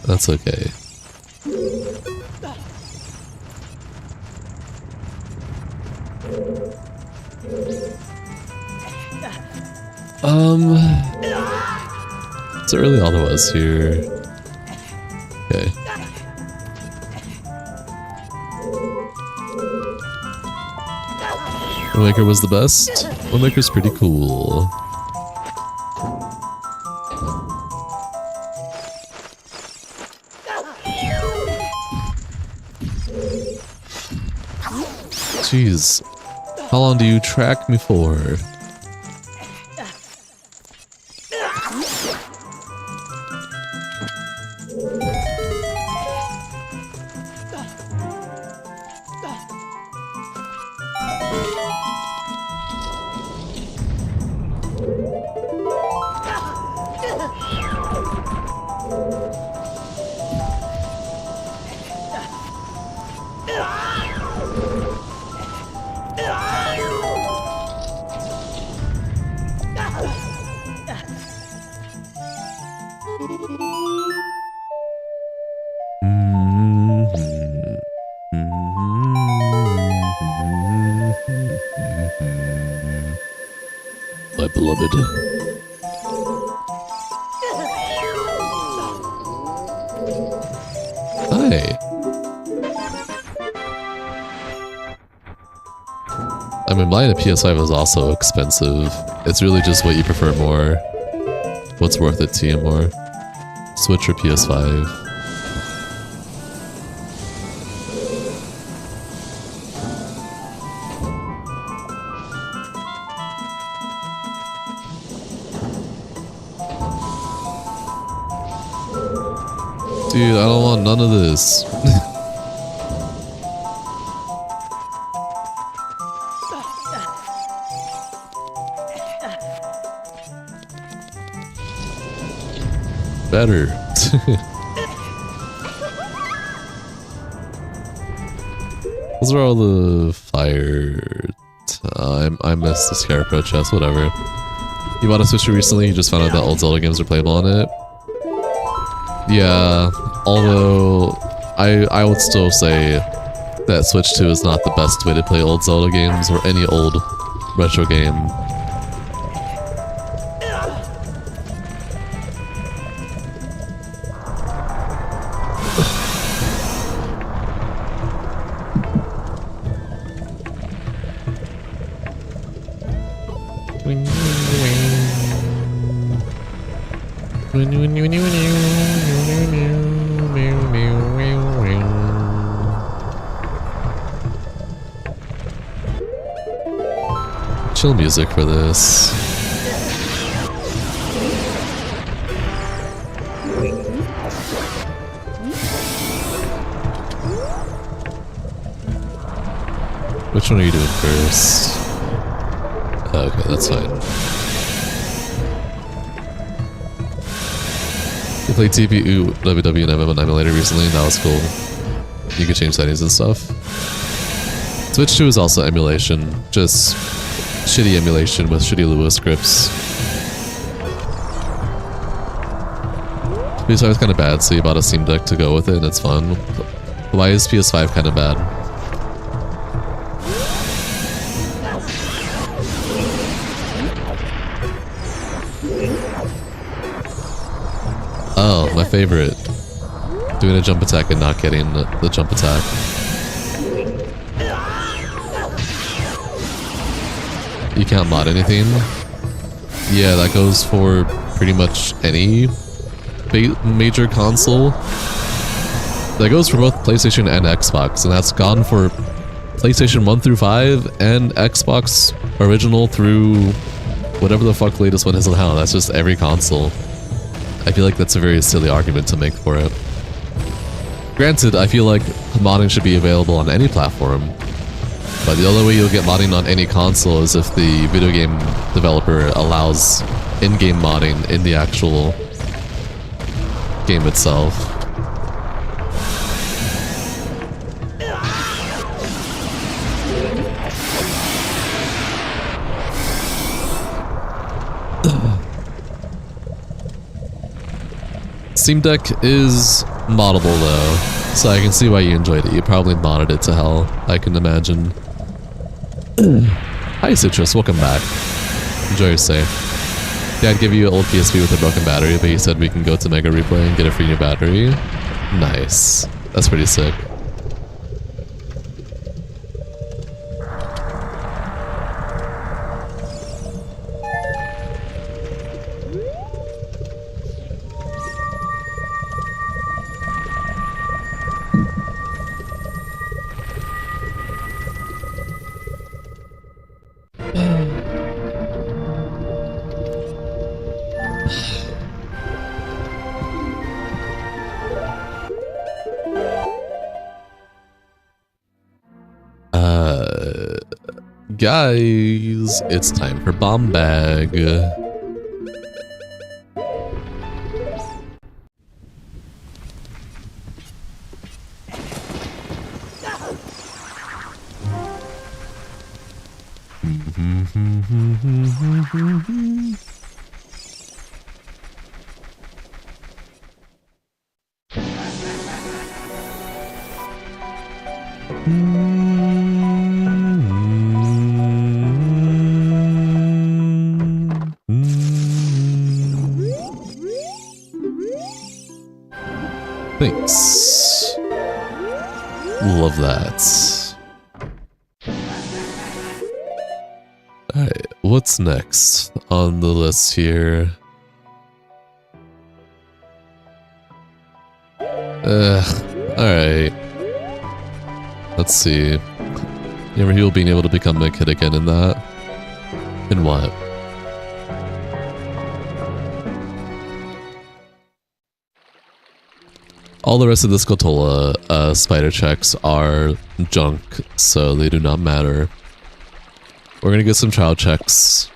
That's okay. Is that really all there was here? Okay. Windmaker was the best. Windmaker's pretty cool. Jeez. How long do you track me for? My beloved. Hi. I mean, buying a PS5 is also expensive. It's really just what you prefer more. What's worth it to you more? Switch or PS5? Dude, I don't want none of this. Better. Those are all the fire time. I missed the scarecrow chest, whatever. You bought a Switch recently, you just found out that old Zelda games are playable on it. Yeah, although I would still say that Switch 2 is not the best way to play old Zelda games or any old retro game. Chill music for this. Which one are you doing first? Okay, that's fine. You played TPU WW and MM on emulator recently, and that was cool. You could change settings and stuff. Switch 2 is also emulation, just shitty emulation with shitty Lua scripts. PS5 is kind of bad, so you bought a Steam Deck to go with it, and it's fun. Why is PS5 kind of bad? Oh, my favorite. Doing a jump attack and not getting the jump attack. You can't mod anything? Yeah, that goes for pretty much any major console. That goes for both PlayStation and Xbox, and that's gone for PlayStation 1 through 5 and Xbox original through whatever the fuck latest one is now. That's just every console. I feel like that's a very silly argument to make for it. Granted, I feel like modding should be available on any platform, but the only way you'll get modding on any console is if the video game developer allows in-game modding in the actual game itself. Steam Deck is moddable though, so I can see why you enjoyed it. You probably modded it to hell, I can imagine. Hi Citrus, welcome back. Enjoy your stay. Yeah, I'd give you an old PSP with a broken battery, but you said we can go to Mega Replay and get a free new battery. Nice. That's pretty sick. Guys, it's time for Bomb Bag. Thanks. Love that. Alright, what's next on the list here? Alright. Let's see. You ever heal being able to become a kid again in that? In what? All the rest of the Skotola spider checks are junk, so they do not matter. We're gonna get some child checks.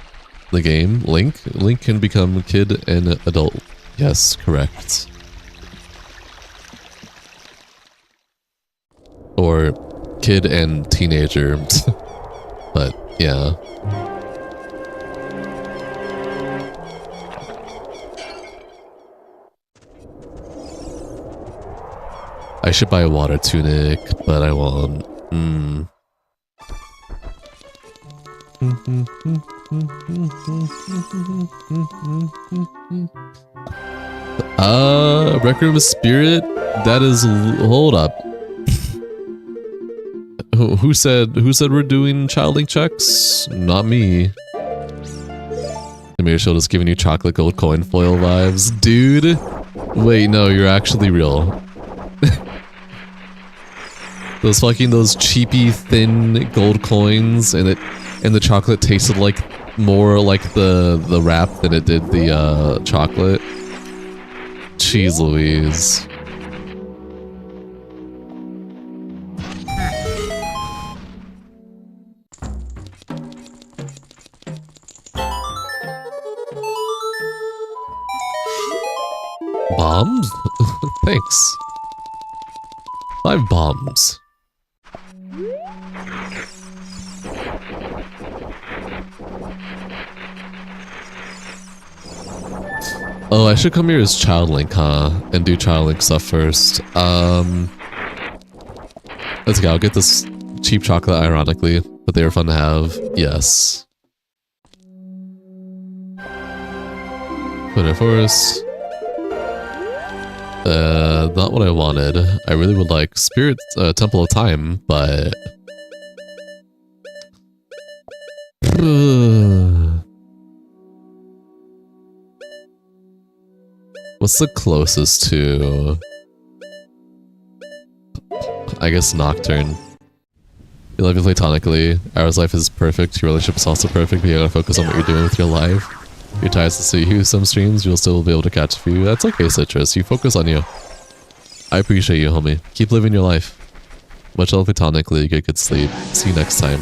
The game, Link can become kid and adult. Yes, correct. Or kid and teenager. But yeah. I should buy a water tunic, but I won't. Rec Room Spirit? That is... Hold up. Who said we're doing child link checks? Not me. The Mirror Shield is giving you chocolate gold coin foil vibes. Dude! Wait, no, you're actually real. Those cheapy thin gold coins, and the chocolate tasted like more like the wrap than it did the chocolate. Jeez Louise. Bombs? Thanks. 5 bombs. Oh, I should come here as Child Link, huh? And do Child Link stuff first. Let's go. I'll get this cheap chocolate, ironically, but they were fun to have. Yes. Put it first. Not what I wanted. I really would like Spirit Temple of Time, but... What's the closest to... I guess Nocturne. You love you platonically. Ours life is perfect. Your relationship is also perfect, but you gotta focus on what you're doing with your life. You're tired to see you some streams, you'll still be able to catch a few. That's okay, Citrus. You focus on you. I appreciate you, homie. Keep living your life. Much love platonically. Get good sleep. See you next time.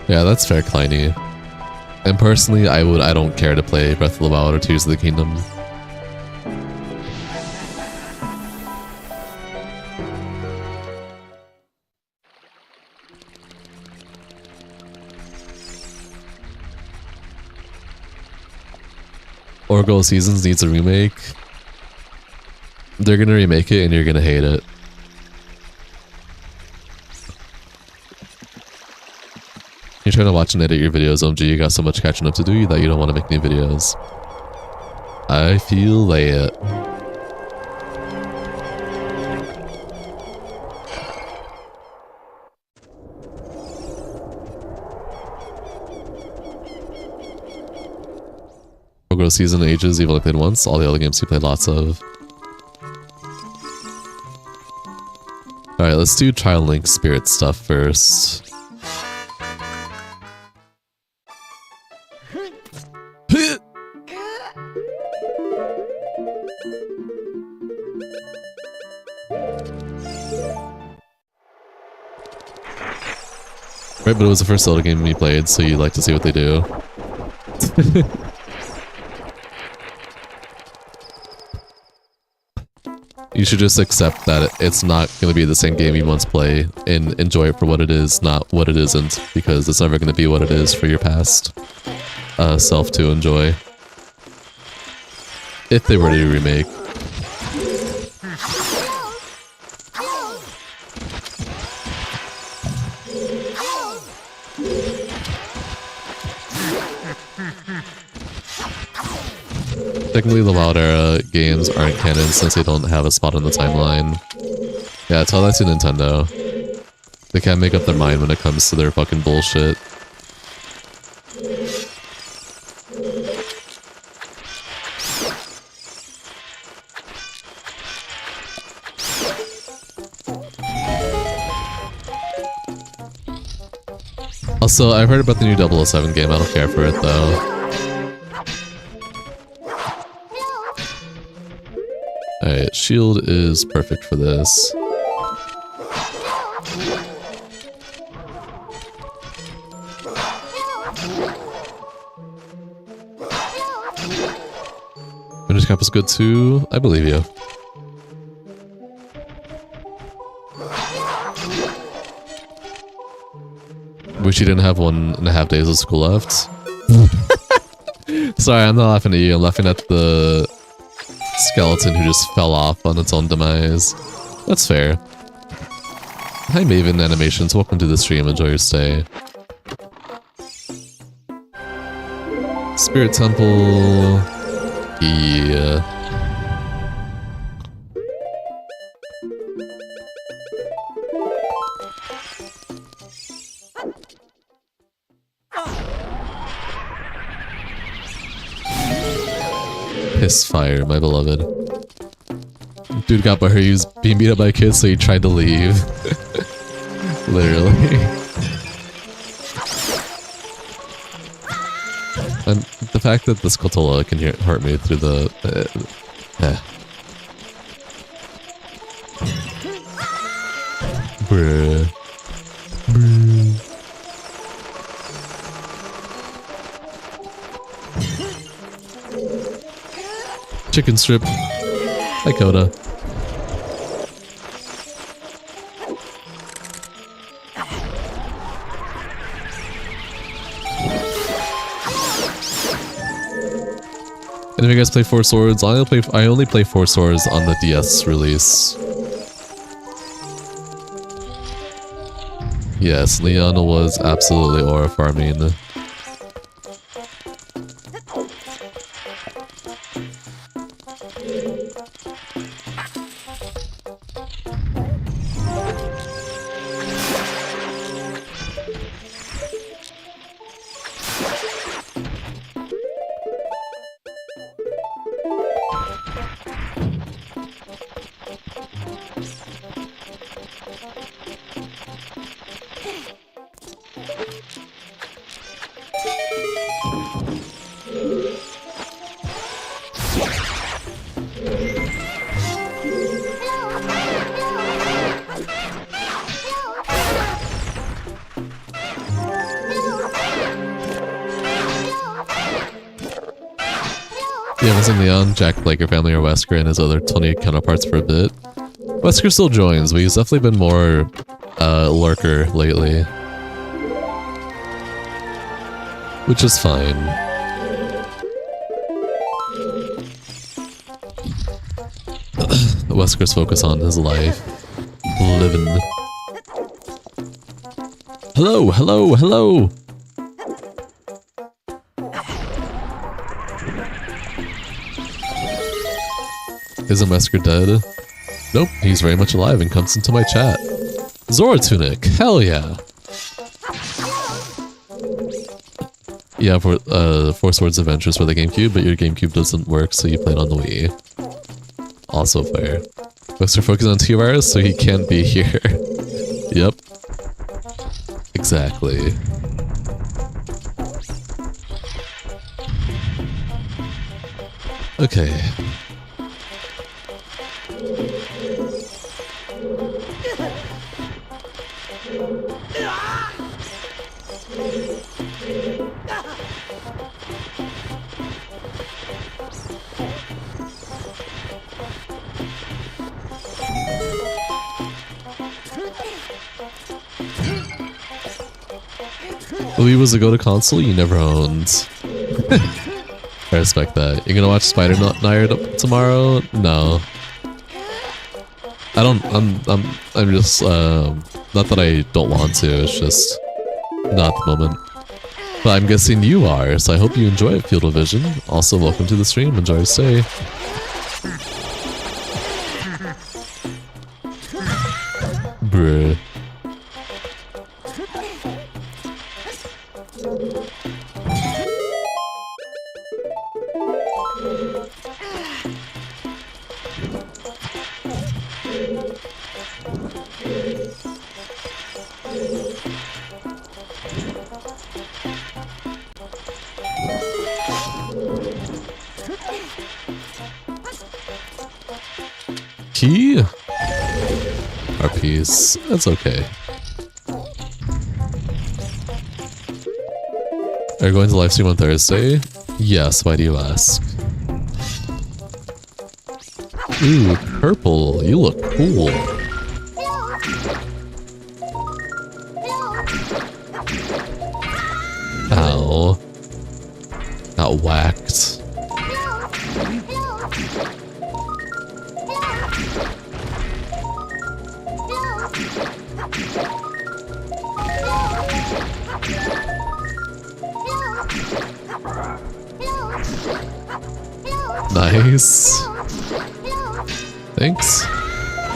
Yeah, that's fair, Kleiny. And personally, I don't care to play Breath of the Wild or Tears of the Kingdom. Orgo Seasons needs a remake. They're gonna remake it and you're gonna hate it. You're trying to watch and edit your videos, OMG, you got so much catching up to do that you don't want to make new videos. I feel it. Orgo Season ages, you've only played once, all the other games you played lots of. Alright, let's do Child Link Spirit stuff first. Right, but it was the first Zelda game we played, so you like to see what they do. You should just accept that it's not going to be the same game you once play and enjoy it for what it is, not what it isn't, because it's never going to be what it is for your past self to enjoy. If they were to remake. Technically, the Wild Era games aren't canon since they don't have a spot on the timeline. Yeah, tell that to Nintendo. They can't make up their mind when it comes to their fucking bullshit. Also, I've heard about the new 007 game. I don't care for it though. Alright, shield is perfect for this. Vintage cap is good too. I believe you. Wish you didn't have 1.5 days of school left. Sorry, I'm not laughing at you. I'm laughing at the skeleton who just fell off on its own demise. That's fair. Hi Maven Animations, welcome to the stream. Enjoy your stay. Spirit Temple. Yeah. Piss fire, my beloved. Dude got by her, he was being beat up by kids, so he tried to leave. Literally. And the fact that the Skulltula can hurt me through the... Bruh. Bruh. Chicken strip. Hi, Coda. And if you guys play Four Swords, I only play Four Swords on the DS release. Yes, Leon was absolutely aura farming. Yeah, I was in Leon, Jack, Blaker family, or Wesker and his other 20 counterparts for a bit. Wesker still joins, but he's definitely been more lurker lately. Which is fine. Wesker's focus on his life. Living. Hello, hello, hello! Isn't Wesker dead? Nope, he's very much alive and comes into my chat. Zora Tunic, hell yeah! Yeah, for Four Swords Adventures for the GameCube, but your GameCube doesn't work, so you play it on the Wii. Also fair. Wesker focused on T-Virus, so he can't be here. Yep. Exactly. Okay. Wii was a go-to console you never owned. I respect that. You're gonna watch Spider-Knight tomorrow? No. I don't, I'm just, not that I don't want to, it's just not at the moment. But I'm guessing you are, so I hope you enjoy it, Field of Vision. Also, welcome to the stream, enjoy your stay. Bruh. Key? Our piece. That's okay. Are you going to live stream on Thursday? Yes, why do you ask? Ooh, purple. You look cool. Ow. Got whacked. Nice. Thanks.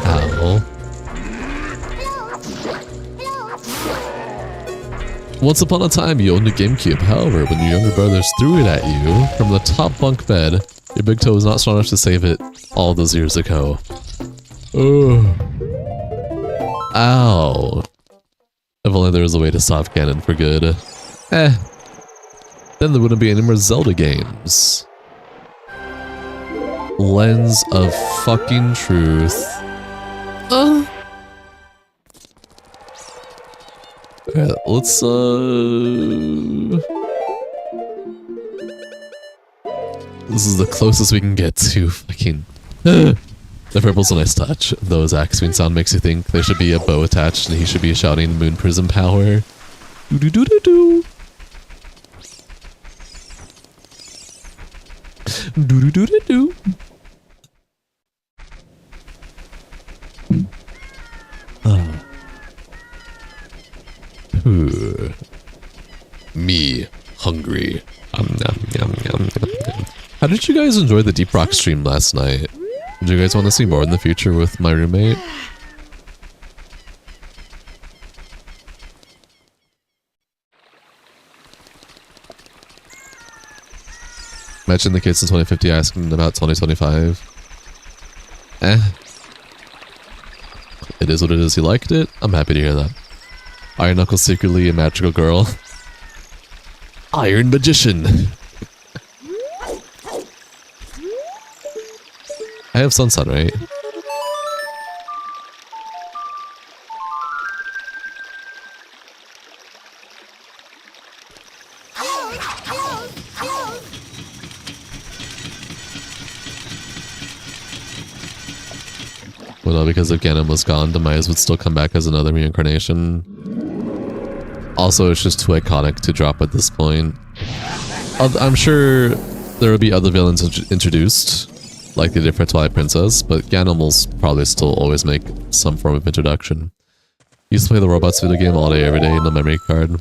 Ow. Once upon a time, you owned a GameCube. However, when your younger brothers threw it at you from the top bunk bed, your big toe was not strong enough to save it all those years ago. Ugh. Ow. If only there was a way to stop Ganon for good. Then there wouldn't be any more Zelda games. Lens of fucking truth. Okay, let's this is the closest we can get to fucking the purple's a nice touch, though his axe swing sound makes you think there should be a bow attached and he should be shouting moon prism power. Do do do do do. Do do do do do. Me hungry. How did you guys enjoy the Deep Rock stream last night? Do you guys want to see more in the future with my roommate? Imagine the kids in 2050 asking about 2025. It is what it is. You liked it? I'm happy to hear that. Iron Knuckle's secretly a magical girl. Iron Magician! I have Sunsun, right? Well, no, because if Ganon was gone, Demise would still come back as another reincarnation. Also, it's just too iconic to drop at this point. I'm sure there will be other villains introduced, like they did for Twilight Princess, but Ganon will probably still always make some form of introduction. Used to play the robots video game all day, every day, no memory card.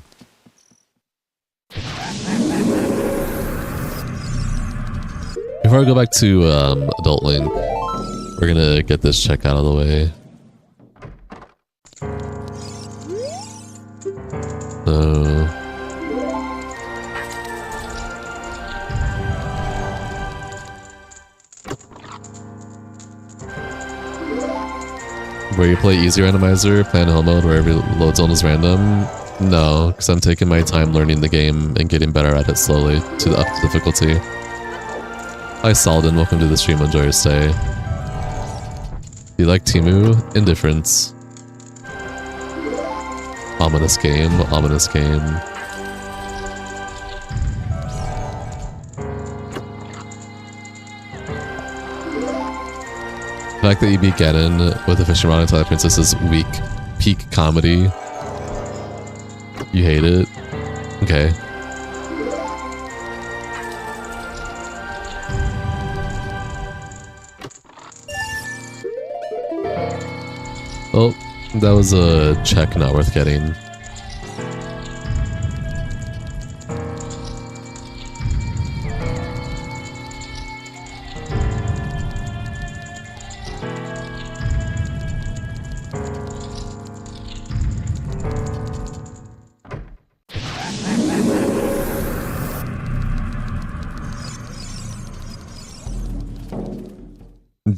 Before I go back to Adult Link, we're gonna get this check out of the way. Where you play easy randomizer, plan hill mode where every load zone is random? No, because I'm taking my time learning the game and getting better at it slowly to the up to difficulty. Hi Salden, welcome to the stream, enjoy your stay. Do you like Timu? Indifference. Ominous game, ominous game. The fact that you beat Ganon with a fishing rod and Twilight Princess is weak peak comedy. You hate it? Okay. Oh, that was a check not worth getting.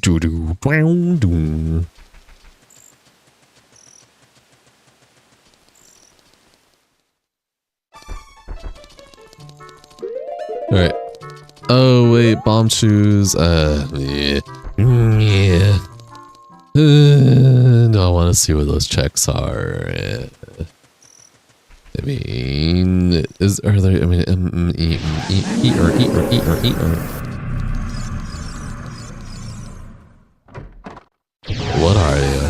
Doo-doo, doo. Alright. Oh wait, bomb shoes. Yeah. want to see what those checks are. I mean, are there? I mean, eat or. What are you?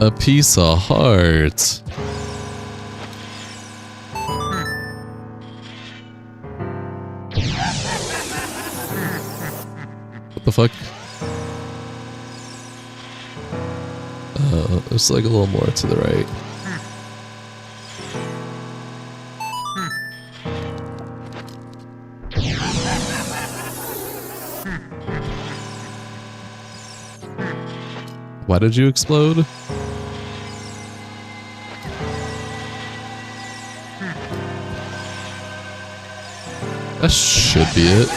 A piece of heart. What the fuck? There's like a little more to the right. Why did you explode? That should be it.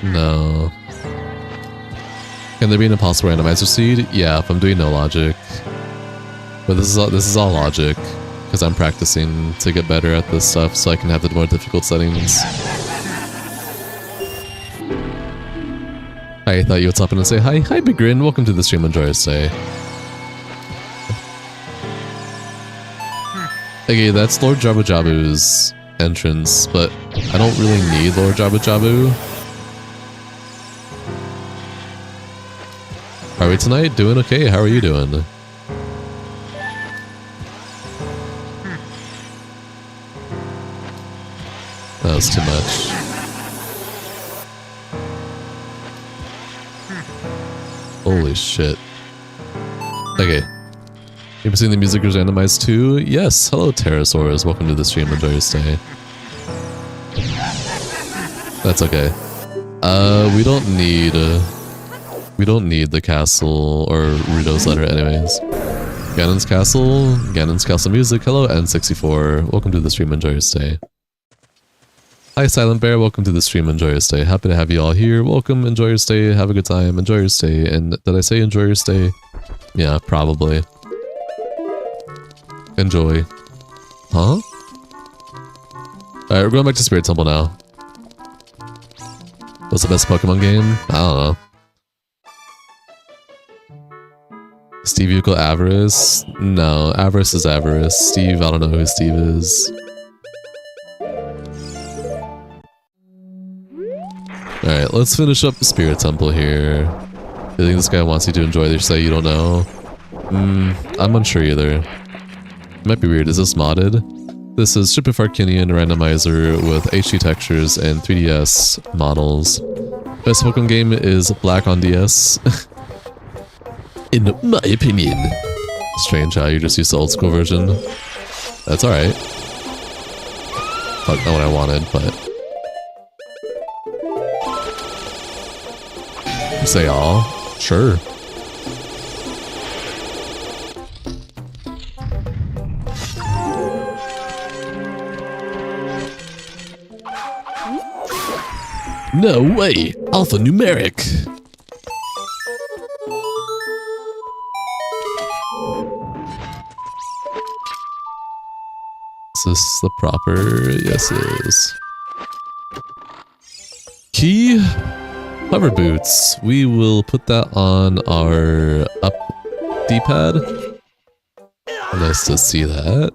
No. Can there be an impossible randomizer seed? Yeah, if I'm doing no logic. But this is all logic, because I'm practicing to get better at this stuff so I can have the more difficult settings. Hi, I thought you would stop in and say hi. Hi, Big Grin. Welcome to the stream. Enjoy your stay. Okay, that's Lord Jabu Jabu's entrance, but I don't really need Lord Jabu Jabu. How are we tonight? Doing okay. How are you doing? That was too much. Holy shit. Okay. You've seen the music is randomized too? Yes. Hello, Pterosaurs. Welcome to the stream. Enjoy your stay. That's okay. We don't need the castle or Rudo's letter anyways. Ganon's Castle music. Hello, N64. Welcome to the stream. Enjoy your stay. Hi, Silent Bear. Welcome to the stream. Enjoy your stay. Happy to have you all here. Welcome. Enjoy your stay. Have a good time. Enjoy your stay. And did I say enjoy your stay? Yeah, probably. Enjoy. Huh? Alright, we're going back to Spirit Temple now. What's the best Pokemon game? I don't know. Steve equal Avarice? No, Avarice is Avarice. Steve, I don't know who Steve is. Alright, let's finish up the Spirit Temple here. I think this guy wants you to enjoy their say you don't know. I'm unsure either. It might be weird. Is this modded? This is Ship of Arcinian Randomizer with HD textures and 3DS models. Best Pokemon game is Black on DS. In my opinion. Strange how you just used the old school version. That's alright. Fuck, not what I wanted, but... You say all? Sure. No way! Alphanumeric! Is this the proper? Yes, it is. Key? Hover boots. We will put that on our up D-pad. Nice to see that.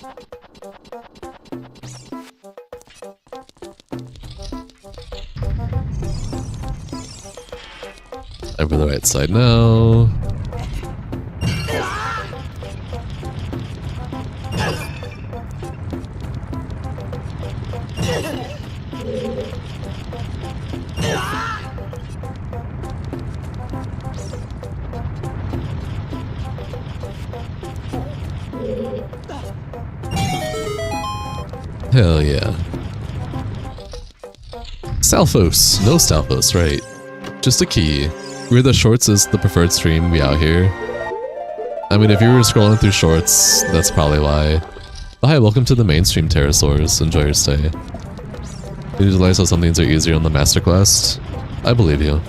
Over the right side now. Hell yeah. Stalfos. No Stalfos, right. Just a key. We're the Shorts is the preferred stream, we out here. I mean, if you were scrolling through Shorts, that's probably why. But hi, welcome to the mainstream Pterosaurs. Enjoy your stay. You realize how some things are easier on the Master Quest? I believe you.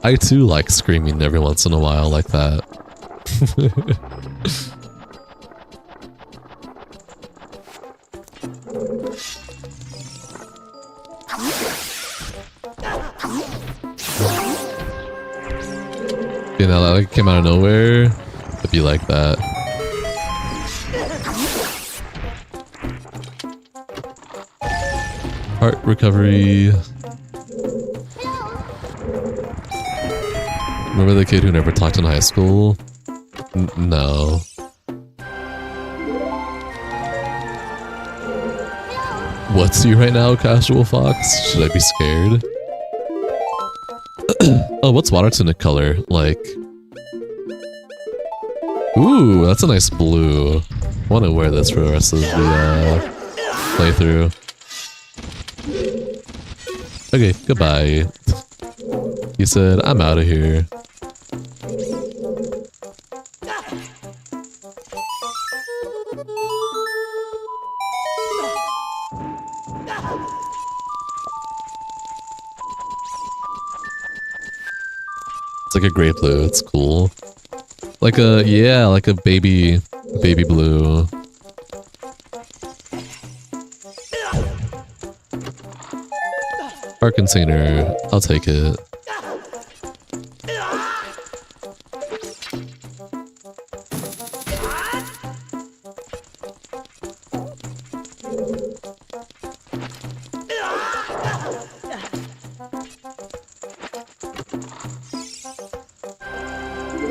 I too like screaming every once in a while like that. You know, that like came out of nowhere. It'd be like that. Heart recovery. Remember the kid who never talked in high school? No. What's you right now, Casual Fox? Should I be scared? Oh, what's water tunic color? Like... Ooh, that's a nice blue. I want to wear this for the rest of the playthrough. Okay, goodbye. He said, I'm out of here. It's like a great blue, it's cool. Like a, yeah, like a baby blue. Art container, I'll take it.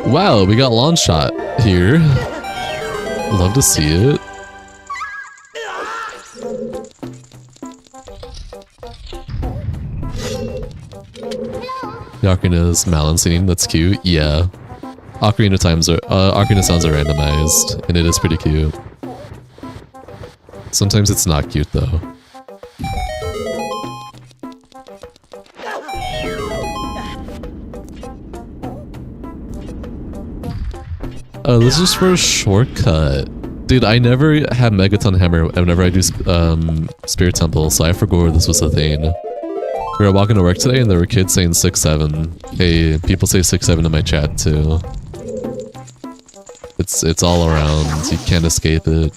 Wow, we got launch shot here. Love to see it. The Ocarina's Malin singing, that's cute. Yeah. Ocarina sounds are randomized, and it is pretty cute. Sometimes it's not cute though. Oh, this is for a shortcut. Dude, I never had Megaton Hammer whenever I do Spirit Temple, so I forgot this was a thing. We were walking to work today and there were kids saying 6-7. Hey, people say 6-7 in my chat too. It's all around, you can't escape it.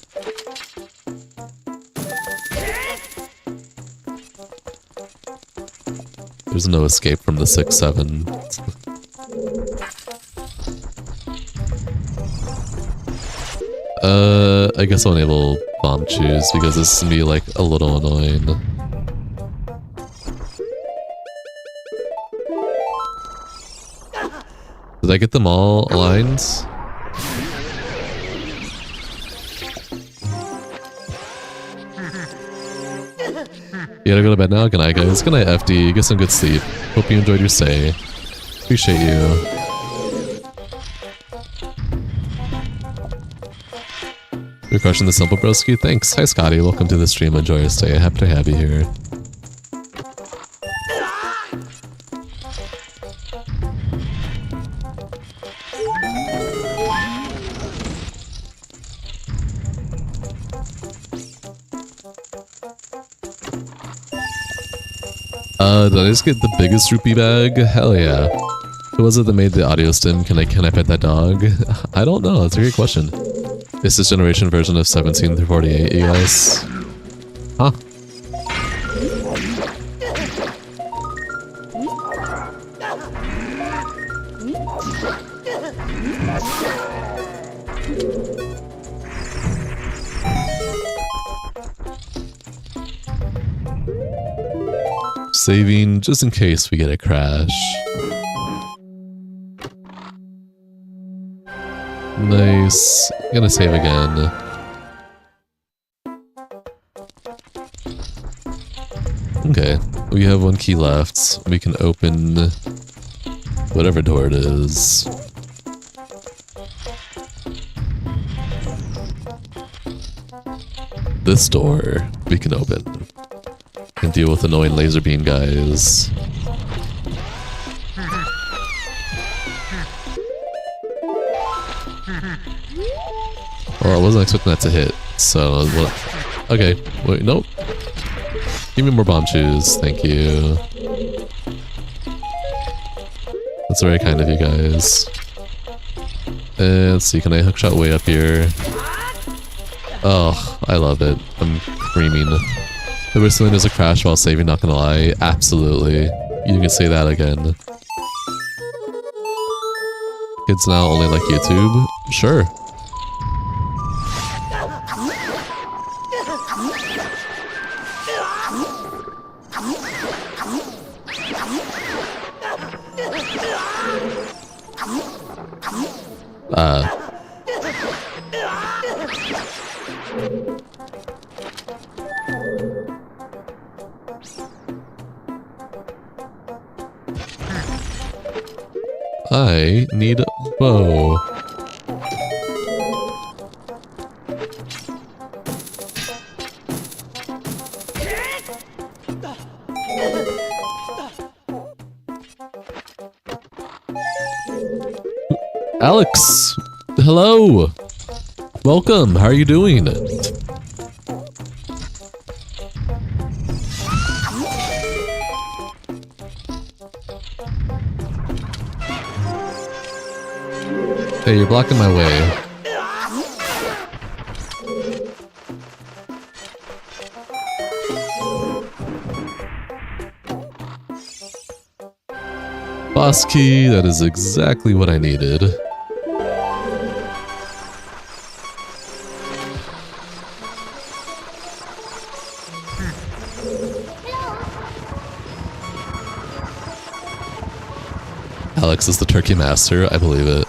There's no escape from the 6-7. I guess I'll enable bomb choose because this is gonna be like a little annoying. Did I get them all aligned? You gotta go to bed now? Good night, guys. Good night, FD. Get some good sleep. Hope you enjoyed your stay. Appreciate you. You're crushing the simple broski. Thanks. Hi, Scotty. Welcome to the stream. Enjoy your stay. Happy to have you here. Did I just get the biggest rupee bag? Hell yeah. Who was it that made the audio stim? Can I pet that dog? I don't know. That's a great question. Is this generation version of 17 through 48, you guys? Huh? Saving just in case we get a crash. Nice. I'm gonna save again. Okay, we have one key left. We can open whatever door it is. This door we can open. And deal with annoying laser beam guys. Well, I wasn't expecting that to hit, so... Okay, wait, nope. Give me more bomb shoes, thank you. That's very kind of you guys. And let's see, can I hookshot way up here? Oh, I love it. I'm screaming. The whistling is a crash while saving, not gonna lie. Absolutely. You can say that again. Kids now only like YouTube? Sure. I need a bow. Alex! Hello! Welcome, how are you doing? Hey, you're blocking my way. Boss key, that is exactly what I needed. Alex is the turkey master, I believe it.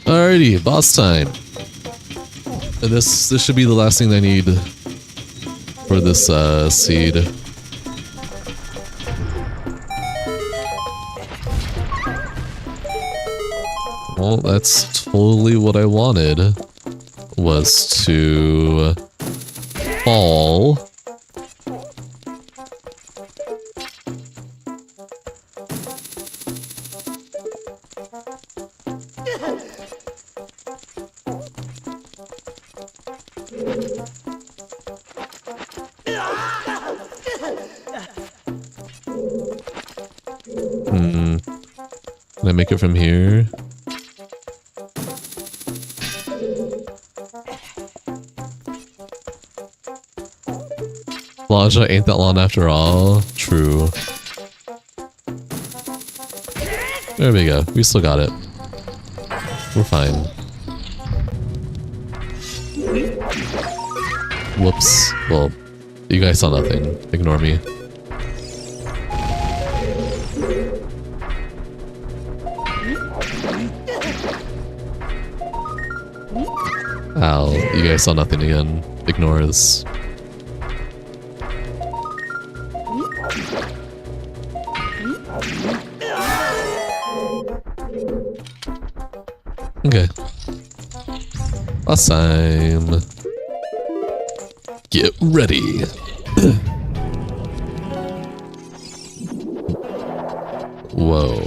Alrighty, boss time. And this should be the last thing I need for this seed. Well, that's totally what I wanted, was to fall. Can I make it from here? Plaja ain't that long after all. True. There we go. We still got it. We're fine. Whoops. Well, you guys saw nothing. Ignore me. Ow, you guys saw nothing again. Ignore this. Okay. Last time. Get ready. Whoa.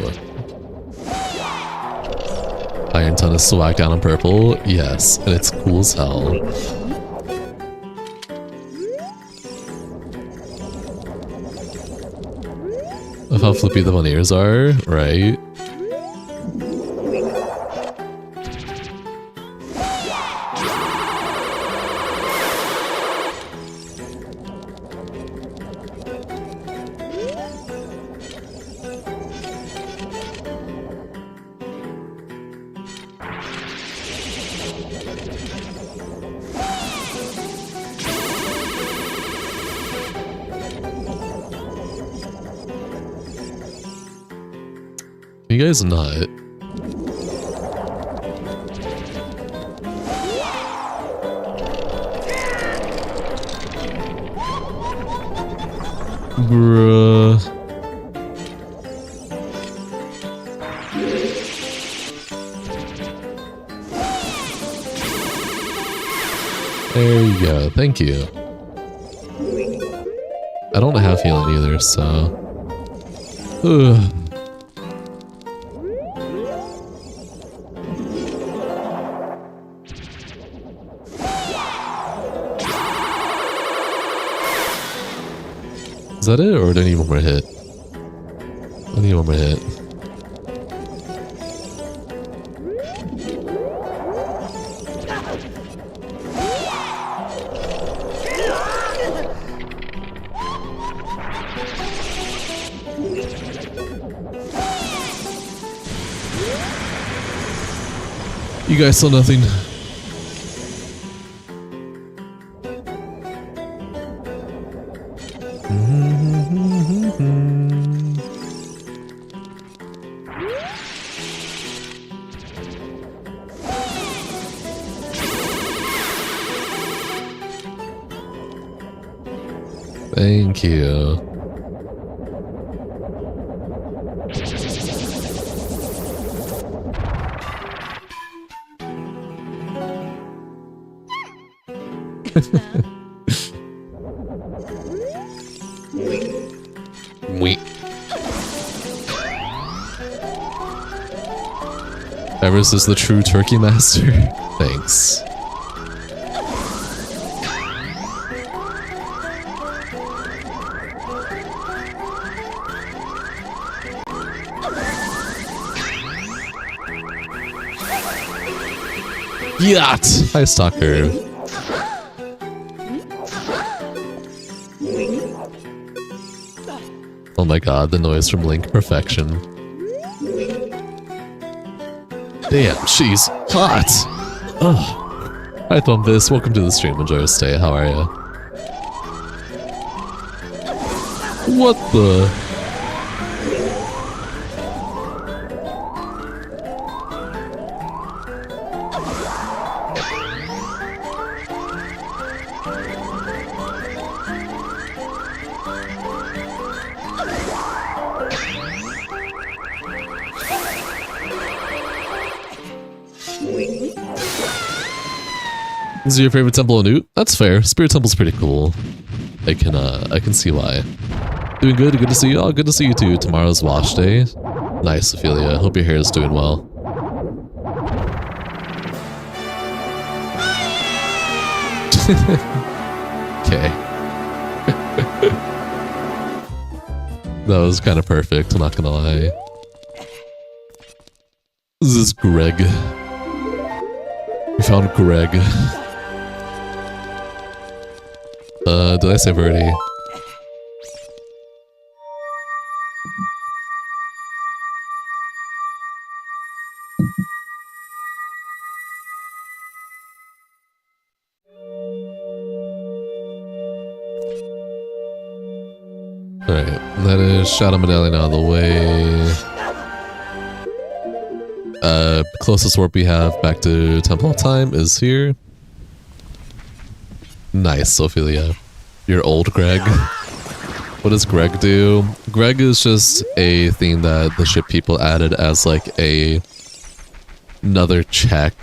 Iron ton is swag down on purple. Yes, and it's cool as hell. Of how flippy the Moniers are, right? You guys not. Bruh. There you go. Thank you. I don't have healing either, so... Ugh. Is that it, or do I need one more hit? I need one more hit. You guys saw nothing. Thank you. Wait. Everest is the true turkey master. Thanks. Yacht! Hi, stalker. Oh my god, the noise from Link, perfection. Damn, she's hot! Ugh. Hi, Thumbus, welcome to the stream, enjoy your stay, how are ya? What the? This is your favorite temple in Newt? That's fair. Spirit Temple's pretty cool. I can see why. Doing good? Good to see you. Oh, good to see you too. Tomorrow's wash day. Nice, Ophelia. Hope your hair is doing well. Okay. That was kind of perfect, I'm not gonna lie. This is Greg. We found Greg. Did I save already? Alright, that is Shadow Medallion out of the way. Closest warp we have back to Temple of Time is here. Nice, Ophelia. You're old, Greg. What does Greg do? Greg is just a thing that the ship people added as like another check.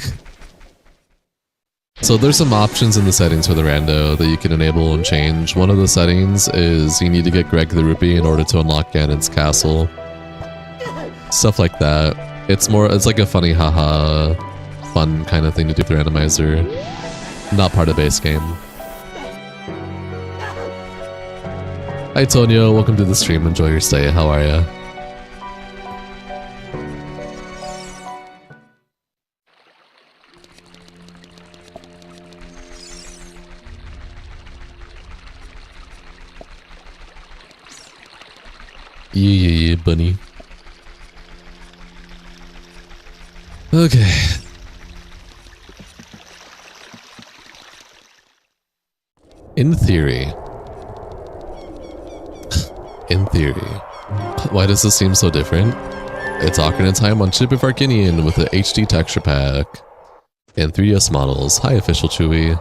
So there's some options in the settings for the rando that you can enable and change. One of the settings is you need to get Greg the Rupee in order to unlock Ganon's castle. Stuff like that. It's like a funny haha fun kind of thing to do with the randomizer. Not part of base game. Hi Tonio, welcome to the stream, enjoy your stay, how are ya? Yeah, bunny. Okay. In theory. In theory. Why does this seem so different? It's Ocarina of Time on Chip of Arcinian with the HD texture pack and 3DS models. Hi, Official Chewy.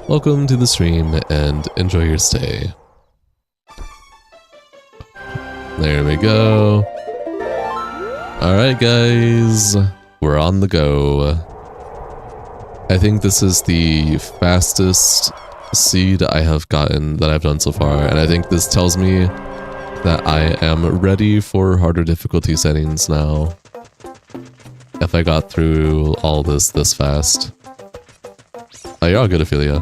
Welcome to the stream and enjoy your stay. There we go. Alright guys, we're on the go. I think this is the fastest seed I have gotten that I've done so far, and I think this tells me that I am ready for harder difficulty settings now. If I got through all this fast. Oh, you're all good, Ophelia.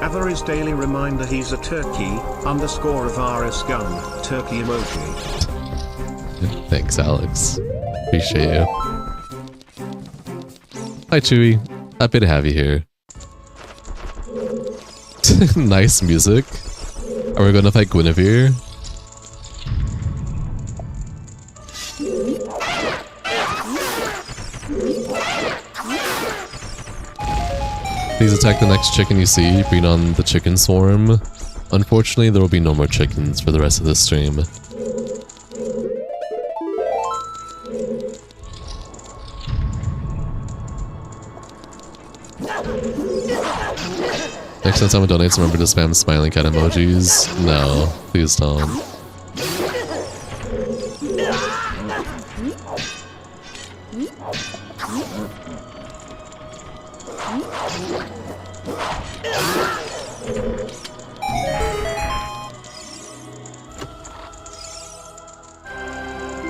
Avary's daily reminder he's a turkey, underscore of RS gun, turkey emoji. Thanks, Alex. Appreciate you. Hi, Chewy. Happy to have you here. Nice music. Are we gonna fight Guinevere? Please attack the next chicken you see. Bring on the chicken swarm. Unfortunately, there will be no more chickens for the rest of this stream. Next time someone donates, remember to spam smiling cat emojis. No, please don't.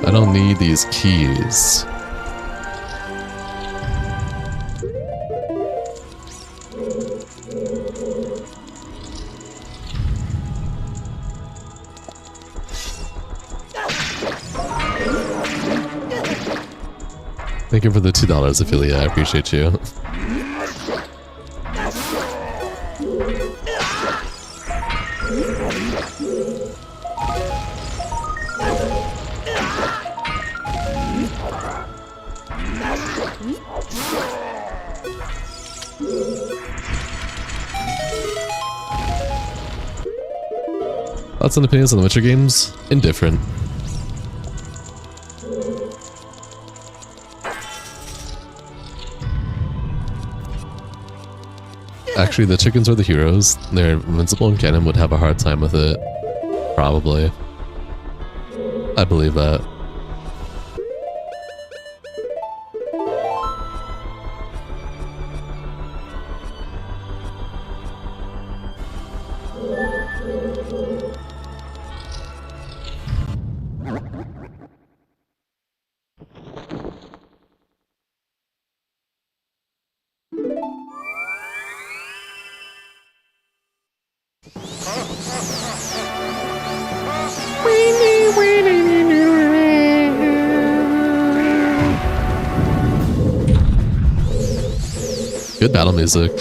I don't need these keys. Thank you for the $2, Ophelia. I appreciate you. Thoughts and opinions on the Witcher games? Indifferent. Actually, the chickens are the heroes. They're invincible and Ganon would have a hard time with it. Probably. I believe that. Good battle music.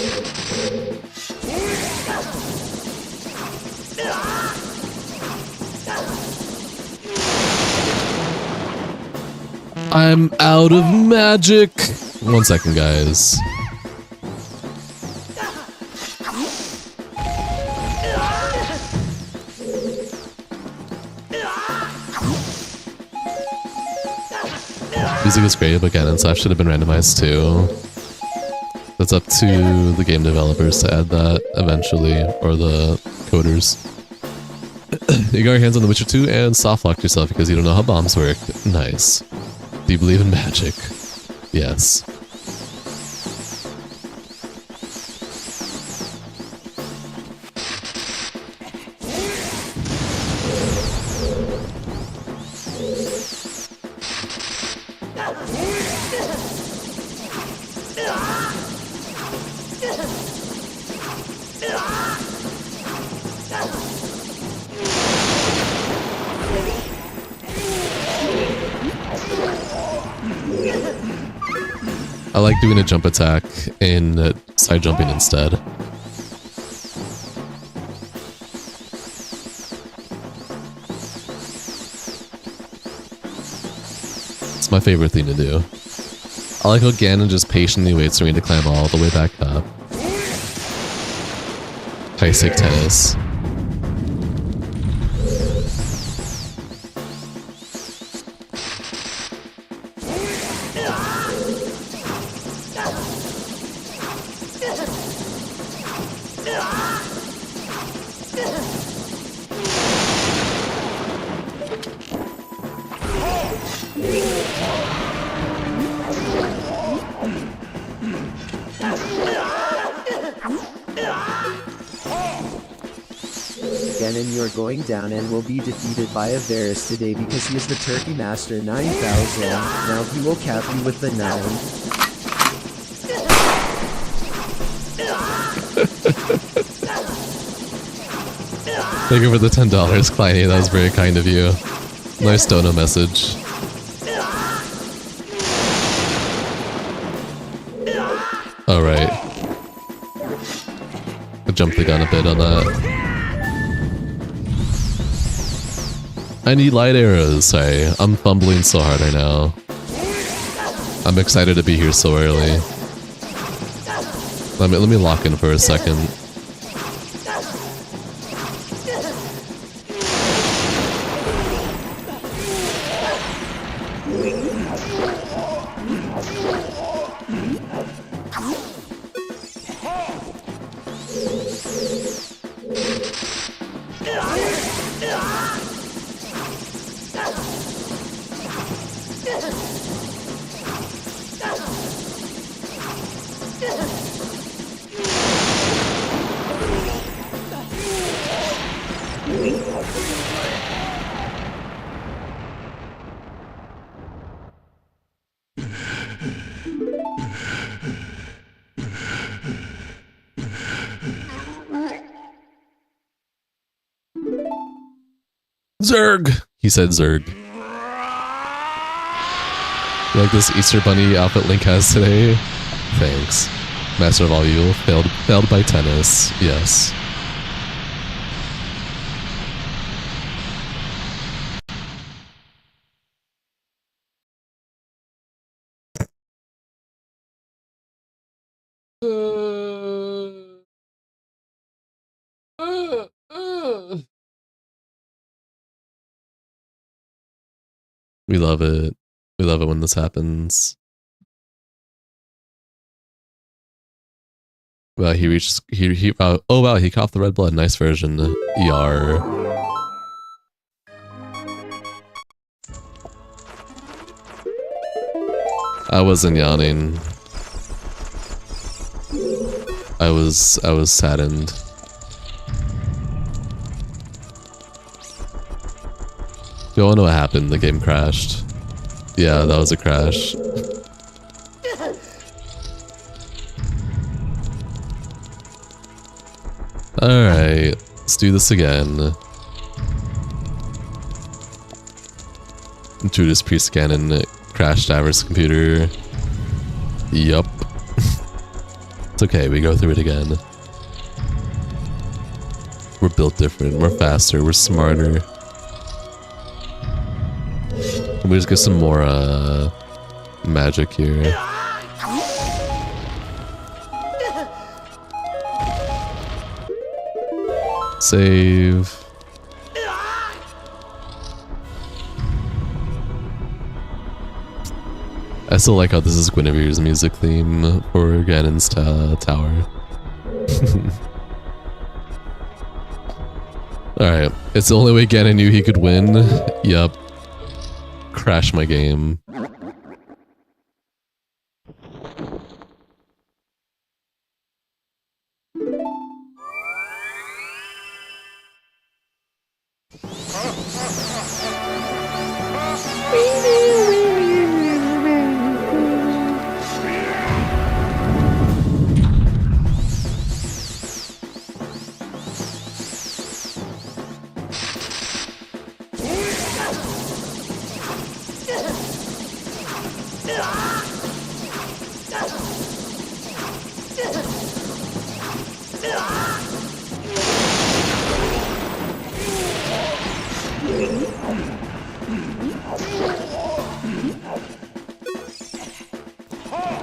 I'm out of magic. 1 second, guys. Music is great, but Ganon stuff should have been randomized too. That's up to the game developers to add that eventually, or the coders. You got your hands on The Witcher 2 and soft-locked yourself because you don't know how bombs work. Nice. Do you believe in magic? Yes. I like doing a jump attack and side jumping instead. It's my favorite thing to do. I like how Ganon just patiently waits for me to climb all the way back up. Basic tennis. Ganon, you're going down and will be defeated by Avaris today because he is the Turkey Master 9000. Now he will cap you with the 9. Thank you for the $10, Kleiny. That was very kind of you. Nice dono message. Alright. I jumped the gun a bit on that. I need light arrows. Sorry, I'm fumbling so hard right now. I'm excited to be here so early. Let me lock in for a second. Zerg! He said Zerg. You like this Easter Bunny outfit Link has today? Thanks. Master of all evil, failed by tennis. Yes. We love it. We love it when this happens. Wow, he reached, oh wow, he coughed the red blood. Nice version. ER. I wasn't yawning. I was saddened. You all know what happened. The game crashed. Yeah, that was a crash. Alright, let's do this again. Judas Priest Ganon crashed Avarice computer. Yup. It's okay, we go through it again. We're built different, we're faster, we're smarter. We just get some more magic here. Save. I still like how this is Guinevere's music theme for Ganon's tower. Alright, it's the only way Ganon knew he could win. Yup. Crash my game.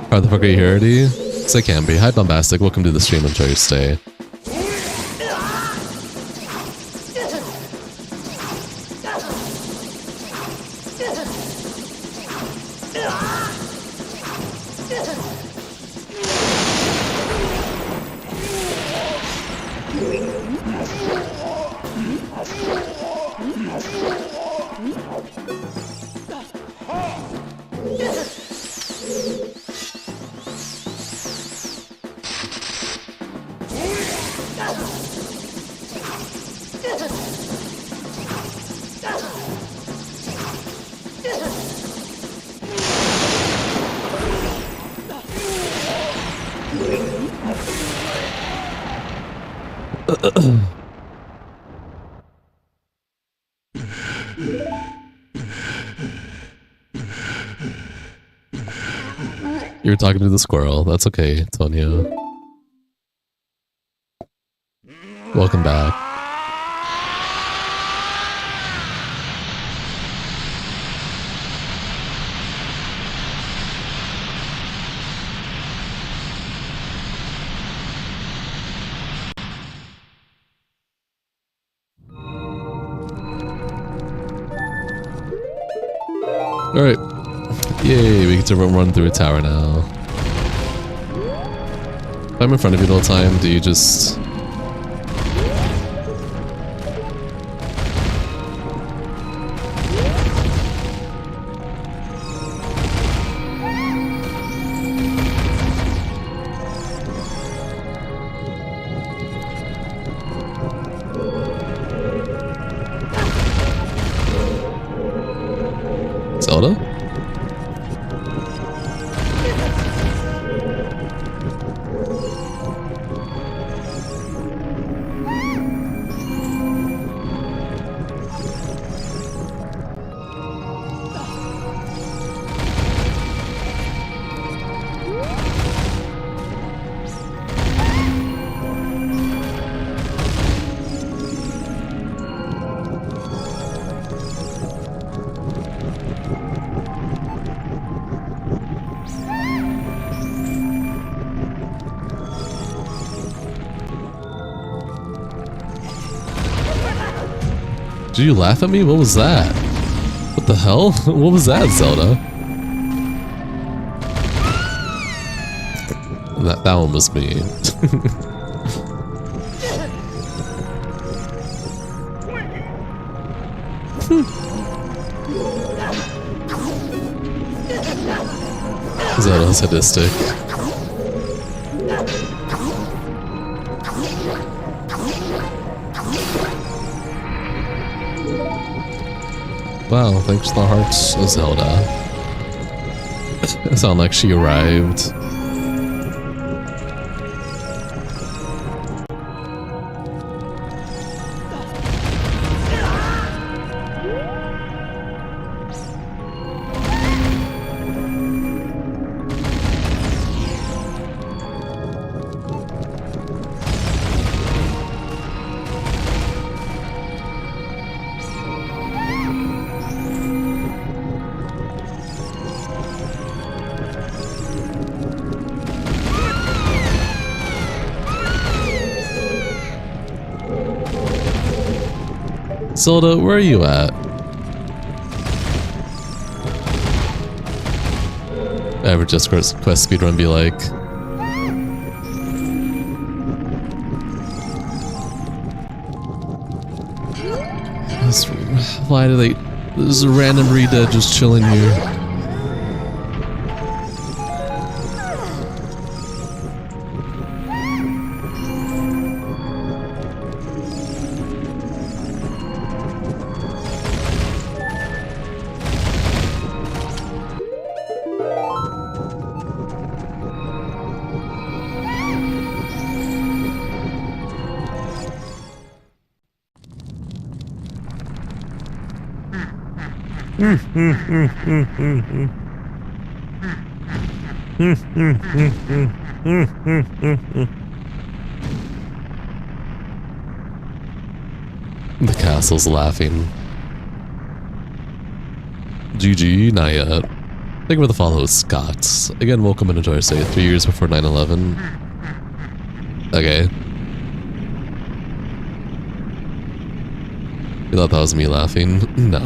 How the fuck are you here already? Yes, I can be. Hi, Bombastic. Welcome to the stream. Enjoy your stay. You're talking to the squirrel. That's okay, Tonya. Welcome back. Alright. Yay, we get to run through a tower now. If I'm in front of you the whole time, do you just... Zelda? Did you laugh at me? What was that? What the hell? What was that, Zelda? That one was me. Zelda's sadistic. Wow, thanks to the hearts, Zelda. It sounded like she arrived. Zelda, where are you at? Average just quest speedrun be like. Why do they... There's a random Rita just chilling here. The castle's laughing. GG, not yet. Thank you for the follow, Scott. Again, welcome and enjoy our stay 3 years before 9/11. Okay. You thought that was me laughing? No.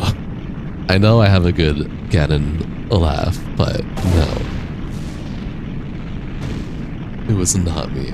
I know I have a good Ganon laugh, but no. It was not me.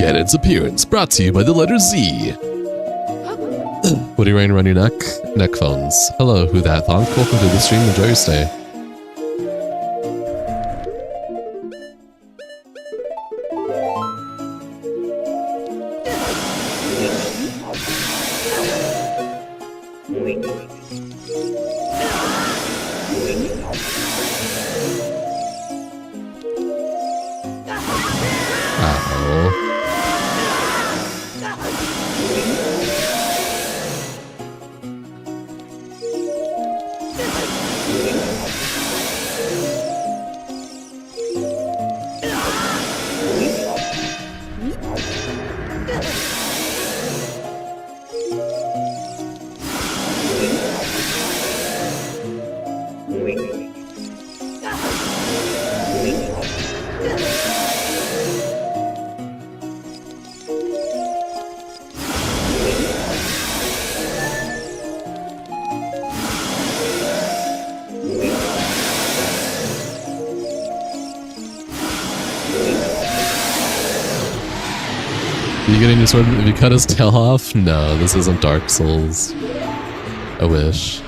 Ganon's appearance, brought to you by the letter Z. What are you wearing around your neck? Neck phones. Hello, who that thonk? Welcome to the stream, enjoy your stay. You get any sword if you cut his tail off? No, this isn't Dark Souls. I wish.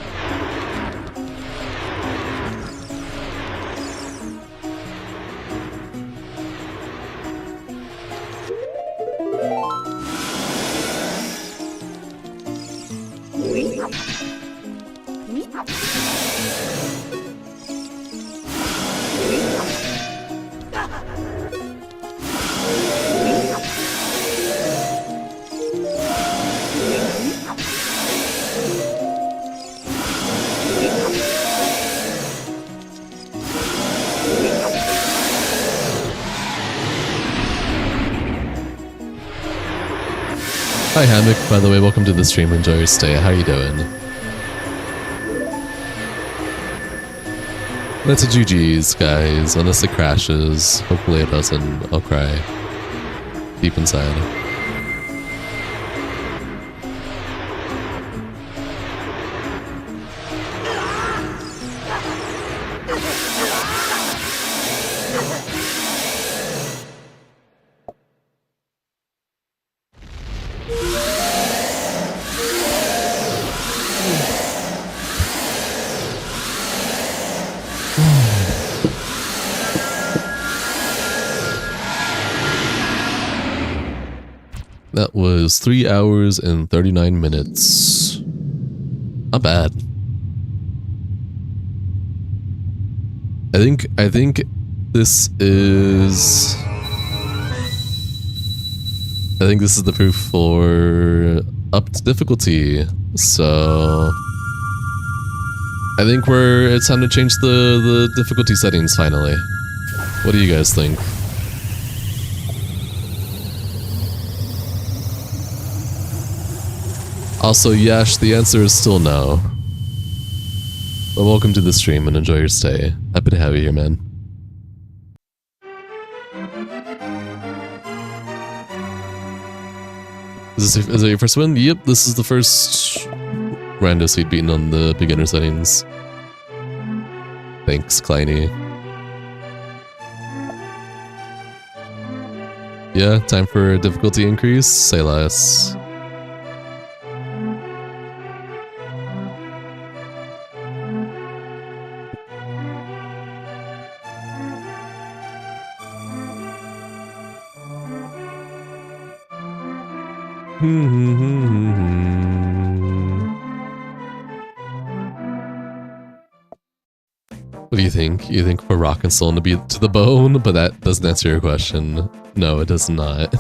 Hi Hammock, by the way, welcome to the stream, enjoy your stay, how you doing? That's a GG's, guys, unless it crashes. Hopefully it doesn't, I'll cry. Deep inside. That was 3 hours and 39 minutes. Not bad. I think this is... I think this is the proof for upped difficulty. So I think it's time to change the difficulty settings finally. What do you guys think? Also, Yash, the answer is still no. But welcome to the stream and enjoy your stay. Happy to have you here, man. Is it your first win? Yep, this is the first rando seed beaten on the beginner settings. Thanks, Kleiny. Yeah, time for a difficulty increase? Say less. What do you think? You think we're rocking soul to be to the bone? But that doesn't answer your question. No, it does not.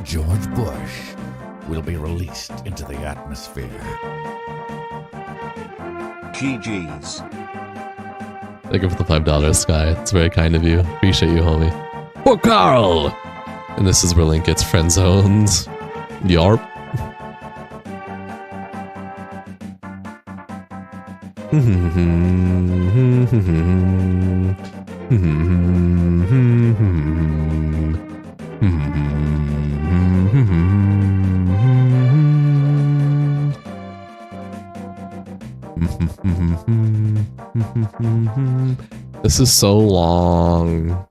George Bush will be released into the atmosphere. GG's. Thank you for the $5, Sky. It's very kind of you. Appreciate you, homie. For Carl! And this is where Link gets friend zoned. Yarp. This is so long.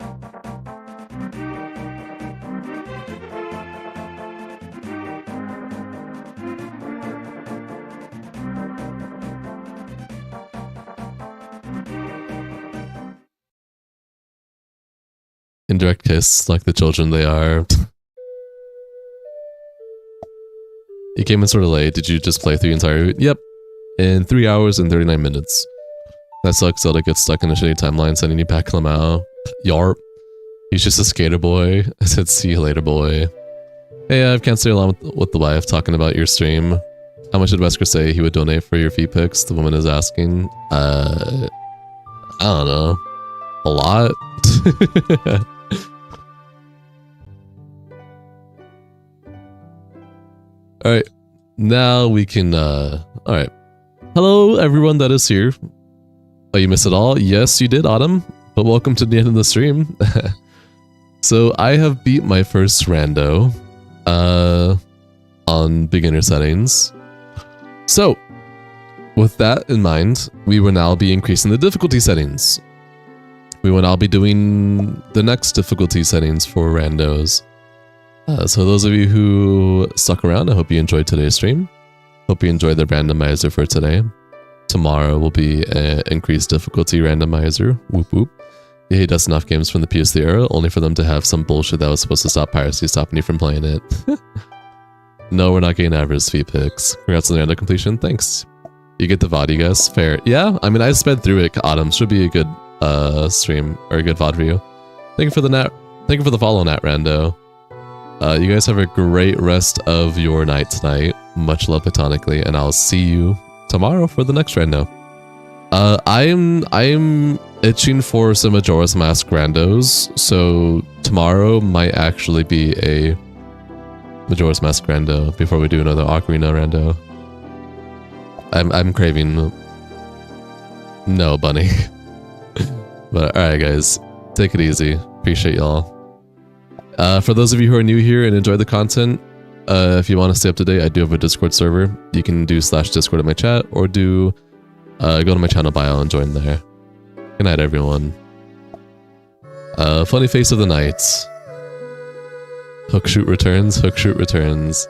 Indirect kiss, like the children they are. You came in sort of late. Did you just play through the entire? Yep. In 3 hours and 39 minutes. That sucks. Zelda gets stuck in a shitty timeline sending you back Lamau. Yarp. He's just a skater boy. I said, see you later, boy. Hey, I can't stay along with the wife talking about your stream. How much did Wesker say he would donate for your feet pics? The woman is asking. I don't know. A lot? Alright. Now we can, alright. Hello, everyone that is here. Oh, you missed it all? Yes, you did, Autumn. But welcome to the end of the stream. So, I have beat my first rando, on beginner settings. So, with that in mind, we will now be increasing the difficulty settings. We will now be doing the next difficulty settings for randos. So those of you who stuck around, I hope you enjoyed today's stream. Hope you enjoyed the randomizer for today. Tomorrow will be an increased difficulty randomizer. Whoop whoop. You hate us enough games from the PS3 era, only for them to have some bullshit that was supposed to stop piracy stopping you from playing it. No, we're not getting average feet picks. Congrats on the random completion. Thanks. You get the VOD, you guys. Fair. Yeah, I mean, I sped through it. Autumn should be a good stream or a good VOD for you. Thank you for the nat. Thank you for the follow, Nat Rando. You guys have a great rest of your night tonight. Much love platonically, and I'll see you tomorrow for the next rando. I'm itching for some Majora's Mask randos, so tomorrow might actually be a Majora's Mask rando before we do another Ocarina rando. I'm craving. No, bunny. But alright, guys, take it easy. Appreciate y'all. For those of you who are new here and enjoy the content, if you want to stay up to date, I do have a Discord server. You can do /Discord in my chat, or do go to my channel bio and join there. Good night, everyone. Funny face of the night. Hook shoot returns. Hook shoot returns.